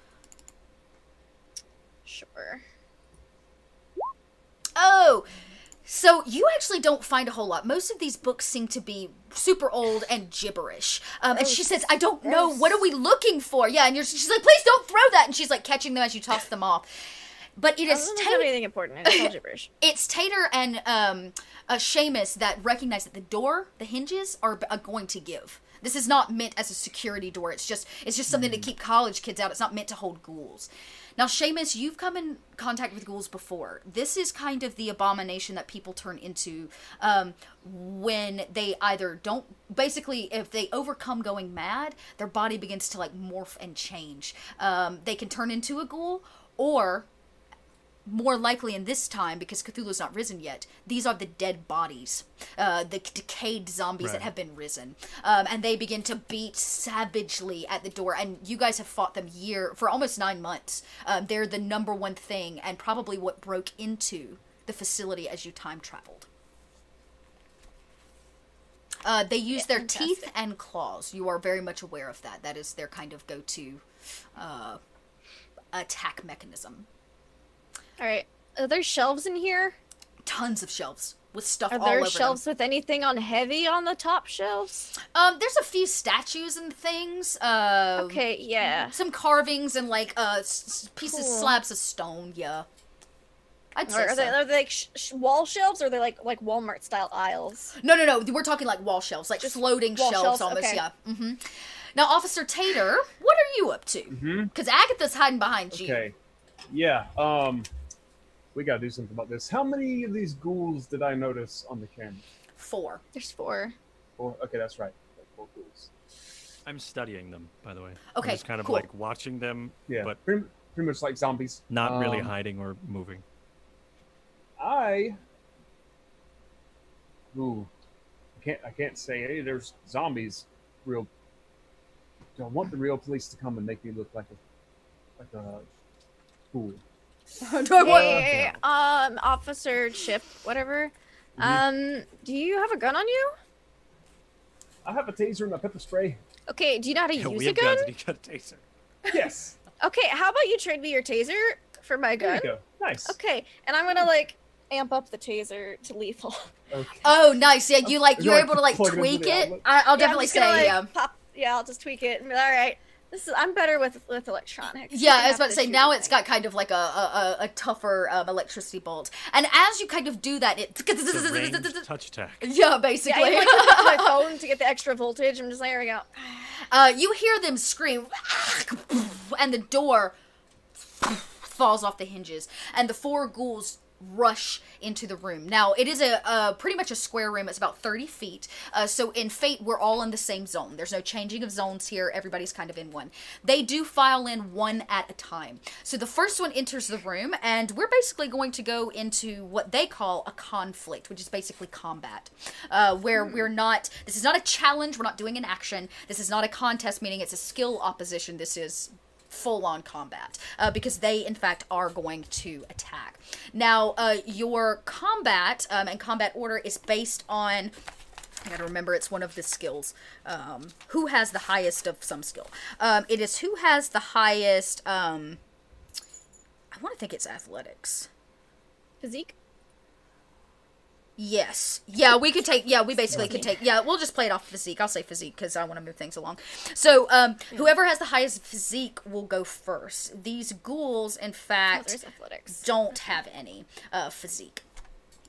Sure. Oh, So you actually don't find a whole lot. Most of these books seem to be super old and gibberish. And she says, I don't know. What are we looking for? Yeah, and she's like, please don't throw that. And she's like catching them as you toss them off. But it is anything important. It's all gibberish. It's Tater and Shamus that recognize that the door, the hinges, are going to give. This is not meant as a security door. It's just something to keep college kids out. It's not meant to hold ghouls. Now, Shamus, you've come in contact with ghouls before. This is kind of the abomination that people turn into when they either don't... Basically, if they overcome going mad, their body begins to, like, morph and change. They can turn into a ghoul, or... more likely in this time, because Cthulhu's not risen yet, these are the dead bodies, the decayed zombies that have been risen. And they begin to beat savagely at the door, and you guys have fought them for almost 9 months. They're the number one thing, and probably what broke into the facility as you time traveled. They use their teeth and claws. You are very much aware of that. That is their kind of go-to attack mechanism. All right. Are there shelves in here? Tons of shelves with stuff all over them. Are there shelves with anything on heavy on the top shelves? There's a few statues and things. Okay, yeah. Some carvings and, like, pieces, slabs of stone, yeah. I'd say are they like wall shelves, or are they like Walmart-style aisles? No. We're talking, like, wall shelves. Like, just floating shelves almost, okay. Yeah. Mm-hmm. Now, Officer Tater, what are you up to? Because Agatha's hiding behind you. Okay. Yeah, we gotta do something about this. How many of these ghouls did I notice on the camera? 4. There's 4. 4? Okay, that's right. 4 ghouls. I'm studying them, by the way. Okay, I'm just kind of cool. like watching them, but pretty much like zombies. Not really hiding or moving. I can't say, hey, there's zombies. Do I want the real police to come and make me look like a fool? Hey, Officer Chip, whatever. Do you have a gun on you? I have a taser and a pepper spray. Okay, do you know how to use we a have gun? Guns and you got a taser. Yes. Okay, how about you trade me your taser for my gun? There you go. Nice. Okay, and I'm gonna, like, amp up the taser to lethal. Okay. Oh, nice. Yeah, you're able to, like, tweak it. I'll definitely say, I'll just tweak it and be like, all right. I'm better with electronics. Yeah, I was about to say, now it's got kind of like a tougher electricity bolt. And as you kind of do that, it... It's a ranged touch attack. Yeah, basically. Yeah, I like to my phone to get the extra voltage. I'm just like, there we go. You hear them scream, and the door falls off the hinges, and the 4 ghouls rush into the room. Now, it is a pretty much a square room. It's about 30 feet. So in Fate, we're all in the same zone. There's no changing of zones here. Everybody's kind of in one. They do file in one at a time. So the first one enters the room, and we're basically going to go into what they call a conflict, which is basically combat, where we're not... This is not a challenge. We're not doing an action. This is not a contest, meaning it's a skill opposition. This is full-on combat, because they, in fact, are going to attack. Now, your combat and combat order is based on... I gotta remember, it's one of the skills. Who has the highest of some skill? It is who has the highest... I want to think it's athletics. Physique? Yes. Yeah, we could take... Yeah, we basically could take... Yeah, we'll just play it off physique. I'll say physique because I want to move things along. So, whoever has the highest physique will go first. These ghouls, in fact, don't have any physique.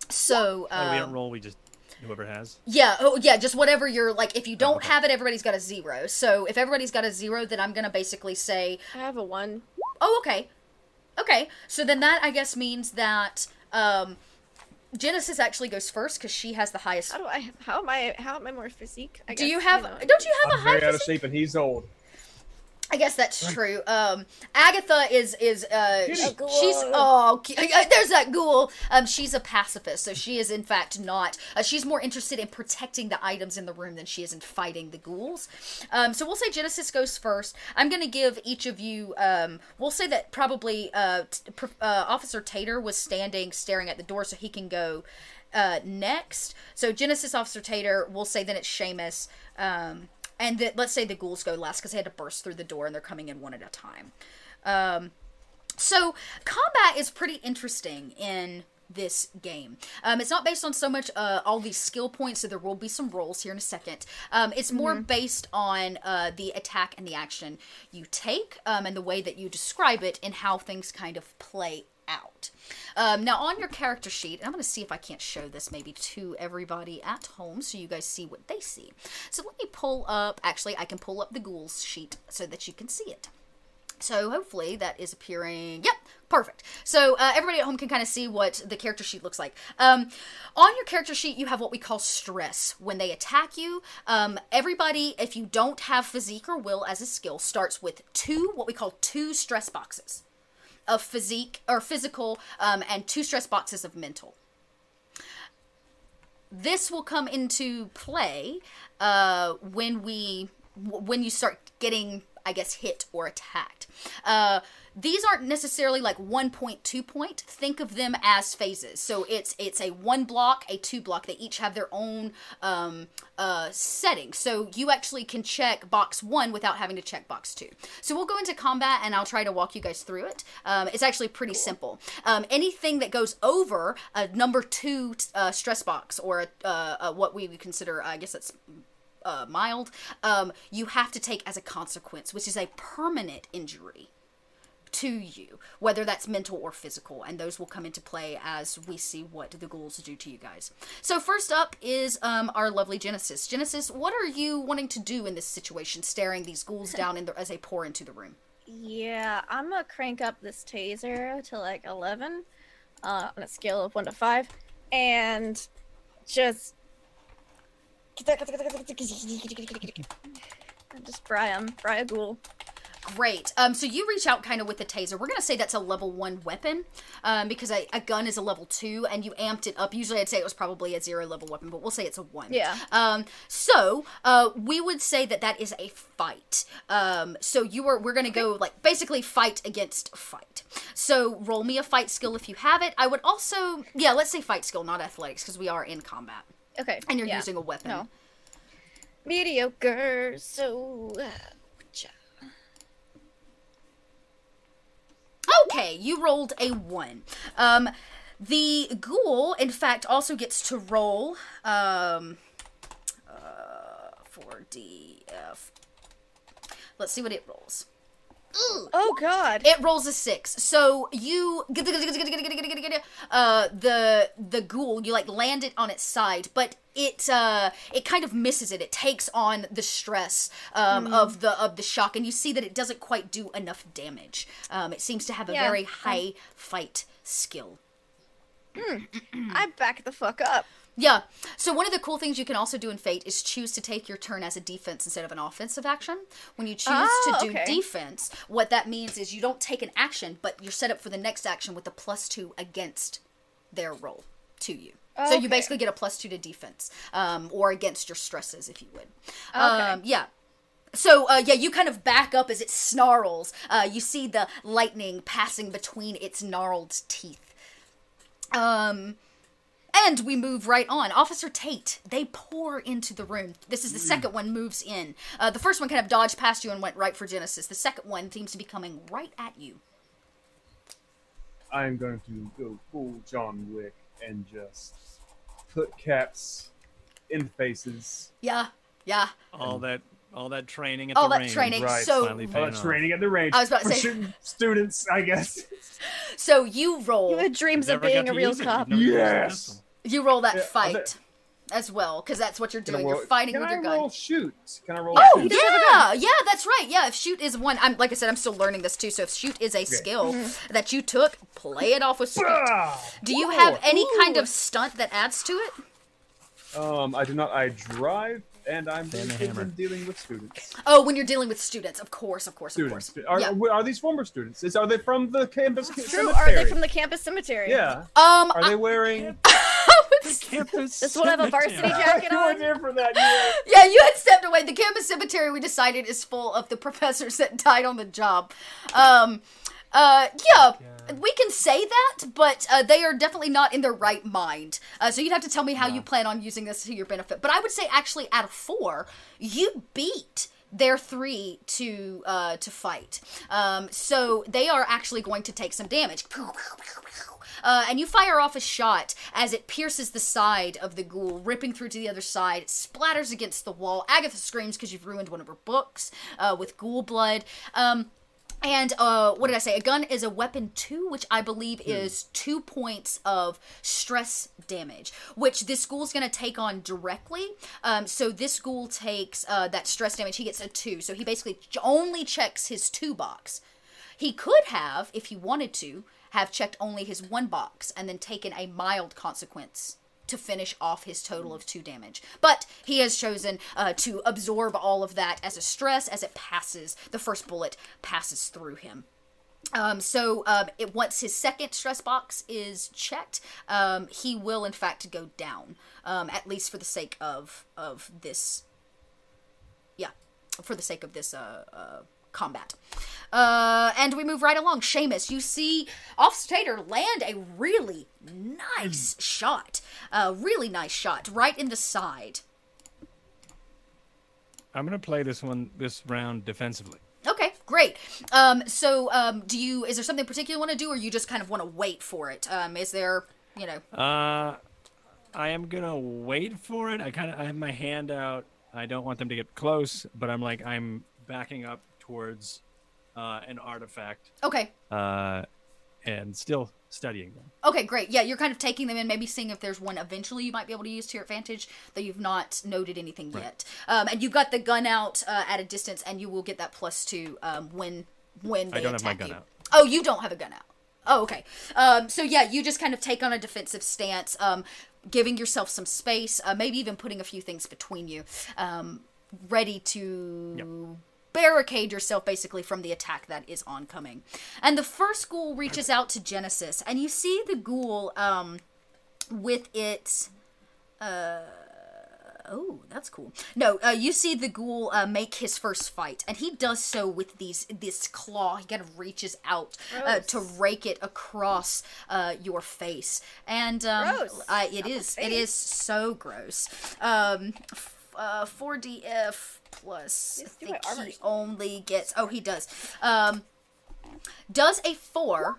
So... we don't roll, we just... Whoever has? Yeah, just whatever you're... Like, if you don't have it, everybody's got a 0. So, if everybody's got a 0, then I'm going to basically say... I have a 1. Oh, okay. Okay, so then that, I guess, means that... Genesis actually goes first because she has the highest. How am I more physique? Don't you have a high very out of physique? shape and he's old. I guess that's true. Agatha is she's there's that ghoul. She's a pacifist, so she is in fact not. She's more interested in protecting the items in the room than she is in fighting the ghouls. So we'll say Genesis goes first. I'm gonna give each of you. We'll say that probably Officer Tater was staring at the door, so he can go next. So Genesis, Officer Tater. We'll say then it's Shamus. And let's say the ghouls go last because they had to burst through the door and they're coming in one at a time. So combat is pretty interesting in this game. It's not based on so much all these skill points, so there will be some rolls here in a second. It's more based on the attack and the action you take, and the way that you describe it and how things kind of play out. Now on your character sheet, and I'm going to see if I can't show this maybe to everybody at home so you guys see what they see. So let me pull up, actually I can pull up the ghouls sheet so that you can see it. So hopefully that is appearing. Yep, perfect. So everybody at home can kind of see what the character sheet looks like. On your character sheet, you have what we call stress. When they attack you, everybody, if you don't have physique or will as a skill, starts with what we call two stress boxes of physique or physical, and 2 stress boxes of mental. This will come into play when you start getting, I guess, hit or attacked. These aren't necessarily like 1 point, 2 point. Think of them as phases. So it's a 1 block, a 2 block. They each have their own setting. So you actually can check box 1 without having to check box 2. So we'll go into combat and I'll try to walk you guys through it. It's actually pretty simple. Anything that goes over a number 2 stress box, or what we would consider, I guess that's mild, you have to take as a consequence, which is a permanent injury to you, whether that's mental or physical, and those will come into play as we see what the ghouls do to you guys. So first up is our lovely Genesis. Genesis, what are you wanting to do in this situation, staring these ghouls down as they pour into the room? Yeah, I'm gonna crank up this taser to like 11 on a scale of 1 to 5, and just fry a ghoul. Great. So you reach out kind of with the taser. We're going to say that's a level 1 weapon, because a gun is a level 2, and you amped it up. Usually I'd say it was probably a 0 level weapon, but we'll say it's a 1. Yeah. So we would say that is a fight. So we're going to go, like, basically fight against fight. So roll me a fight skill if you have it. I would also, yeah, let's say fight skill, not athletics, because we are in combat. Okay. And you're using a weapon. No. Mediocre, so... Okay, you rolled a 1. The ghoul, in fact, also gets to roll 4DF. Let's see what it rolls. Oh God! It rolls a 6. So you the ghoul, you like land it on its side, but it kind of misses it. It takes on the stress of the shock, and you see that it doesn't quite do enough damage. It seems to have a very high fight skill. I back the fuck up. Yeah. So one of the cool things you can also do in Fate is choose to take your turn as a defense instead of an offensive action. When you choose to do defense, what that means is you don't take an action, but you're set up for the next action with a +2 against their roll to you. So you basically get a +2 to defense, or against your stresses, if you would. Yeah. So, you kind of back up as it snarls. You see the lightning passing between its gnarled teeth. And we move right on. Officer Tate, they pour into the room. This is the second one moves in. The first one kind of dodged past you and went right for Genesis. The second one seems to be coming right at you. I'm going to go full John Wick and just put caps in faces. Yeah. All that training at all the that range. training. Right. So Training at the range. I was about to for say- shooting students, I guess. So you roll. You had dreams of Never got being a to real use it. cop. You've never used Yes. this one. You roll that Yeah, fight as well, because that's what you're Can I doing. roll- You're fighting can with I your gun. roll shoot? Can I roll Oh, shoot? yeah, that's right. Yeah, if shoot is one, like I said, I'm still learning this too. So if shoot is a skill that you took, play it off with speed. Do you have any kind of stunt that adds to it? I do not. I drive, and I'm Bend the really good hammer. when dealing with students. Oh, when you're dealing with students, of course. Students. Yeah. Are these former students? Are they from the campus True. cemetery? Are they from the campus cemetery? Yeah. Are they wearing? Campus Does one have a varsity cemetery. jacket You were on? there for that. Yeah. Yeah, you had stepped away. The campus cemetery, we decided, is full of the professors that died on the job. We can say that, but they are definitely not in their right mind. So you'd have to tell me how you plan on using this to your benefit. But I would say, actually, out of 4, you beat their 3 to fight. So they are actually going to take some damage. and you fire off a shot as it pierces the side of the ghoul, ripping through to the other side. It splatters against the wall. Agatha screams because you've ruined one of her books with ghoul blood. And, what did I say? A gun is a weapon 2, which I believe is 2 points of stress damage, which this ghoul's gonna take on directly. So this ghoul takes, that stress damage, he gets a 2. So he basically only checks his 2 box. He could have, if he wanted to, have checked only his 1 box and then taken a mild consequence to finish off his total of 2 damage. But he has chosen to absorb all of that as a stress as it passes. The first bullet passes through him. Once his second stress box is checked, he will in fact go down, at least for the sake of this. Yeah, for the sake of this combat. And we move right along. Shamus, you see Officer Tater land a really nice shot. Really nice shot right in the side. I'm going to play this round defensively. Okay, great. Is there something particular you want to do, or you just kind of want to wait for it? Is there, I am going to wait for it. I have my hand out. I don't want them to get close, but I'm backing up towards an artifact. Okay. And still studying them. Okay, great. Yeah, you're kind of taking them in, maybe seeing if there's one eventually you might be able to use to your advantage, though you've not noted anything yet. And you've got the gun out at a distance, and you will get that +2 when they I don't have my attack gun you. out. Oh, you don't have a gun out. Oh, okay. So yeah, you just kind of take on a defensive stance, giving yourself some space, maybe even putting a few things between you, ready to barricade yourself basically from the attack that is oncoming. And the first ghoul reaches out to Genesis, and you see the ghoul with its oh, that's cool. No, you see the ghoul make his first fight, and he does so with this claw. He kind of reaches out to rake it across your face, and it is so gross. 4df plus, I think he only gets, he does. Does a 4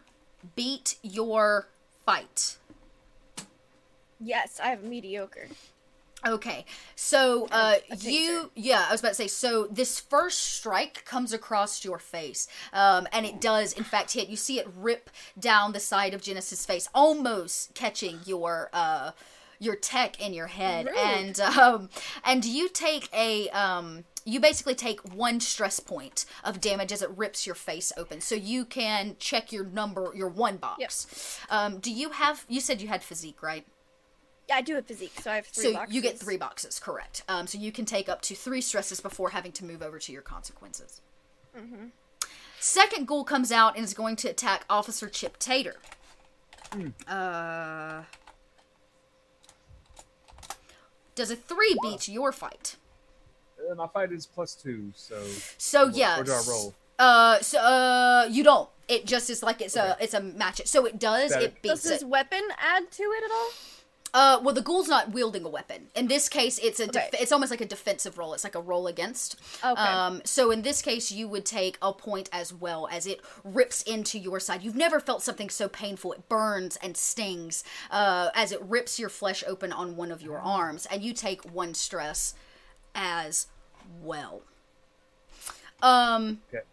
beat your fight? Yes, I have mediocre. Okay, so, I was about to say, so this first strike comes across your face, and it does, in fact, hit. You see it rip down the side of Genesis' face, almost catching your tech in your head, Rude. and you take you basically take 1 stress point of damage as it rips your face open, so you can check your 1 box. Yep. You said you had physique, right? Yeah, I do have physique, so I have 3 boxes. So you get 3 boxes, correct. So you can take up to 3 stresses before having to move over to your consequences. Mm-hmm. Second ghoul comes out and is going to attack Officer Chip Tater. Does a 3 beat your fight? My fight is +2, so... So, yes. Where do I roll? You don't. It just is like it's a match. So it does, it beats Does his it. weapon add to it at all? Well, the ghoul's not wielding a weapon. In this case, it's it's almost like a defensive roll. It's like a roll against. Okay. So in this case, you would take a point as well as it rips into your side. You've never felt something so painful. It burns and stings as it rips your flesh open on one of your arms, and you take 1 stress as well. Okay.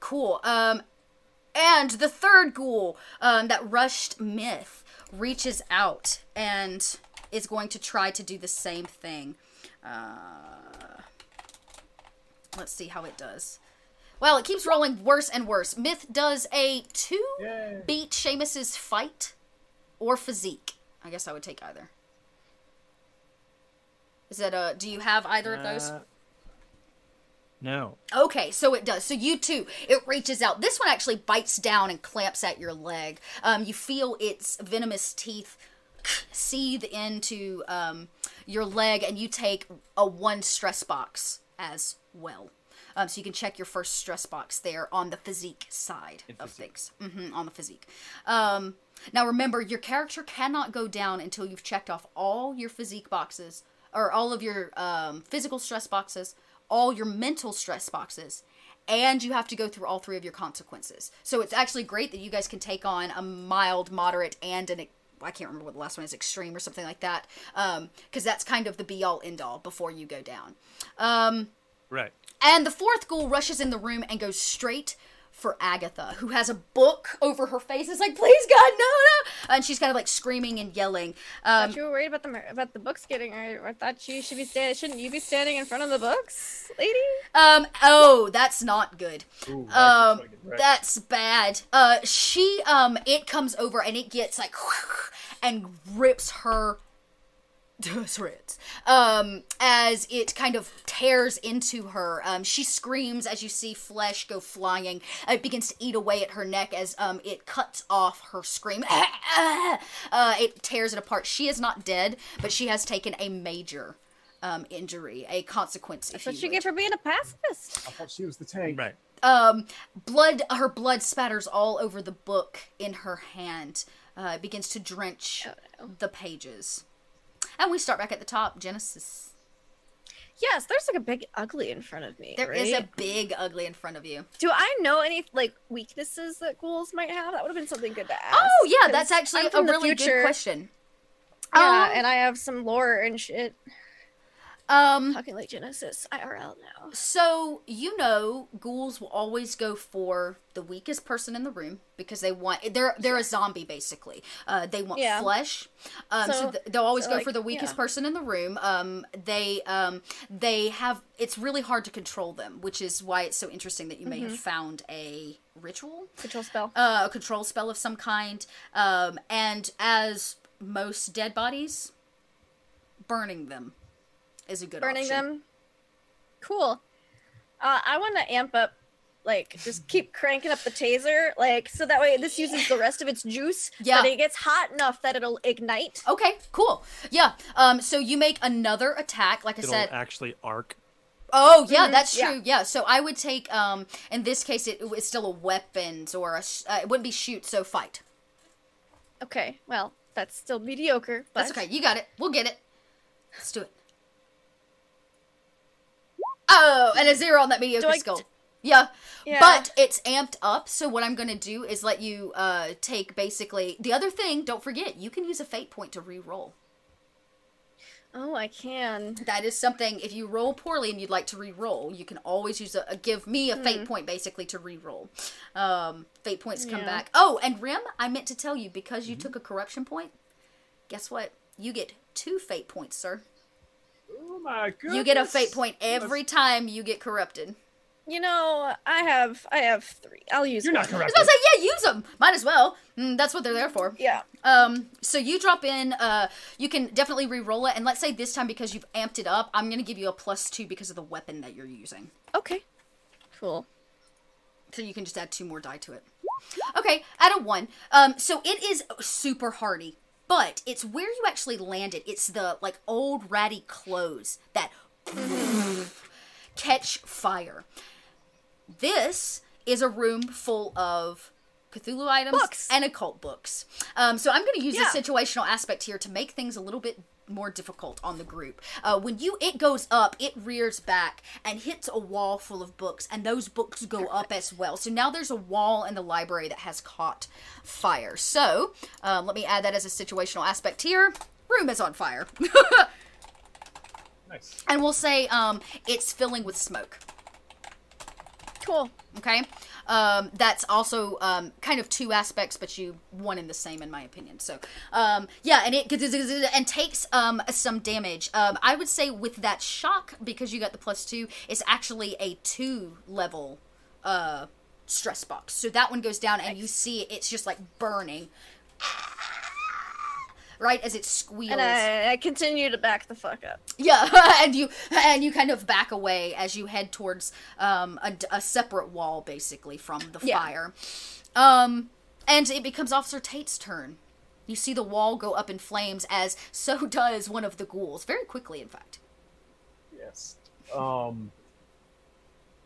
Cool. And the third ghoul that rushed Myth reaches out and is going to try to do the same thing. Let's see how it does. Well, it keeps rolling worse and worse. Myth does a 2 beat Shamus's fight or physique. I guess I would take either. Is that do you have either of those? No. Okay, so it does. So you too, it reaches out. This one actually bites down and clamps at your leg. You feel its venomous teeth seethe into your leg, and you take a 1 stress box as well. So you can check your first stress box there on the physique side of things. On the physique. Now remember, your character cannot go down until you've checked off all your physique boxes, or all of your physical stress boxes, all your mental stress boxes, and you have to go through all 3 of your consequences. So it's actually great that you guys can take on a mild, moderate, and I can't remember what the last one is, extreme or something like that, because that's kind of the be-all, end-all before you go down. Right. And the 4th ghoul rushes in the room and goes straight for Agatha, who has a book over her face. It's like, please, God, no, no! And she's kind of like screaming and yelling. I thought you were worried about the books getting her. I thought you should be shouldn't you be standing in front of the books, lady? Oh, that's not good. Ooh, That's bad. It comes over and it gets like, and rips her to shreds. As it kind of tears into her. She screams as you see flesh go flying. It begins to eat away at her neck as it cuts off her scream. It tears it apart. She is not dead, but she has taken a major injury, a consequence, if you That's what you would. get for being a pacifist. I thought she was the tank. Right. Her blood spatters all over the book in her hand. It begins to drench the pages. And we start back at the top, Genesis. Yes, there's like a big ugly in front of me. There is a big ugly in front of you. Do I know any like weaknesses that ghouls might have? That would have been something good to ask. Oh yeah, 'cause that's actually I'm a from the really future. good question. Yeah, and I have some lore and shit. Talking like Genesis IRL now. So, ghouls will always go for the weakest person in the room because they're a zombie basically. They want flesh. They'll always go for the weakest person in the room. They have, it's really hard to control them, which is why it's so interesting that you may have found a ritual. Control spell. A control spell of some kind. And as most dead bodies, burning them is a good Burning option. them. Cool. I want to amp up, like, just keep cranking up the taser, like, so that way this uses the rest of its juice, but it gets hot enough that it'll ignite. Okay, cool. Yeah. So you make another attack, like I said. It'll actually arc. Oh, yeah, that's true. Yeah. So I would take, in this case, it's still a weapons or it wouldn't be shoot, so fight. Okay, well, that's still mediocre, but... That's okay. You got it. We'll get it. Let's do it. Oh, and a 0 on that mediocre skill. Yeah, but it's amped up, so what I'm going to do is let you take basically... The other thing, don't forget, you can use a fate point to re-roll. Oh, I can. That is something, if you roll poorly and you'd like to re-roll, you can always use give me a fate point, basically, to re-roll. Fate points come back. Oh, and Rim, I meant to tell you, because you took a corruption point, guess what? You get 2 fate points, sir. Oh my goodness. You get a fate point every time you get corrupted. I have 3. I'll use You're one. not I correct. was gonna say, yeah, use them. Might as well. That's what they're there for. Yeah. So you drop in, you can definitely re-roll it, and let's say this time, because you've amped it up, I'm gonna give you a +2 because of the weapon that you're using. Okay. Cool. So you can just add 2 more die to it. Okay, add a 1. So it is super hardy, but it's where you actually landed. It's the, like, old ratty clothes that catch fire. This is a room full of Cthulhu items and occult books. So I'm going to use the situational aspect here to make things a little bit more difficult on the group. When it goes up, it rears back and hits a wall full of books, and those books go up as well. So now there's a wall in the library that has caught fire. So let me add that as a situational aspect here. Room is on fire. Nice. And we'll say it's filling with smoke. Cool. Okay? That's also kind of 2 aspects, but one in the same, in my opinion. So, yeah, and it takes some damage. I would say with that shock, because you got the +2, it's actually a 2-level stress box. So that one goes down, and you see it's just like burning. Right as it squeals, And I continue to back the fuck up. Yeah, and you kind of back away as you head towards a separate wall, basically, from the fire. And it becomes Officer Tate's turn. You see the wall go up in flames, as so does one of the ghouls, very quickly, in fact. Yes.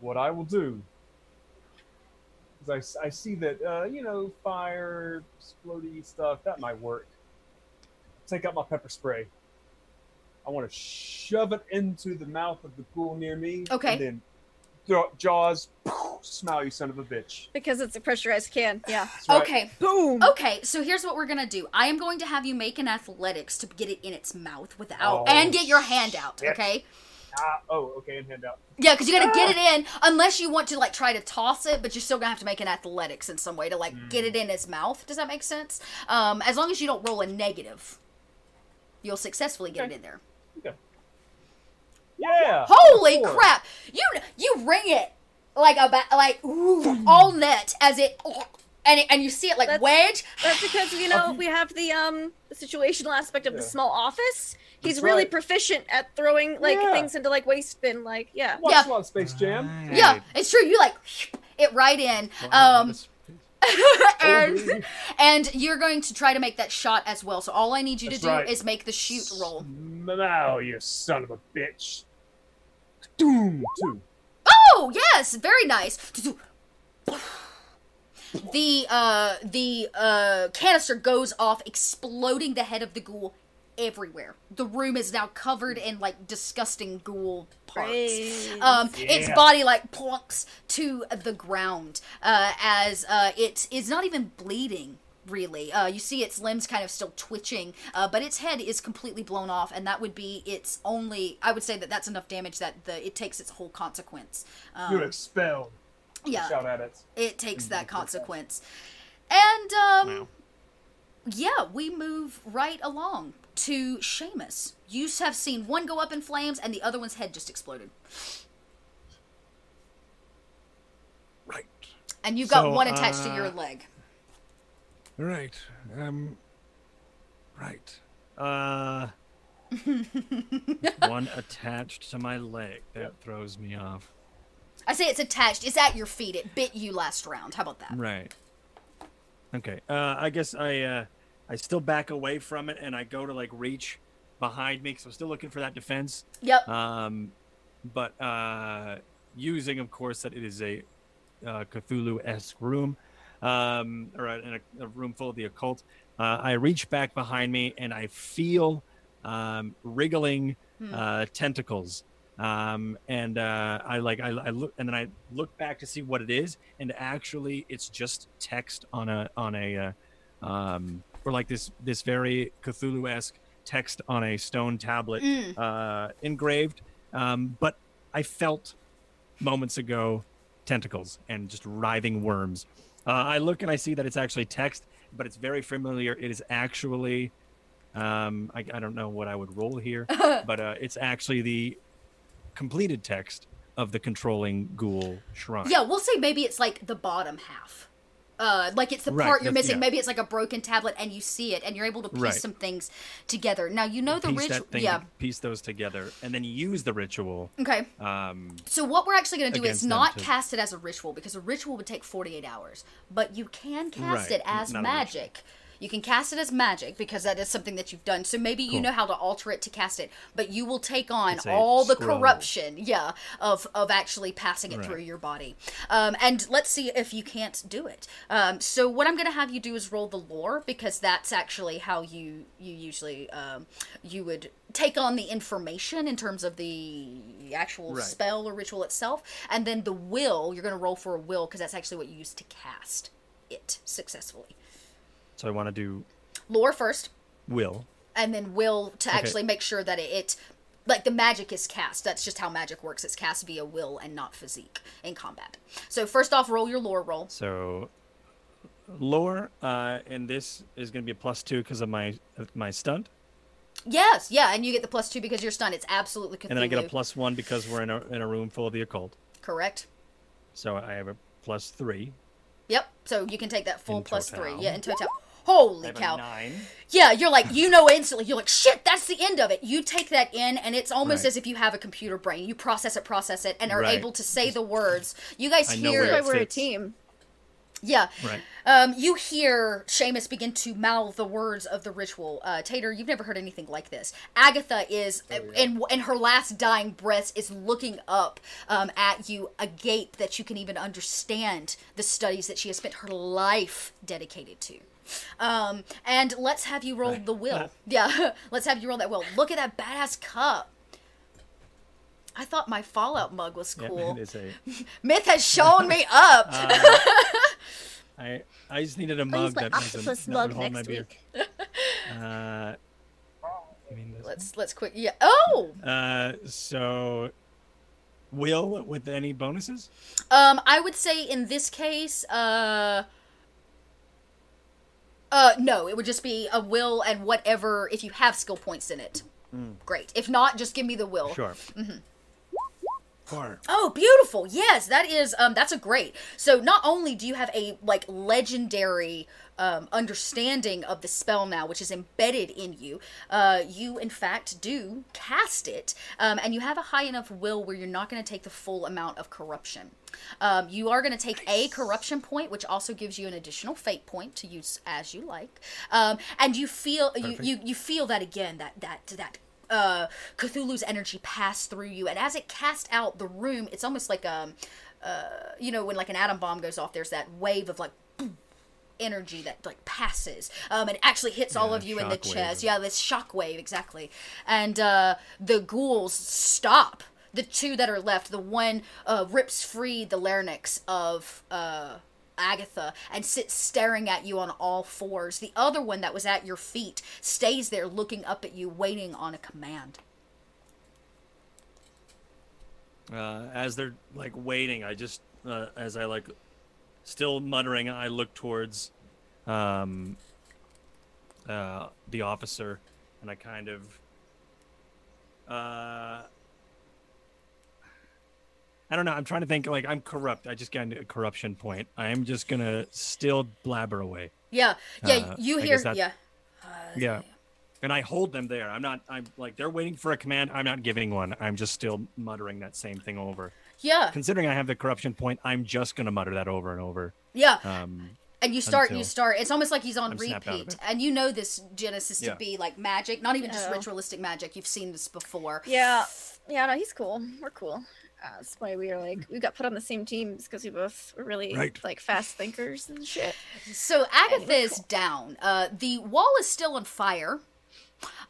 What I will do is I see that fire, explodey stuff that might work. Take out my pepper spray. I want to shove it into the mouth of the ghoul near me. Okay. And then jaws smile, you son of a bitch. Because it's a pressurized can. Yeah. That's right. Okay. Boom. Okay, so here's what we're gonna do. I am going to have you make an athletics to get it in its mouth without, and get your hand out, shit. okay? Okay, and hand out. Yeah, because you gotta get it in, unless you want to, like, try to toss it, but you're still gonna have to make an athletics in some way to, like, get it in its mouth. Does that make sense? As long as you don't roll a negative, you'll successfully get it in there. Okay. Yeah! Holy 4. crap! You ring it like all net as it... And you see it like wedge. That's because, we have the situational aspect of the small office. He's That's really right. proficient at throwing, things into, waste bin, yeah. Watch on Space Jam. Right. Yeah, it's true. You, it right in. And you're going to try to make that shot as well. So all I need you to That's do right. is make the shoot roll. Now, you son of a bitch. Doom! 2. Oh, yes! Very nice. The canister goes off, exploding the head of the ghoul everywhere. The room is now covered in, disgusting ghoul parts. Its body, plunks to the ground, as it is not even bleeding, really. You see its limbs kind of still twitching, but its head is completely blown off, and that would be its only... I would say that that's enough damage that it takes its whole consequence. You're expelled. Yeah. Shout at it. It takes that consequence. And, Wow. yeah, we move right along to Shamus. You have seen one go up in flames, and the other one's head just exploded. Right. And you've got So, one attached to your leg. Right. Right. One attached to my leg. That throws me off. I say it's attached. It's at your feet. It bit you last round. How about that? Right. Okay. I guess I still back away from it, and I go to reach behind me because I'm still looking for that defense. Yep. But using, of course, that it is a Cthulhu-esque room, or in a room full of the occult. I reach back behind me, and I feel wriggling tentacles. And I look, and then I look back to see what it is, and actually it's just text on a or this very Cthulhu-esque text on a stone tablet, engraved. But I felt moments ago tentacles and just writhing worms. I look and I see that it's actually text, but it's very familiar. It is actually, I don't know what I would roll here, but it's actually the completed text of the controlling ghoul shrine. Yeah, we'll say maybe it's the bottom half. It's the part you're missing. Maybe it's a broken tablet and you see it and you're able to piece some things together. Now, the ritual... Piece those together and then use the ritual. Okay. So what we're actually going to do is not cast it as a ritual, because a ritual would take 48 hours. But you can cast it as magic. You can cast it as magic because that is something that you've done. So maybe you know how to alter it to cast it, but you will take on all the corruption, of actually passing it through your body. And let's see if you can't do it. So what I'm going to have you do is roll the lore, because that's actually how you usually you would take on the information in terms of the actual spell or ritual itself, and then the will, you're going to roll for a will, because that's actually what you use to cast it successfully. So I want to do lore first, will, and then will to actually make sure that it the magic is cast. That's just how magic works. It's cast via will and not physique in combat. So first off, roll your lore roll. So lore, and this is going to be a +2 because of my stunt. Yes, yeah, and you get the +2 because you're stunned. It's absolutely Cthulhu. And then I get a +1 because we're in a room full of the occult. Correct. So I have a +3. Yep. So you can take that full In +3. total. Yeah, in total. Holy I have cow. a 9. Yeah, you're instantly, you're shit, that's the end of it. You take that in, and it's almost as if you have a computer brain. You process it, and are able to say the words. You guys hear... That's why we're a team. Yeah. Right. You hear Shamus begin to mouth the words of the ritual. Tater, you've never heard anything like this. Agatha is, in her last dying breaths, is looking up at you, agape that you can even understand the studies that she has spent her life dedicated to. And let's have you roll the will. Yeah, let's have you roll that will. Look at that badass cup. I thought my Fallout mug was Yeah, cool. it is a. Myth has shown me up. I just needed a I'll mug use my that octopus doesn't mug hold my next beer. week. You mean this? Let's quick. Yeah. Oh. So, will with any bonuses? I would say in this case, no, it would just be a will and whatever, if you have skill points in it. Great. If not, just give me the will. Sure. 4. Oh, beautiful. Yes, that is, that's a great. So not only do you have a, like, legendary, understanding of the spell now, which is embedded in you, you, in fact, do cast it, and you have a high enough will where you're not going to take the full amount of corruption. You are going to take a corruption point, which also gives you an additional fate point to use as you like. And you feel, you feel that again, that Cthulhu's energy pass through you, and as it casts out the room, it's almost like you know, when like an atom bomb goes off, there's that wave of like boom, energy that like passes, and it actually hits all of you in the chest. Yeah, this shockwave, exactly. And the ghouls stop. The two that are left, the one rips free the larynx of Agatha and sits staring at you on all fours. The other one that was at your feet stays there looking up at you, waiting on a command. As they're like waiting, I just as I like still muttering, I look towards the officer, and I kind of I don't know. I'm trying to think. Like, I'm corrupt. I just got a corruption point. I am just gonna still blabber away. Yeah. You hear. Yeah. Yeah. And I hold them there. I'm like, they're waiting for a command. I'm not giving one. I'm just still muttering that same thing over. Yeah. Considering I have the corruption point, I'm just gonna mutter that over and over. Yeah. And you start. It's almost like he's on I'm snapped out of repeat. it. And you know this Genesis to be like magic, not even just ritualistic magic. You've seen this before. Yeah. Yeah, no, he's cool. We're cool. That's why we got put on the same teams, because we both were really like fast thinkers and shit. So Agatha is down. The wall is still on fire.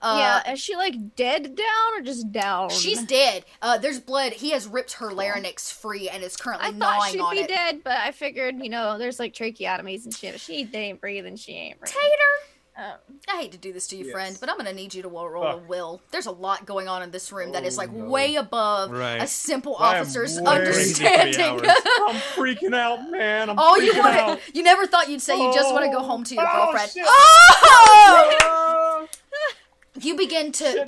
Yeah, is she like dead down or just down? She's dead. There's blood. He has ripped her larynx free and is currently gnawing on it. I thought she'd be dead, but I figured, you know, there's like tracheotomies and shit. If she ain't breathing, she ain't breathing. Tater! I hate to do this to you, friend, but I'm going to need you to roll a will. There's a lot going on in this room that is like way above a simple officer's understanding. I'm freaking out, man. You never thought you'd say you just want to go home to your girlfriend. Shit. Oh! You begin to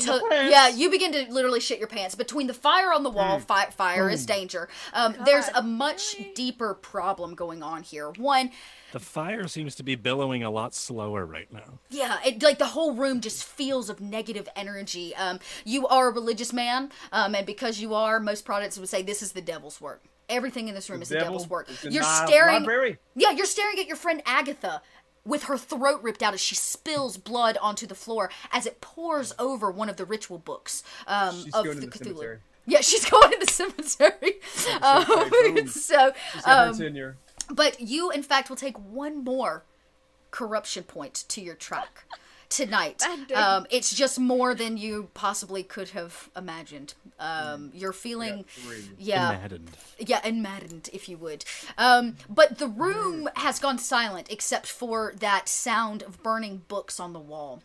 literally shit your pants. Between the fire on the wall, fire is danger. There's a much deeper problem going on here. One, the fire seems to be billowing a lot slower right now. Yeah, like the whole room just feels of negative energy. You are a religious man, and because you are, most Protestants would say this is the devil's work. Everything in this room is the devil's work. You're staring. Yeah, you're staring at your friend Agatha, with her throat ripped out as she spills blood onto the floor as it pours over one of the ritual books of the Cthulhu. Cemetery. Yeah, she's going to the cemetery. But you, in fact, will take one more corruption point to your track tonight. It's just more than you possibly could have imagined. You're feeling, maddened, if you would. But the room has gone silent except for that sound of burning books on the wall.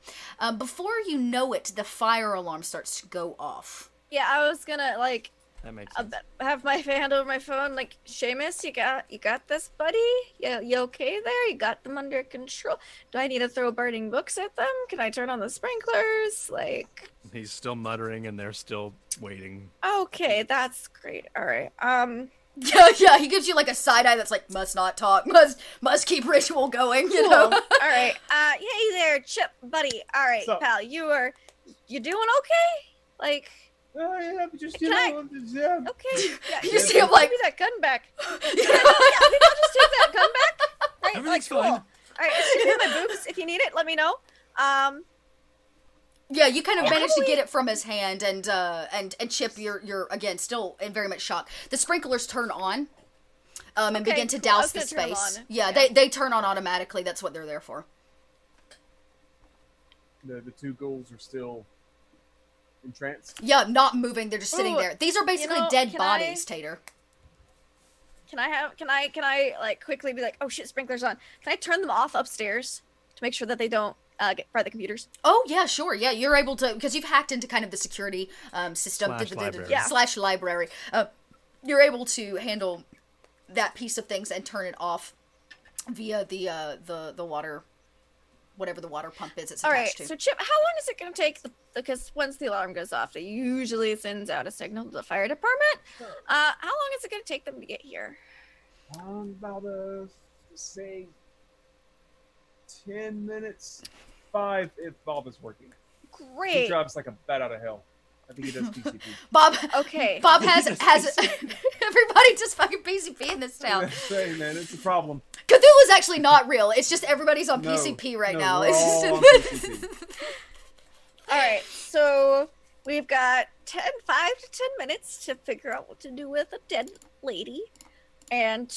Before you know it, the fire alarm starts to go off. Yeah, I was gonna like. That makes sense. Have my hand over my phone, like, Shamus, you got this, buddy? You okay there? You got them under control? Do I need to throw burning books at them? Can I turn on the sprinklers? Like, he's still muttering, and they're still waiting. Okay, that's great. All right. Yeah. He gives you like a side eye that's like, must not talk, must keep ritual going. You know. All right. Hey there, Chip, buddy. All right, pal. You doing okay? Like. Oh, yeah, just, Okay. Yeah. You see him like... Give me that gun back. Maybe I'll just take that gun back. Right? Everything's cool. fine. All right, it's in my boots. If you need it, let me know. Yeah, you kind of managed to get it from his hand, and Chip, you're again still in very much shock. The sprinklers turn on, and begin to douse the space. Yeah, they turn on automatically. That's what they're there for. The two ghouls are still entranced? Yeah, not moving. They're just sitting Ooh, there. These are basically dead bodies, Tater. Can I like quickly be like, oh shit, sprinklers on. Can I turn them off upstairs to make sure that they don't get fry the computers? Oh yeah, sure. Yeah, you're able to, because you've hacked into kind of the security system Slash library. You're able to handle that piece of things and turn it off via the water, whatever the water pump is. It's attached to. So Chip, how long is it going to take? Because once the alarm goes off, it usually sends out a signal to the fire department. How long is it going to take them to get here? About say 10 minutes, 5 if Bob is working. Great. He drives like a bat out of hell. I think he does PCP. Bob. Okay. Bob has everybody just fucking PCP in this town. Say, man, it's a problem. Cthulhu's actually not real. It's just everybody's on PCP right now. We're It's all on just PCP. All right. So we've got 5 to 10 minutes to figure out what to do with a dead lady and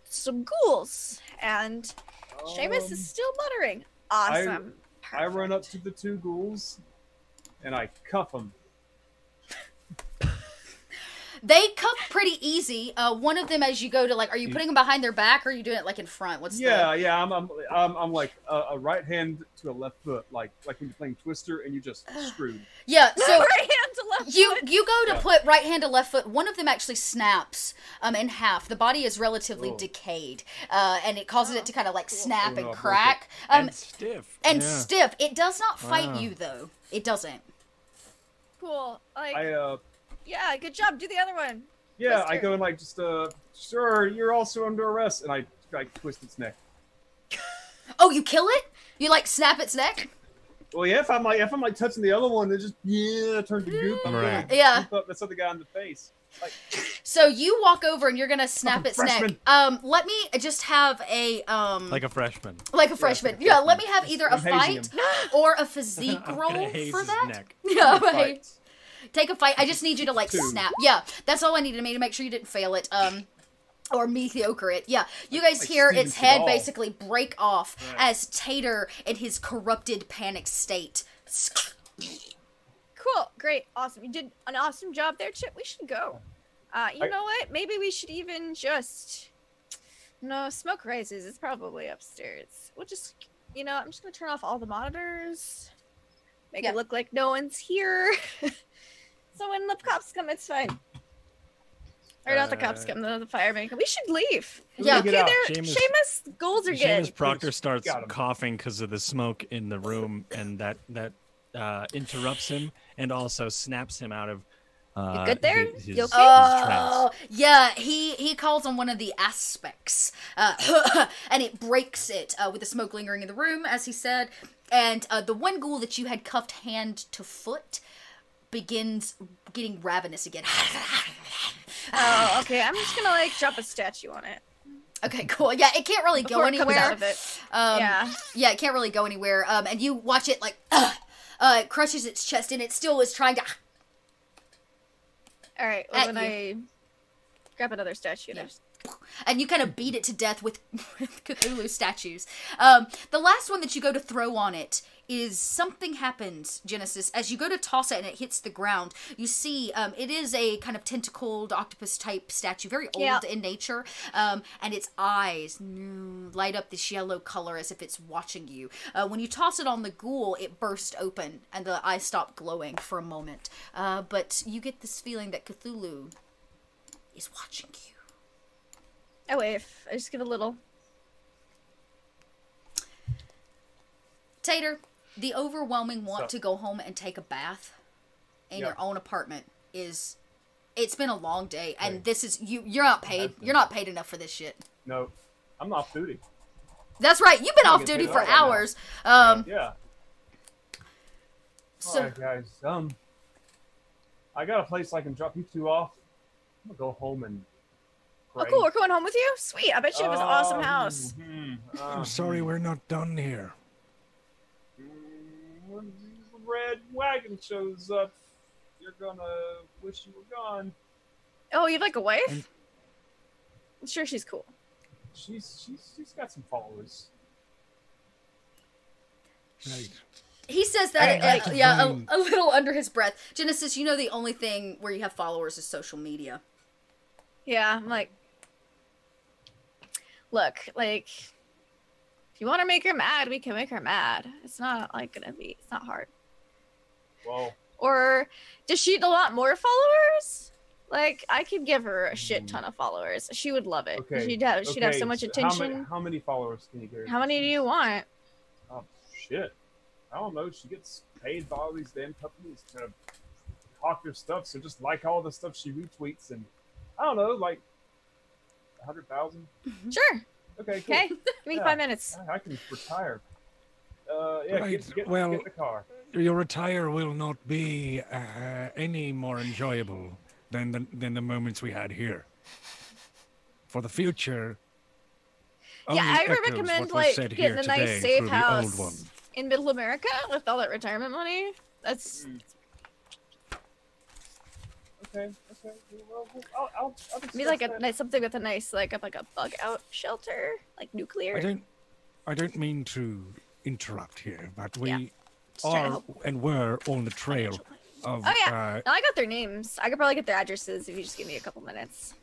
some ghouls. And Shamus is still muttering. Awesome. I run up to the 2 ghouls and I cuff them. They cuff pretty easy. One of them, as you go to are you putting them behind their back, or are you doing it like in front? Yeah. I'm like a right hand to a left foot, like when you're playing Twister and you just screwed. Yeah. So right hand to left foot. you go to put right hand to left foot. One of them actually snaps in half. The body is relatively decayed, and it causes it to kind of snap and crack. And stiff. And stiff. It does not fight you though. It doesn't. Cool. Yeah, good job. Do the other one. Yeah, Twister. I go and sir, you're also under arrest, and I twist its neck. Oh, you kill it? You snap its neck? Well, yeah, if I'm touching the other one, it just turns to goop. I'm Right. Yeah. That's the guy in the face. So you walk over and you're gonna snap its freshman. neck. Let me just have a like a freshman. Like a freshman. Yeah, let me have either a I'm hazing fight or a physique roll haze for his that. neck. Yeah, Fight. take a fight. I just need you to 2. snap. Yeah, that's all I needed to make sure you didn't fail it. Or mediocre it. Yeah, you guys hear Steven its head Seagal. basically break off as Tater, in his corrupted, panic state. Cool. Great. Awesome. You did an awesome job there, Chip. We should go. You know what? Maybe we should even just... No, smoke rises. It's probably upstairs. We'll just... I'm just going to turn off all the monitors. Make it look like no one's here. So when the cops come, it's fine. Or not the cops come, the firemen come. We should leave. Yeah. Okay, Get out. Shamus, goals are good. Shamus Proctor starts Got him. coughing because of the smoke in the room, and that interrupts him and also snaps him out of You good there? his You okay? Oh, yeah, he calls on one of the aspects, and it breaks it with the smoke lingering in the room, as he said, and the one ghoul that you had cuffed hand to foot begins getting ravenous again. Oh, okay. I'm just gonna drop a statue on it. Okay, cool. Yeah, it can't really go Before it comes anywhere. out of it. Yeah, it can't really go anywhere. And you watch it it crushes its chest, and it still is trying to. All right. Well, At then I grab another statue. Yeah. And you kind of beat it to death with Cthulhu statues. The last one that you go to throw on it is something happens, Genesis. As you go to toss it and it hits the ground, you see it is a kind of tentacled octopus type statue, very old in nature, and its eyes light up this yellow color as if it's watching you. When you toss it on the ghoul, it bursts open and the eyes stop glowing for a moment. But you get this feeling that Cthulhu is watching you. I wave. I just give a little. Tater, the overwhelming want to go home and take a bath in your own apartment it's been a long day, and this is you're not paid. You're not paid enough for this shit. No, I'm off duty. That's right. You've been I'm off getting duty paid for right now. hours. Yeah. So Alright, guys. I got a place I can drop you 2 off. I'm gonna go home and Oh, pray. cool. We're going home with you? Sweet. I bet you have an awesome house. I'm sorry we're not done here. When the red wagon shows up, you're gonna wish you were gone. Oh, you have a wife? I'm sure she's cool. She's got some followers. Right. He says that, Hey, a little under his breath. Genesis, you know the only thing where you have followers is social media. Yeah, I'm like, look, like, if you want to make her mad, we can make her mad. It's not like it's not hard. Well, Or does she want more followers? Like, I could give her a shit ton of followers. She would love it. okay. She'd have so much attention. How many followers can you get her? How many do you want? Oh, shit. I don't know. She gets paid by all these damn companies to hawk their stuff, so just like all the stuff she retweets, and I don't know, like 100,000? Sure. Okay, cool. Okay. Give me 5 minutes. I can retire. Yeah, Right, get well- the car. Your retire will not be any more enjoyable than the moments we had here. For the future, Yeah, only I would echoes recommend, what was like, said getting here a nice today safe through the house old one. in Middle America with all that retirement money. That's Okay. Well, I'll be like discuss a that. nice something with a nice like a bug out shelter, like nuclear. I don't mean to interrupt here, but we Yeah. Just trying to are help. and were on the trail of Oh yeah, no, I got their names. I could probably get their addresses if you just give me a couple minutes.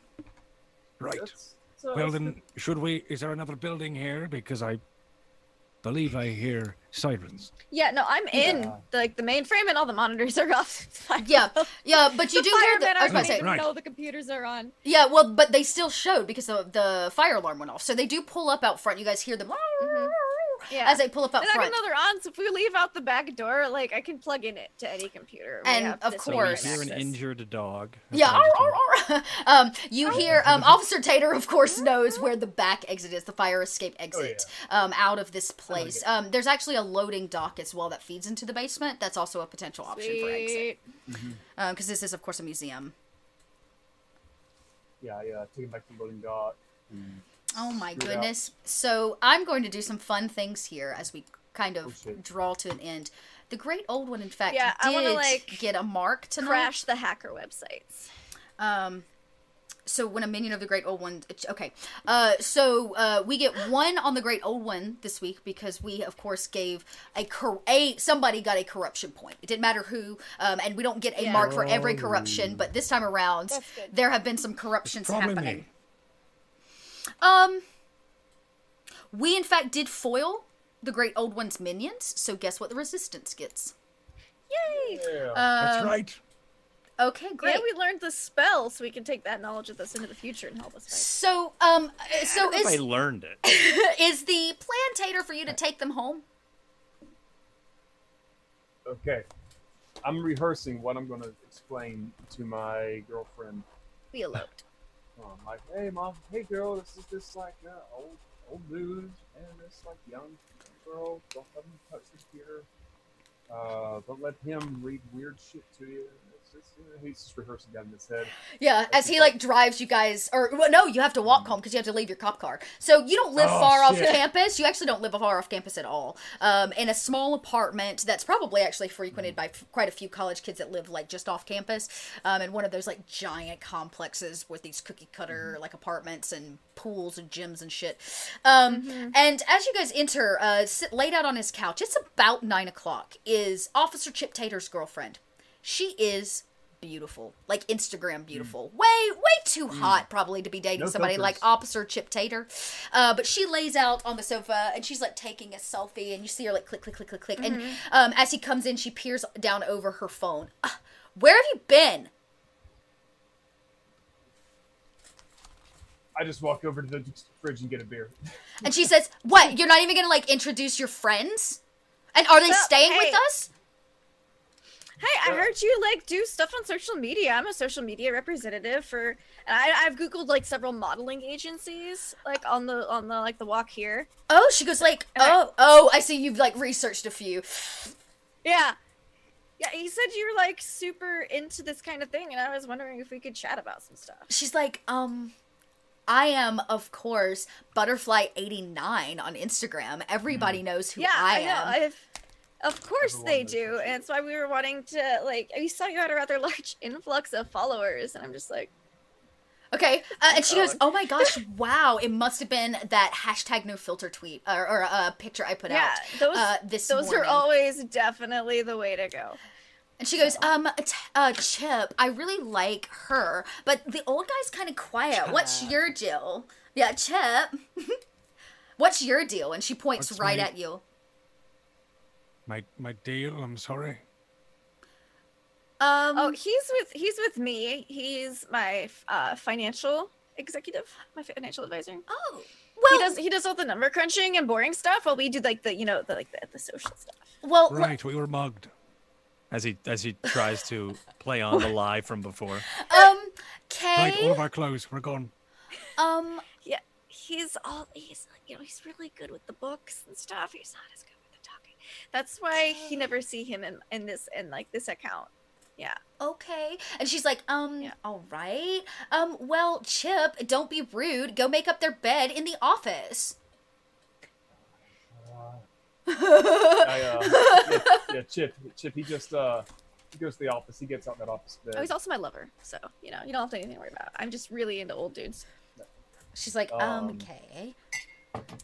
right. That's- Well then, should we? Is there another building here? Because I believe I hear sirens. Yeah, no, I'm in the mainframe and all the monitors are off. It's fine. Yeah, but you The do hear the. firemen I was about aren't to say. even Right. know the computers are on. Yeah, well, but they still showed because the fire alarm went off. So they do pull up out front. You guys hear them Yeah. as they pull up out And I front. know they're on, so if we leave out the back door, like I can plug in it to any computer. We And have of this So we course- hear an access. injured dog. Yeah, you hear Officer Tater, of course, knows where the back exit is, the fire escape exit out of this place. There's actually a loading dock as well that feeds into the basement. That's also a potential option for exit. Sweet. Because this is, of course, a museum. Yeah, take it back to the loading dock. Oh my Screwed goodness. So I'm going to do some fun things here as we kind Oh, of shit. draw to an end. The Great Old One, in fact, Yeah, I wanna, did like, get a mark tonight. Crash the hacker websites. So when a minion of the Great Old One, okay. We get 1 on the Great Old One this week because we, of course, gave somebody got a corruption point. It didn't matter who, and we don't get a mark for every corruption. But this time around, That's good. there have been some corruptions Probably happening. me. We in fact did foil the Great Old One's minions. So guess what the Resistance gets? Yay! Yeah. That's right. Okay, great. Yeah, we learned the spell, so we can take that knowledge with us into the future and help us fight. So, If I learned it. is the plan, Tater, for you to take them home? Okay. I'm rehearsing what I'm going to explain to my girlfriend. We eloped. I'm like, hey, mom, hey, girl, this is this, like, old news, and this, like, young girl, don't let him touch the computer. Don't let him read weird shit to you. He's just rehearsing down in his head. Yeah, as he like drives you guys, or well, no, you have to walk home because you have to leave your cop car. So you don't live far off shit. campus. You actually don't live far off campus at all. In a small apartment that's probably actually frequented by quite a few college kids that live like just off campus. In one of those like giant complexes with these cookie cutter like apartments and pools and gyms and shit. And as you guys enter, laid out on his couch, it's about 9 o'clock. Is Officer Chip Tater's girlfriend. She is beautiful, like Instagram beautiful. Way too hot probably to be dating No somebody filters. like Officer Chip Tater. But she lays out on the sofa and she's like taking a selfie, and you see her like click, click, click, click, click. And as he comes in, she peers down over her phone. Where have you been? I just walk over to the fridge and get a beer. And she says, "What? You're not even gonna like introduce your friends? And are they Well, staying hey. with us?" Hey, I heard you like do stuff on social media. I'm a social media representative for, and I've googled like several modeling agencies like on the like the walk here. Oh, she goes like, And oh, I see you've like researched a few. Yeah, he said you're like super into this kind of thing, and I was wondering if we could chat about some stuff. She's like, I am, of course, Butterfly89 on Instagram. Everybody knows who Yeah, I know. am. Of course Everyone they knows do, who she and that's why we were wanting to like. We saw you had a rather large influx of followers, and I'm just like, Okay, and she goes, "Oh my gosh, wow! It must have been that hashtag no filter tweet or picture I put out this those morning." are always definitely the way to go. And she goes, Chip, I really like her, but the old guy's kind of quiet. Chip. What's your deal? Yeah, Chip. What's your deal? And she points right at you. My deal. I'm sorry. Oh, he's with me. He's my financial executive, my financial advisor. Oh, well, he does all the number crunching and boring stuff, while we do like the the social stuff. Well, right, we were mugged. As he tries to play on the lie from before. Kay. Right, all of our clothes, we're gone. Yeah, he's really good with the books and stuff. He's not as good with the talking. That's why you never see him in this account. Yeah. Okay. And she's like, all right. Well, Chip, don't be rude. Go make up their bed in the office. Chip, he just he goes to the office. He gets out that office bed. Oh, he's also my lover, so you don't have anything to worry about. I'm just really into old dudes. She's like, okay.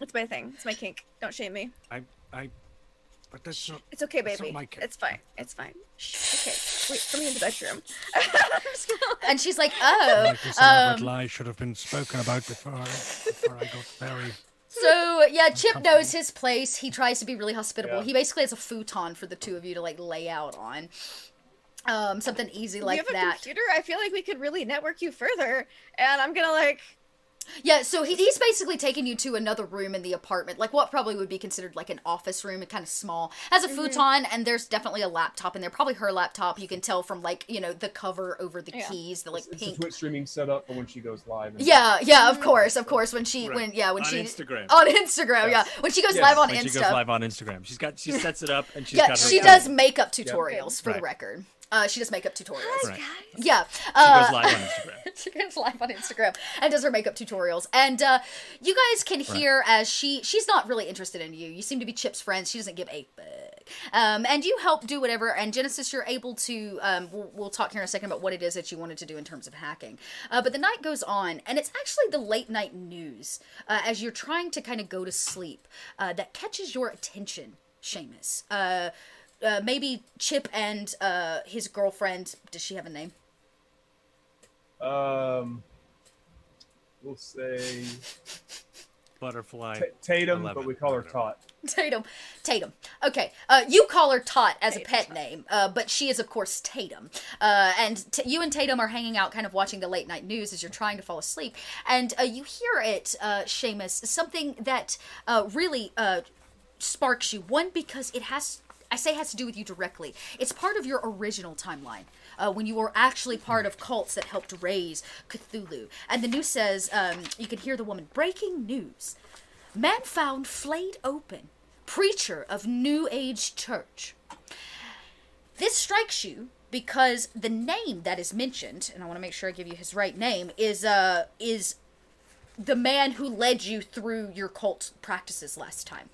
It's my thing. It's my kink. Don't shame me. But that's not. It's okay, that's baby. not my kink. It's fine. It's fine. Shh, okay. Wait, come me in the bedroom. And she's like, oh. Like this elaborate lie should have been spoken about before I got very. So, yeah, Chip knows his place. He tries to be really hospitable. Yeah. He basically has a futon for the two of you to, like, lay out on. Something easy like that. You have a computer? I feel like we could really network you further. And I'm gonna, like... Yeah, so he's basically taking you to another room in the apartment, like what probably would be considered like an office room, and kind of small. Has a futon, and there's definitely a laptop in there, probably her laptop. You can tell from like, you know, the cover over the keys, the like it's pink. a Twitch streaming setup for when she goes live. Yeah, of course, when she on Instagram. On Instagram, yes. Yeah, when she goes live on Insta. She goes live on Instagram. She sets it up, and she's got her she does makeup tutorials for the record. She does makeup tutorials. Right. Yeah. She goes live on Instagram. She goes live on Instagram and does her makeup tutorials. And you guys can hear as she's not really interested in you. You seem to be Chip's friends. She doesn't give a fuck. And you help do whatever. And Genesis, you're able to, we'll talk here in a second about what it is that you wanted to do in terms of hacking. But the night goes on, and it's actually the late night news as you're trying to kind of go to sleep that catches your attention, Shamus. Maybe Chip and his girlfriend. Does she have a name? We'll say Butterfly. Tatum, 11. but we call her Tot. Tatum. Okay. You call her Tot as a pet name, but she is of course Tatum. And you and Tatum are hanging out, kind of watching the late night news as you're trying to fall asleep, and you hear it, Shamus, something that really sparks you. One, because it has to do with you directly. It's part of your original timeline, when you were actually part of cults that helped raise Cthulhu. And the news says, you can hear the woman, breaking news. Man found flayed open. Preacher of New Age church. This strikes you because the name that is mentioned, and I want to make sure I give you his right name, is the man who led you through your cult practices last time.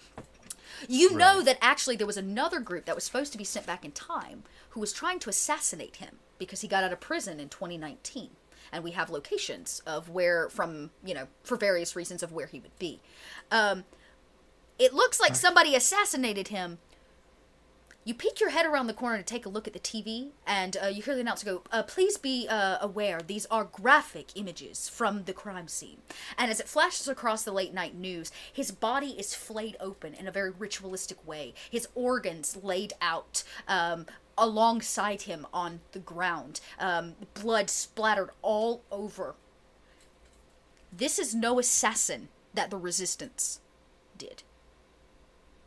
You know that actually there was another group that was supposed to be sent back in time who was trying to assassinate him because he got out of prison in 2019. And we have locations of where, from, you know, for various reasons of where he would be. It looks like somebody assassinated him. You peek your head around the corner to take a look at the TV, and you hear the announcer go, please be aware, these are graphic images from the crime scene. And as it flashes across the late night news, his body is flayed open in a very ritualistic way. His organs laid out alongside him on the ground. Blood splattered all over. This is no assassin that the Resistance did.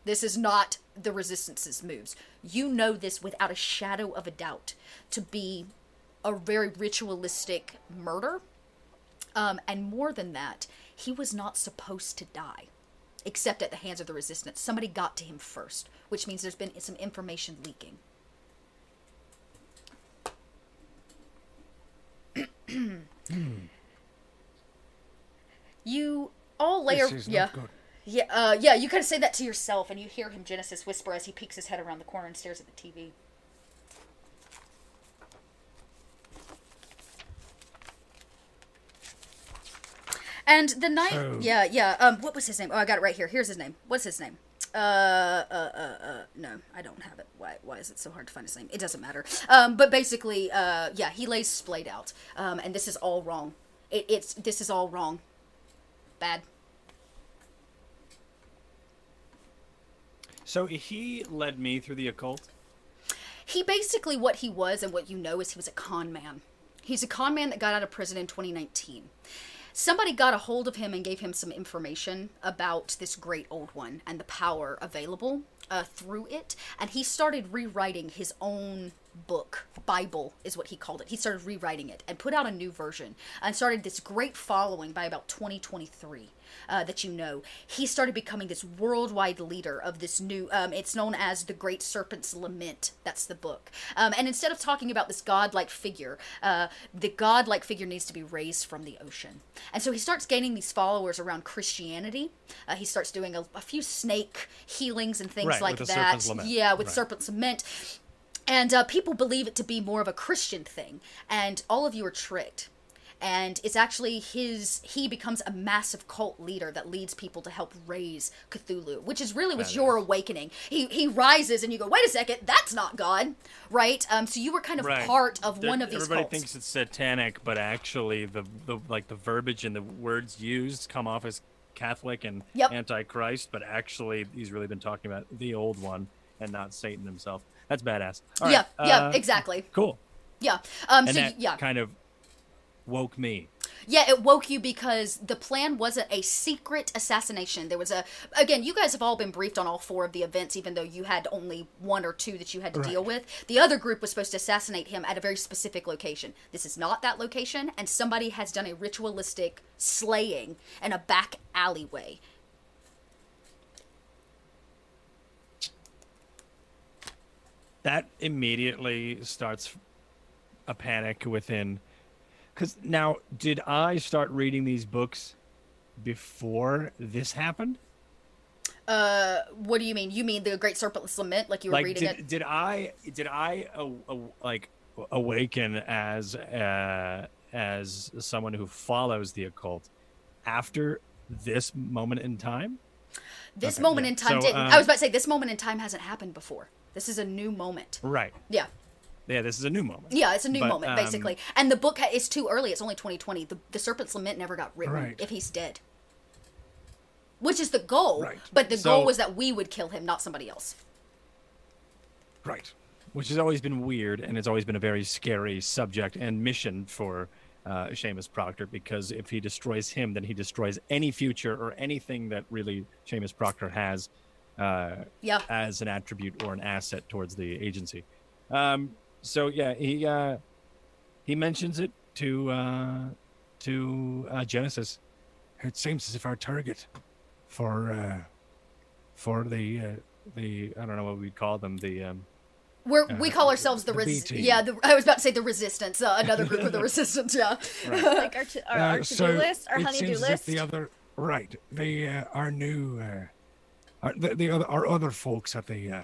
This is not the Resistance's moves. You know this without a shadow of a doubt to be a very ritualistic murder. And more than that, he was not supposed to die, except at the hands of the Resistance. Somebody got to him first, which means there's been some information leaking. You all layer... This is not good. Yeah, you kind of say that to yourself, and you hear him, Genesis, whisper as he peeks his head around the corner and stares at the TV. And the night, So- what was his name? Oh, I got it right here. Here's his name. What's his name? No, I don't have it. Why is it so hard to find his name? It doesn't matter. But basically, he lays splayed out. And this is all wrong. This is all wrong. Bad. So he led me through the occult? He basically, what he was and what you know is he was a con man. He's a con man that got out of prison in 2019. Somebody got a hold of him and gave him some information about this great old one and the power available through it. And he started rewriting his own book. Bible is what he called it. He started rewriting it and put out a new version and started this great following by about 2023 that you know. He started becoming this worldwide leader of this new, it's known as The Great Serpent's Lament. That's the book. And instead of talking about this godlike figure, the godlike figure needs to be raised from the ocean. And so he starts gaining these followers around Christianity. He starts doing a few snake healings and things like with the that. Serpent's Lament. Yeah, with Serpent's Lament. And people believe it to be more of a Christian thing. And all of you are tricked. And it's actually he becomes a massive cult leader that leads people to help raise Cthulhu, which is really was your awakening. He rises and you go, wait a second, that's not God, right? So you were kind of part of one of these Everybody cults. thinks it's satanic, but actually the verbiage and the words used come off as Catholic and anti-Christ, but actually he's really been talking about the old one and not Satan himself. That's badass. All right, exactly. Cool. Yeah. And that kind of woke me. Yeah, it woke you because the plan wasn't a secret assassination. There was again, you guys have all been briefed on all 4 of the events, even though you had only 1 or 2 that you had to deal with. The other group was supposed to assassinate him at a very specific location. This is not that location, and somebody has done a ritualistic slaying in a back alleyway. That immediately starts a panic within. Because now, did I start reading these books before this happened? What do you mean? You mean the Great Serpent's Lament, like you were reading it? Did I awaken as someone who follows the occult after this moment in time? This moment in time didn't. I was about to say this moment in time hasn't happened before. This is a new moment. Right. Yeah. Yeah, this is a new moment. Yeah, it's a new moment, basically. And the book is too early. It's only 2020. The Serpent's Lament never got written if he's dead. Which is the goal. Right. But the goal was that we would kill him, not somebody else. Right. Which has always been weird, and it's always been a very scary subject and mission for Shamus Proctor, because if he destroys him, then he destroys any future or anything that really Shamus Proctor has as an attribute or an asset towards the agency. So yeah, he mentions it to Genesis. It seems as if our target for the I don't know what we'd call them, we call ourselves the I was about to say the Resistance, another group of the Resistance. Yeah, like our to-do list, our honey-do list. Our other folks at the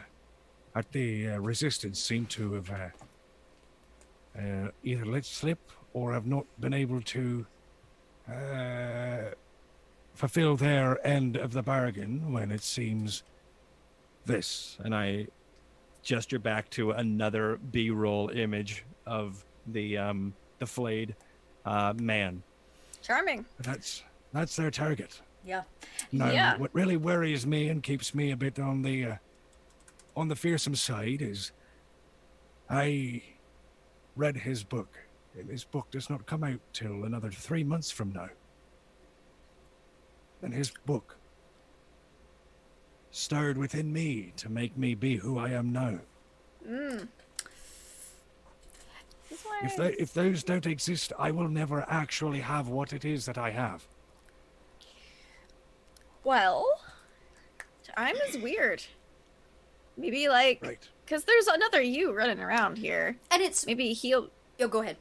Resistance seem to have either let slip or have not been able to fulfill their end of the bargain when it seems this. And I gesture back to another B-roll image of the flayed man. Charming. That's their target. Yeah. Now, what really worries me and keeps me a bit on the fearsome side is I read his book. And his book does not come out till another 3 months from now. And his book stirred within me to make me be who I am now. If those don't exist, I will never actually have what it is that I have. Well, time is weird. Maybe because there's another you running around here, and it's maybe he'll. Oh, go ahead.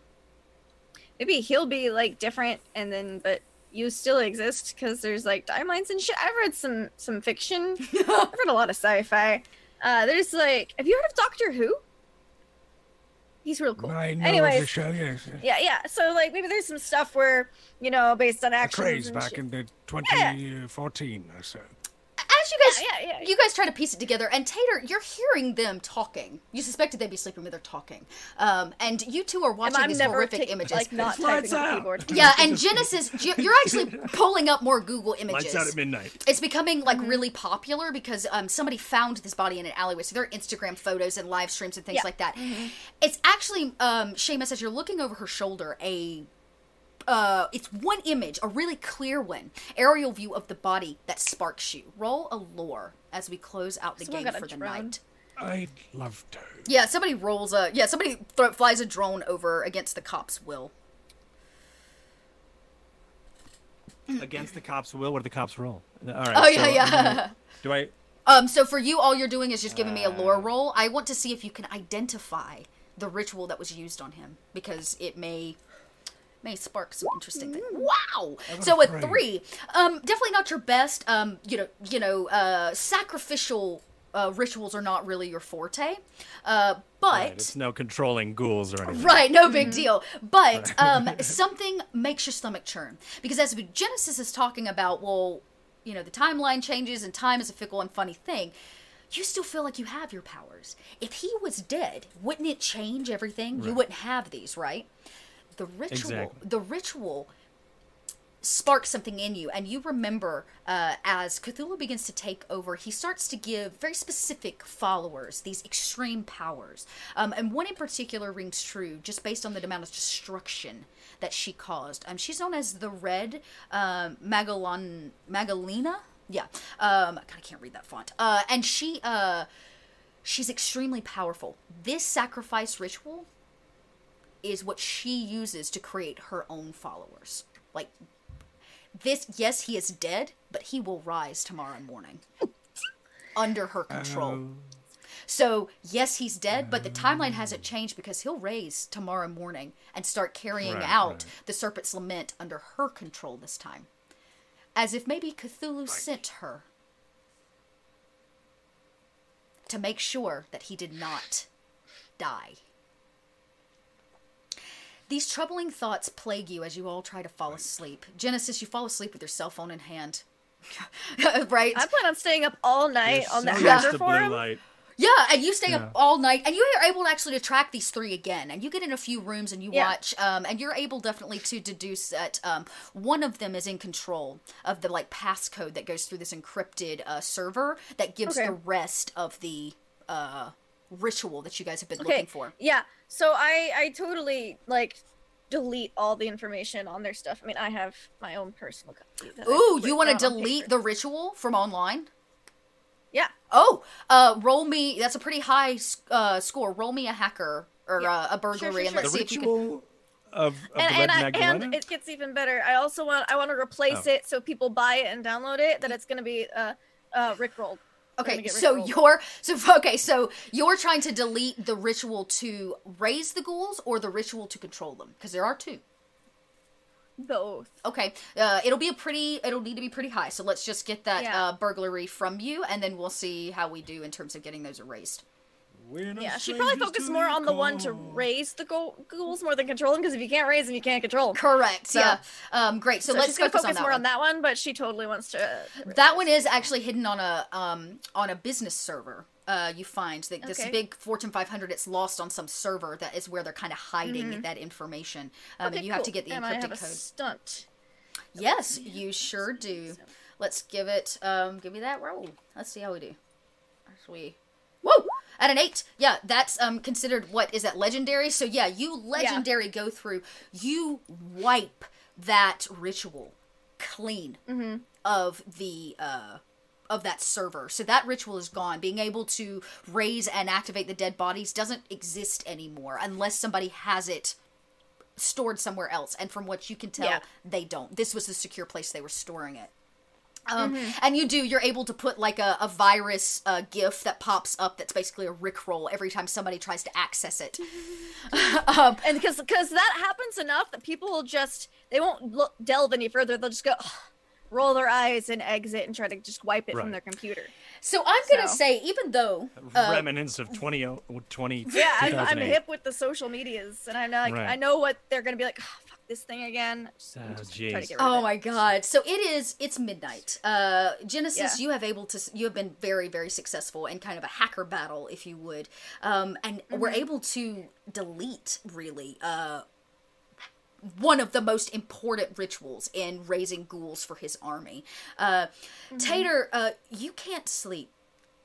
Maybe he'll be different, and then but you still exist because there's timelines and shit. I've read some fiction. I've read a lot of sci-fi. There's have you heard of Doctor Who? He's real cool. I know Anyways, of the show, yes. yeah. So like maybe there's some stuff where based on A actions craze and back shit. in the 2014 or so. As you guys try to piece it together, and Tater, you're hearing them talking. You suspected they'd be sleeping, but they're talking. And you two are watching these horrific images. Like not typing on the keyboard. Yeah, and Genesis, you're actually pulling up more Google images. Lights out at midnight. It's becoming like really popular because somebody found this body in an alleyway. So there are Instagram photos and live streams and things like that. It's actually, Shamus, as you're looking over her shoulder, it's one image, a really clear one, aerial view of the body that sparks you. Roll a lore as we close out the game for the night. I'd love to. Yeah, somebody flies a drone over against the cop's will. Against the cops' will, what do the cops roll? All right. Oh, yeah. Do I? So for you, all you're doing is just giving me a lore roll. I want to see if you can identify the ritual that was used on him, because it may spark some interesting things. Wow! So a 3, definitely not your best. Sacrificial rituals are not really your forte, but Right, it's no controlling ghouls or anything. right, no big deal. But something makes your stomach churn, because as Genesis is talking about, the timeline changes and time is a fickle and funny thing. You still feel like you have your powers. If he was dead, wouldn't it change everything? Right. You wouldn't have these, right? The ritual sparks something in you, and you remember as Cthulhu begins to take over, he starts to give very specific followers these extreme powers. And one in particular rings true, just based on the amount of destruction that she caused. She's known as the Red Magalina. Yeah. God, I can't read that font. And she's extremely powerful. This sacrifice ritual is what she uses to create her own followers. Like, yes, he is dead, but he will rise tomorrow morning. Under her control. So, yes, he's dead, but the timeline hasn't changed, because he'll raise tomorrow morning and start carrying out the Serpent's Lament under her control this time. As if maybe Cthulhu sent her to make sure that he did not die. These troubling thoughts plague you as you all try to fall asleep. Genesis, you fall asleep with your cell phone in hand. Right? I plan on staying up all night on the Against Hacker the blue forum. light. Yeah, and you stay up all night, and you are able to actually track these 3 again, and you get in a few rooms and you watch, and you're able definitely to deduce that one of them is in control of the passcode that goes through this encrypted server that gives the rest of the ritual that you guys have been looking for. Yeah, so I totally delete all the information on their stuff. I mean, I have my own personal copy. Ooh, you want to delete the ritual from online? Yeah. Oh, roll me. That's a pretty high score. Roll me a hacker or a burglary, and let's see if you can. Of the Red Magdalena? And it gets even better. I also want to replace it so people buy it and download it. That it's going to be Rickrolled. Okay, so you're trying to delete the ritual to raise the ghouls or the ritual to control them, because there are 2. Both. Okay, it'll need to be pretty high. So let's just get that burglary from you, and then we'll see how we do in terms of getting those erased. Yeah, she probably focused more on the one to raise the ghouls more than control them, because if you can't raise them, you can't control them. Correct. So, yeah. Great. So let's she's gonna focus more on that one, but she totally wants to. That one is actually hidden on a business server. You find that this big Fortune 500, it's lost on some server that is where they're kind of hiding that information. And you have to get the encrypted I have a code. Stunt. Yes, you sure do. Let's give it. Give me that roll. Let's see how we do. Whoa! At an 8, yeah, that's considered, what is that, legendary? So yeah, you legendary go through, you wipe that ritual clean of the of that server. So that ritual is gone. Being able to raise and activate the dead bodies doesn't exist anymore unless somebody has it stored somewhere else. And from what you can tell, they don't. This was the secure place they were storing it. And you're able to put a virus GIF that pops up that's basically a Rickroll every time somebody tries to access it. And because that happens enough that people will they won't delve any further. They'll just go, roll their eyes and exit and try to just wipe it from Right. their computer. So I'm gonna So- say, even though Remnants of 20. Yeah, I'm 2008. hip with the social medias, and I know Right. I know what they're gonna be like. Oh, fuck this thing again. Oh, Try to jeez. get rid of oh it. my god, so it's midnight. Genesis, Yeah. you have been very, very successful in kind of a hacker battle, if you would, and we're able to delete really one of the most important rituals in raising ghouls for his army. Tater, you can't sleep.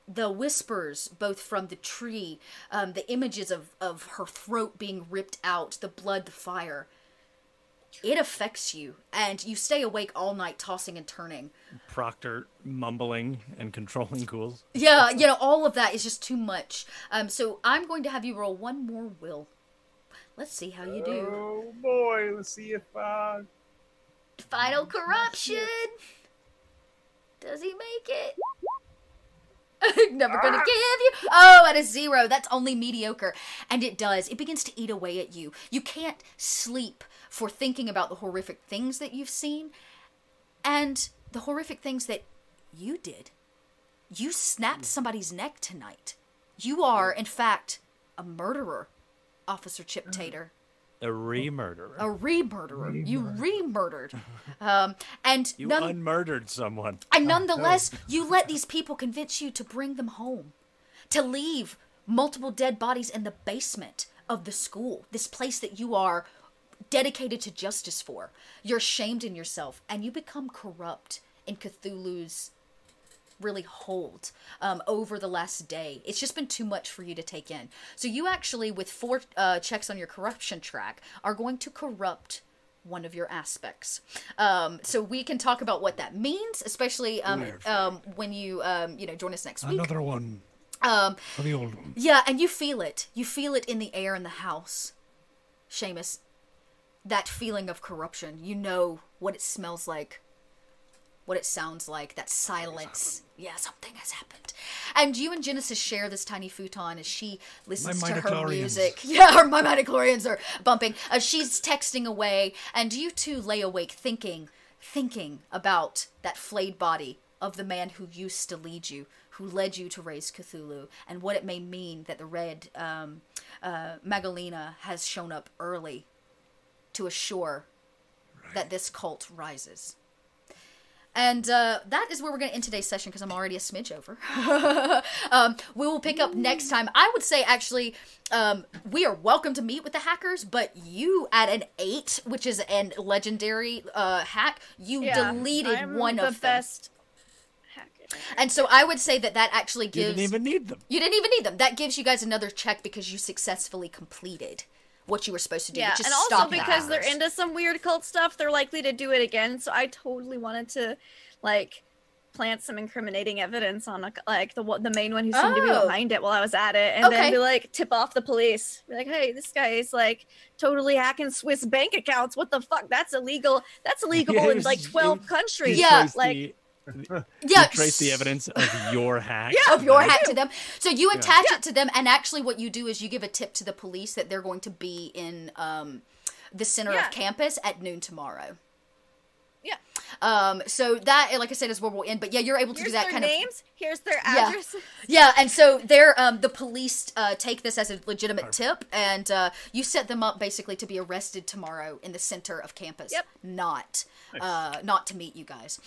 The whispers, both from the tree, the images of her throat being ripped out, the blood, the fire, it affects you, and you stay awake all night tossing and turning. Proctor mumbling and controlling ghouls. Yeah, all of that is just too much. So I'm going to have you roll one more will. Let's see how you do. Oh boy, let's see if Final corruption! Does he make it? Never gonna give you. Oh, at a 0. That's only mediocre. And it does. It begins to eat away at you. You can't sleep for thinking about the horrific things that you've seen and the horrific things that you did. You snapped somebody's neck tonight. You are, in fact, a murderer, Officer Chip Tater. A re-murderer. A re-murderer. You re-murdered. And You unmurdered someone. and nonetheless, you let these people convince you to bring them home. To leave multiple dead bodies in the basement of the school. This place that you are dedicated to justice for. You're ashamed in yourself. And you become corrupt in Cthulhu's really hold over the last day. It's just been too much for you to take in. So you actually, with 4 checks on your corruption track, are going to corrupt one of your aspects. So we can talk about what that means, especially when you join us next week. Another one. For the old one. Yeah, and you feel it. You feel it in the air in the house, Shamus. That feeling of corruption. You know what it smells like, what it sounds like, that silence. Yeah, something has happened. And you and Genesis share this tiny futon as she listens My to her midichlorians. music. Yeah, my midichlorians are bumping. She's texting away, and you two lay awake thinking about that flayed body of the man who used to lead you, who led you to raise Cthulhu, and what it may mean that the red Magalina has shown up early to assure that this cult rises. And that is where we're going to end today's session, because I'm already a smidge over. We will pick up next time. I would say, actually, we are welcome to meet with the hackers, but you, at an 8, which is a legendary hack, you deleted I'm one the of them. best hacker. And so I would say that actually You gives... didn't even need them. You didn't even need them. That gives you guys another check because you successfully completed what you were supposed to do, Yeah, which is and also stop the because they're hackers. into some weird cult stuff, they're likely to do it again. So I totally wanted to, plant some incriminating evidence on the main one who seemed to be Oh. behind it while I was at it, and Okay. then be tip off the police. Be like, hey, this guy is totally hacking Swiss bank accounts. What the fuck? That's illegal. That's illegal Yeah, it in was- 12 countries. Yeah, Trace the- Yeah, trace the evidence of your hack. of your hack to them. So you attach it to them, and actually what you do is you give a tip to the police that they're going to be in the center Yeah. of campus at noon tomorrow. Yeah. So that, like I said, is where we'll end. But yeah, you're able to Here's do that their kind of... names. Here's their Yeah. addresses. Yeah, and so they're the police take this as a legitimate tip, and you set them up basically to be arrested tomorrow in the center of campus. Yep. Not to meet you guys.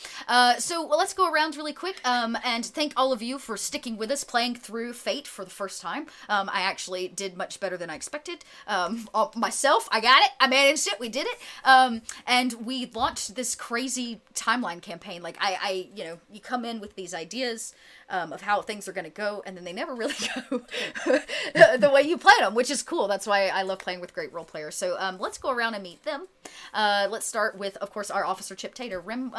So let's go around really quick and thank all of you for sticking with us, playing through Fate for the first time. I actually did much better than I expected. Myself, I got it. I managed it. We did it. And we launched this crazy timeline campaign. You come in with these ideas of how things are going to go, and then they never really go the way you plan them, which is cool. That's why I love playing with great role players. So let's go around and meet them. Let's start with, of course, our Officer Chip Tater. Rem,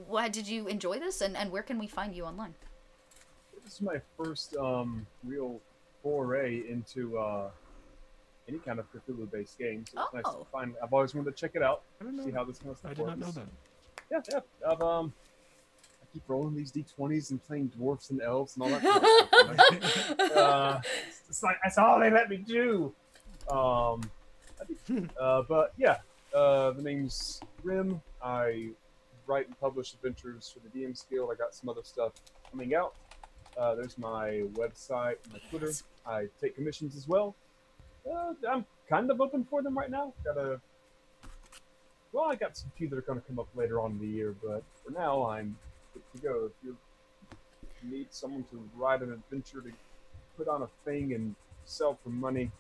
why did you enjoy this, and where can we find you online? This is my first real foray into any kind of Cthulhu-based game. So it's nice Oh. to find. I've always wanted to check it out, I don't know. see how this kind of stuff I did not know works. that. Yeah. I keep rolling these d20s and playing dwarfs and elves and all that kind of stuff. That's all they let me do. But yeah, the name's Rim. I write and publish adventures for the DM's Guild. I got some other stuff coming out. There's my website, my Twitter. I take commissions as well. I'm kind of open for them right now. I got some few that are going to come up later on in the year, but for now, I'm good to go. If you need someone to write an adventure to put on a thing and sell for money,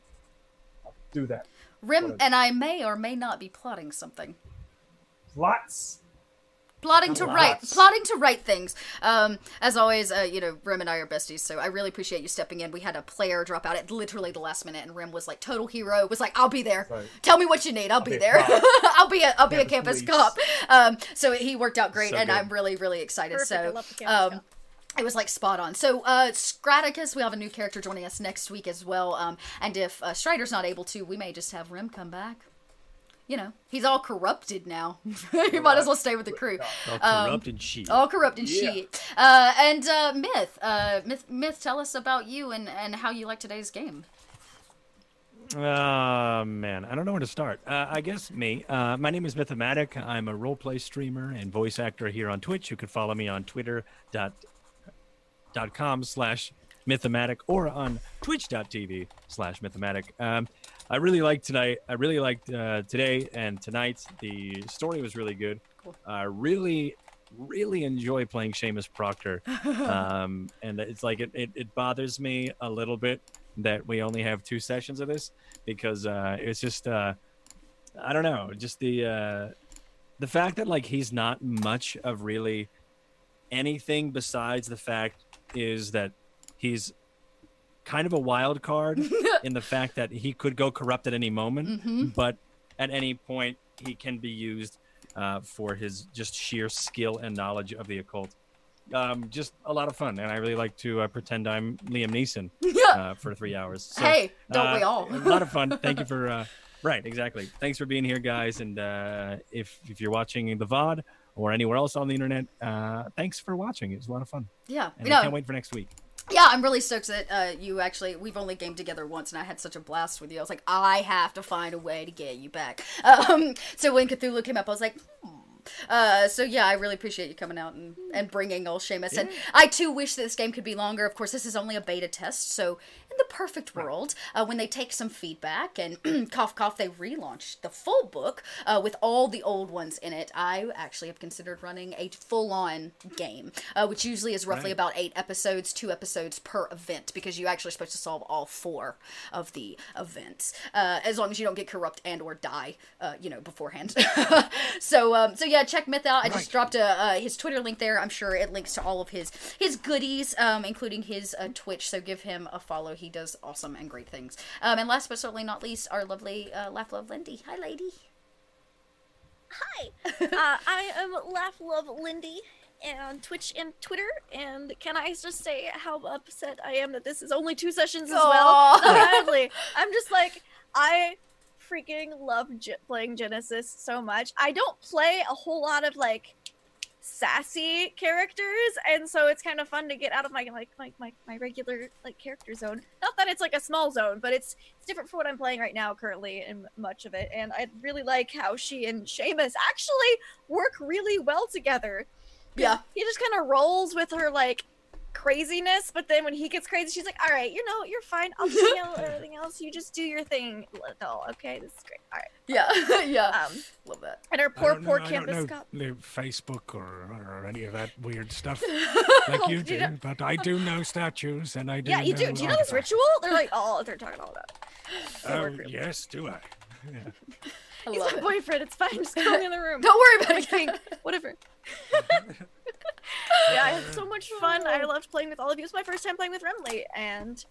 I'll do that. Rim and I may or may not be plotting something. Plots? Plotting to write things. As always, Rim and I are besties, so I really appreciate you stepping in. We had a player drop out at literally the last minute, and Rim was like total hero. Was like, I'll be there. Sorry. Tell me what you need. I'll be there. I'll be a campus cop. So he worked out great, and I'm really, really excited. Perfect. I So love the campus cop. it was like spot on. So Scraticus, we have a new character joining us next week as well. And if Strider's not able to, we may just have Rim come back. You know, he's all corrupted now. You might as well stay with the crew. All corrupted shit. All corrupted shit. And Myth, tell us about you and how you like today's game. Man, I don't know where to start. I guess me. My name is Mythomatic. I'm a roleplay streamer and voice actor here on Twitch. You can follow me on twitter.com/Mythomatic or on twitch.tv/Mythomatic. I really liked tonight. I really liked today and tonight. The story was really good. Cool. I really enjoy playing Shamus Proctor. And it's like it bothers me a little bit that we only have 2 sessions of this because it's just I don't know, just the fact that like he's not much of really anything besides the fact is that he's kind of a wild card in the fact that he could go corrupt at any moment, but at any point he can be used for his just sheer skill and knowledge of the occult. Just a lot of fun, and I really like to pretend I'm Liam Neeson for 3 hours. So, hey, don't we all? A lot of fun. Thank you for right, exactly. Thanks for being here, guys. And if you're watching the VOD or anywhere else on the internet, thanks for watching. It was a lot of fun. Yeah, and I can't wait for next week. Yeah, I'm really stoked that we've only gamed together once, and I had such a blast with you. I was like, I have to find a way to get you back. So when Cthulhu came up, I was like, so yeah, I really appreciate you coming out and bringing old Shamus. And I too wish that this game could be longer. Of course, this is only a beta test, so in the perfect world, when they take some feedback and cough cough, they relaunch the full book with all the old ones in it, I actually have considered running a full-on game, which usually is roughly about 8 episodes, 2 episodes per event, because you're actually supposed to solve all 4 of the events, as long as you don't get corrupt and or die, beforehand. So yeah, check Myth out. I just dropped his Twitter link there. I'm sure it links to all of his goodies, including his Twitch, so give him a follow. He does awesome and great things. And last but certainly not least, our lovely Laugh Love Lindy. Hi, lady. Hi, I am Laugh Love Lindy on Twitch and Twitter, and can I just say how upset I am that this is only 2 sessions as well? Sadly, I'm just like, I freaking love playing Genesis so much. I don't play a whole lot of like sassy characters, and so it's kind of fun to get out of my regular like character zone. Not that it's like a small zone, but it's different for what I'm playing right now currently in much of it. And I really like how she and Shamus actually work really well together. Yeah, he just kind of rolls with her like craziness, but then when he gets crazy, she's like, all right, you're fine, I'll just handle everything else, you just do your thing. No, okay, this is great. All right, yeah. Love that. And her poor campus cop. I don't know Facebook or any of that weird stuff like you do, but I do know statues, and I do you do you know this ritual? They're like, they're talking all about it. Oh yes, do I? Yeah. He's my boyfriend, it's fine, just come in the room. Don't worry about it. Whatever. Yeah, I had so much fun. I loved playing with all of you. It was my first time playing with Remley, and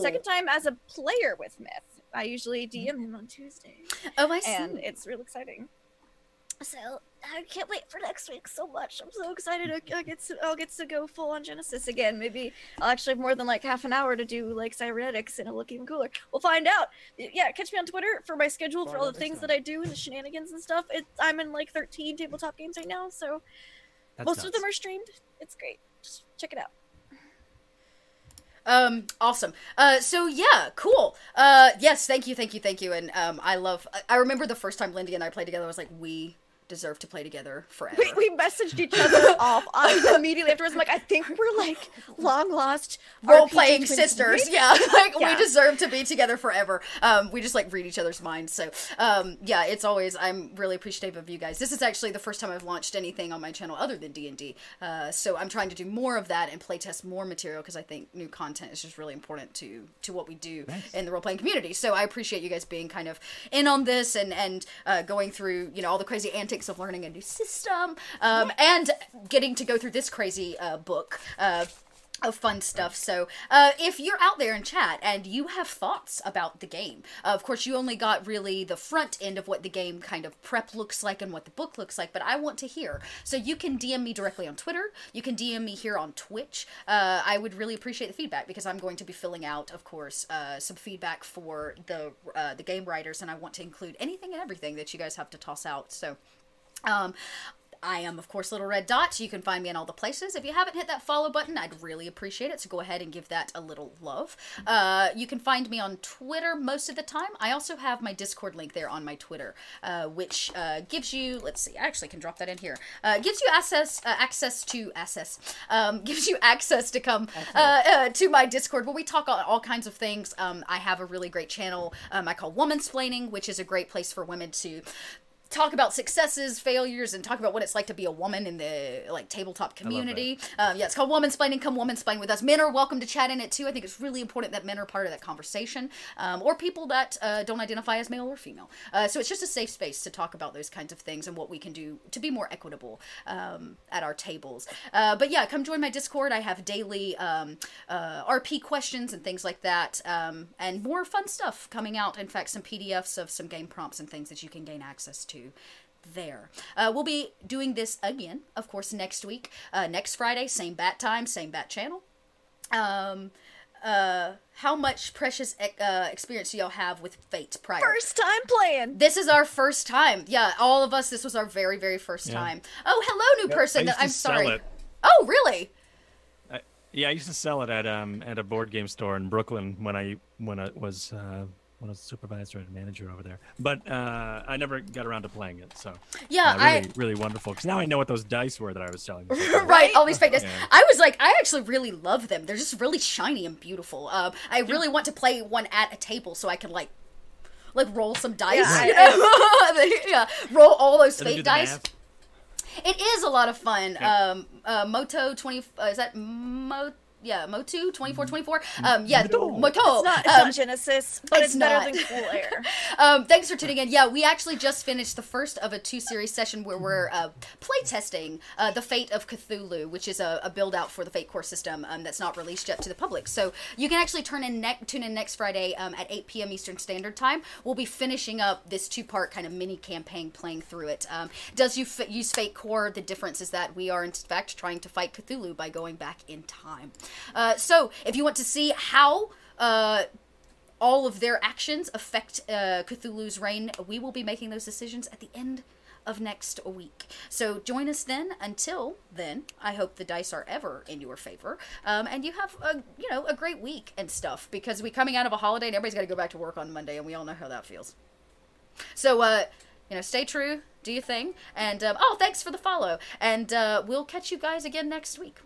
second time as a player with Myth. I usually DM him on Tuesdays. Oh, I see. And it's real exciting. So I can't wait for next week so much. I'm so excited. I'll get to go full on Genesis again. Maybe I'll actually have more than like half an hour to do like cybernetics, and it'll look even cooler. We'll find out. Yeah, catch me on Twitter for my schedule for all the things that I do and the shenanigans and stuff. I'm in like 13 tabletop games right now, so most of them are streamed. It's great. Just check it out. Awesome. So yeah, cool. Yes, thank you. And I remember the first time Lindy and I played together, I was like, we deserve to play together forever. We messaged each other off immediately afterwards. I'm like, I think we're like long lost role-playing RPG twins. sisters. Yeah, like Yeah. we deserve to be together forever. We just like read each other's minds. So yeah, it's always, I'm really appreciative of you guys. This is actually the first time I've launched anything on my channel other than D&D. So I'm trying to do more of that and playtest more material because I think new content is just really important to what we do in the role-playing community. So I appreciate you guys being kind of in on this and going through, you know, all the crazy antics of learning a new system, and getting to go through this crazy book of fun stuff. So if you're out there in chat and you have thoughts about the game, of course you only got really the front end of what the game kind of prep looks like and what the book looks like, but I want to hear. So you can DM me directly on Twitter, you can DM me here on Twitch. I would really appreciate the feedback because I'm going to be filling out, of course, some feedback for the game writers, and I want to include anything and everything that you guys have to toss out. So I am, of course, Little Red Dot. You can find me in all the places. If you haven't hit that follow button, I'd really appreciate it, so go ahead and give that a little love. You can find me on Twitter most of the time. I also have my Discord link there on my Twitter, which gives you, let's see, I actually can drop that in here. Gives you access to come to my Discord where we talk on all kinds of things. I have a really great channel I call Womansplaining, which is a great place for women to talk about successes, failures, and talk about what it's like to be a woman in the like tabletop community. Yeah, it's called Womansplaining. Come Womansplain with us. Men are welcome to chat in it too. I think it's really important that men are part of that conversation, or people that don't identify as male or female. So it's just a safe space to talk about those kinds of things and what we can do to be more equitable at our tables. But yeah, come join my Discord. I have daily RP questions and things like that, and more fun stuff coming out. In fact, some PDFs of some game prompts and things that you can gain access to there. We'll be doing this again, of course, next week, next Friday, same bat time, same bat channel. How much precious experience do y'all have with Fate prior? First time playing. This is our first time. Yeah, all of us, this was our very, very first time. Oh, hello, new person. I used to I'm sorry. sell it. Oh, really? Yeah, I used to sell it at a board game store in Brooklyn when I was supervisor and manager over there. But I never got around to playing it. So yeah, really wonderful because now I know what those dice were that I was selling. Right, all these fake dice. Yeah. I was like, I actually really love them. They're just really shiny and beautiful. I really want to play one at a table so I can like roll some dice. Yeah, you know? Yeah, roll all those And then fake do the dice. math. It is a lot of fun. Yeah. Moto 20. Is that Motu 2424. Yeah, Moto. It's not Genesis, but it's better not. than Cool Air. Thanks for tuning in. Yeah, we actually just finished the first of a 2-series session where we're playtesting the Fate of Cthulhu, which is a build out for the Fate core system that's not released yet to the public. So you can actually tune in next Friday at 8 p.m. Eastern Standard Time. We'll be finishing up this 2-part kind of mini campaign, playing through it. Does you use Fate core? The difference is that we are in fact trying to fight Cthulhu by going back in time. So if you want to see how all of their actions affect Cthulhu's reign, we will be making those decisions at the end of next week. So join us then. Until then, I hope the dice are ever in your favor, and you have a great week and stuff, because we're coming out of a holiday and everybody's got to go back to work on Monday, and we all know how that feels. So stay true, do your thing, and thanks for the follow, and we'll catch you guys again next week.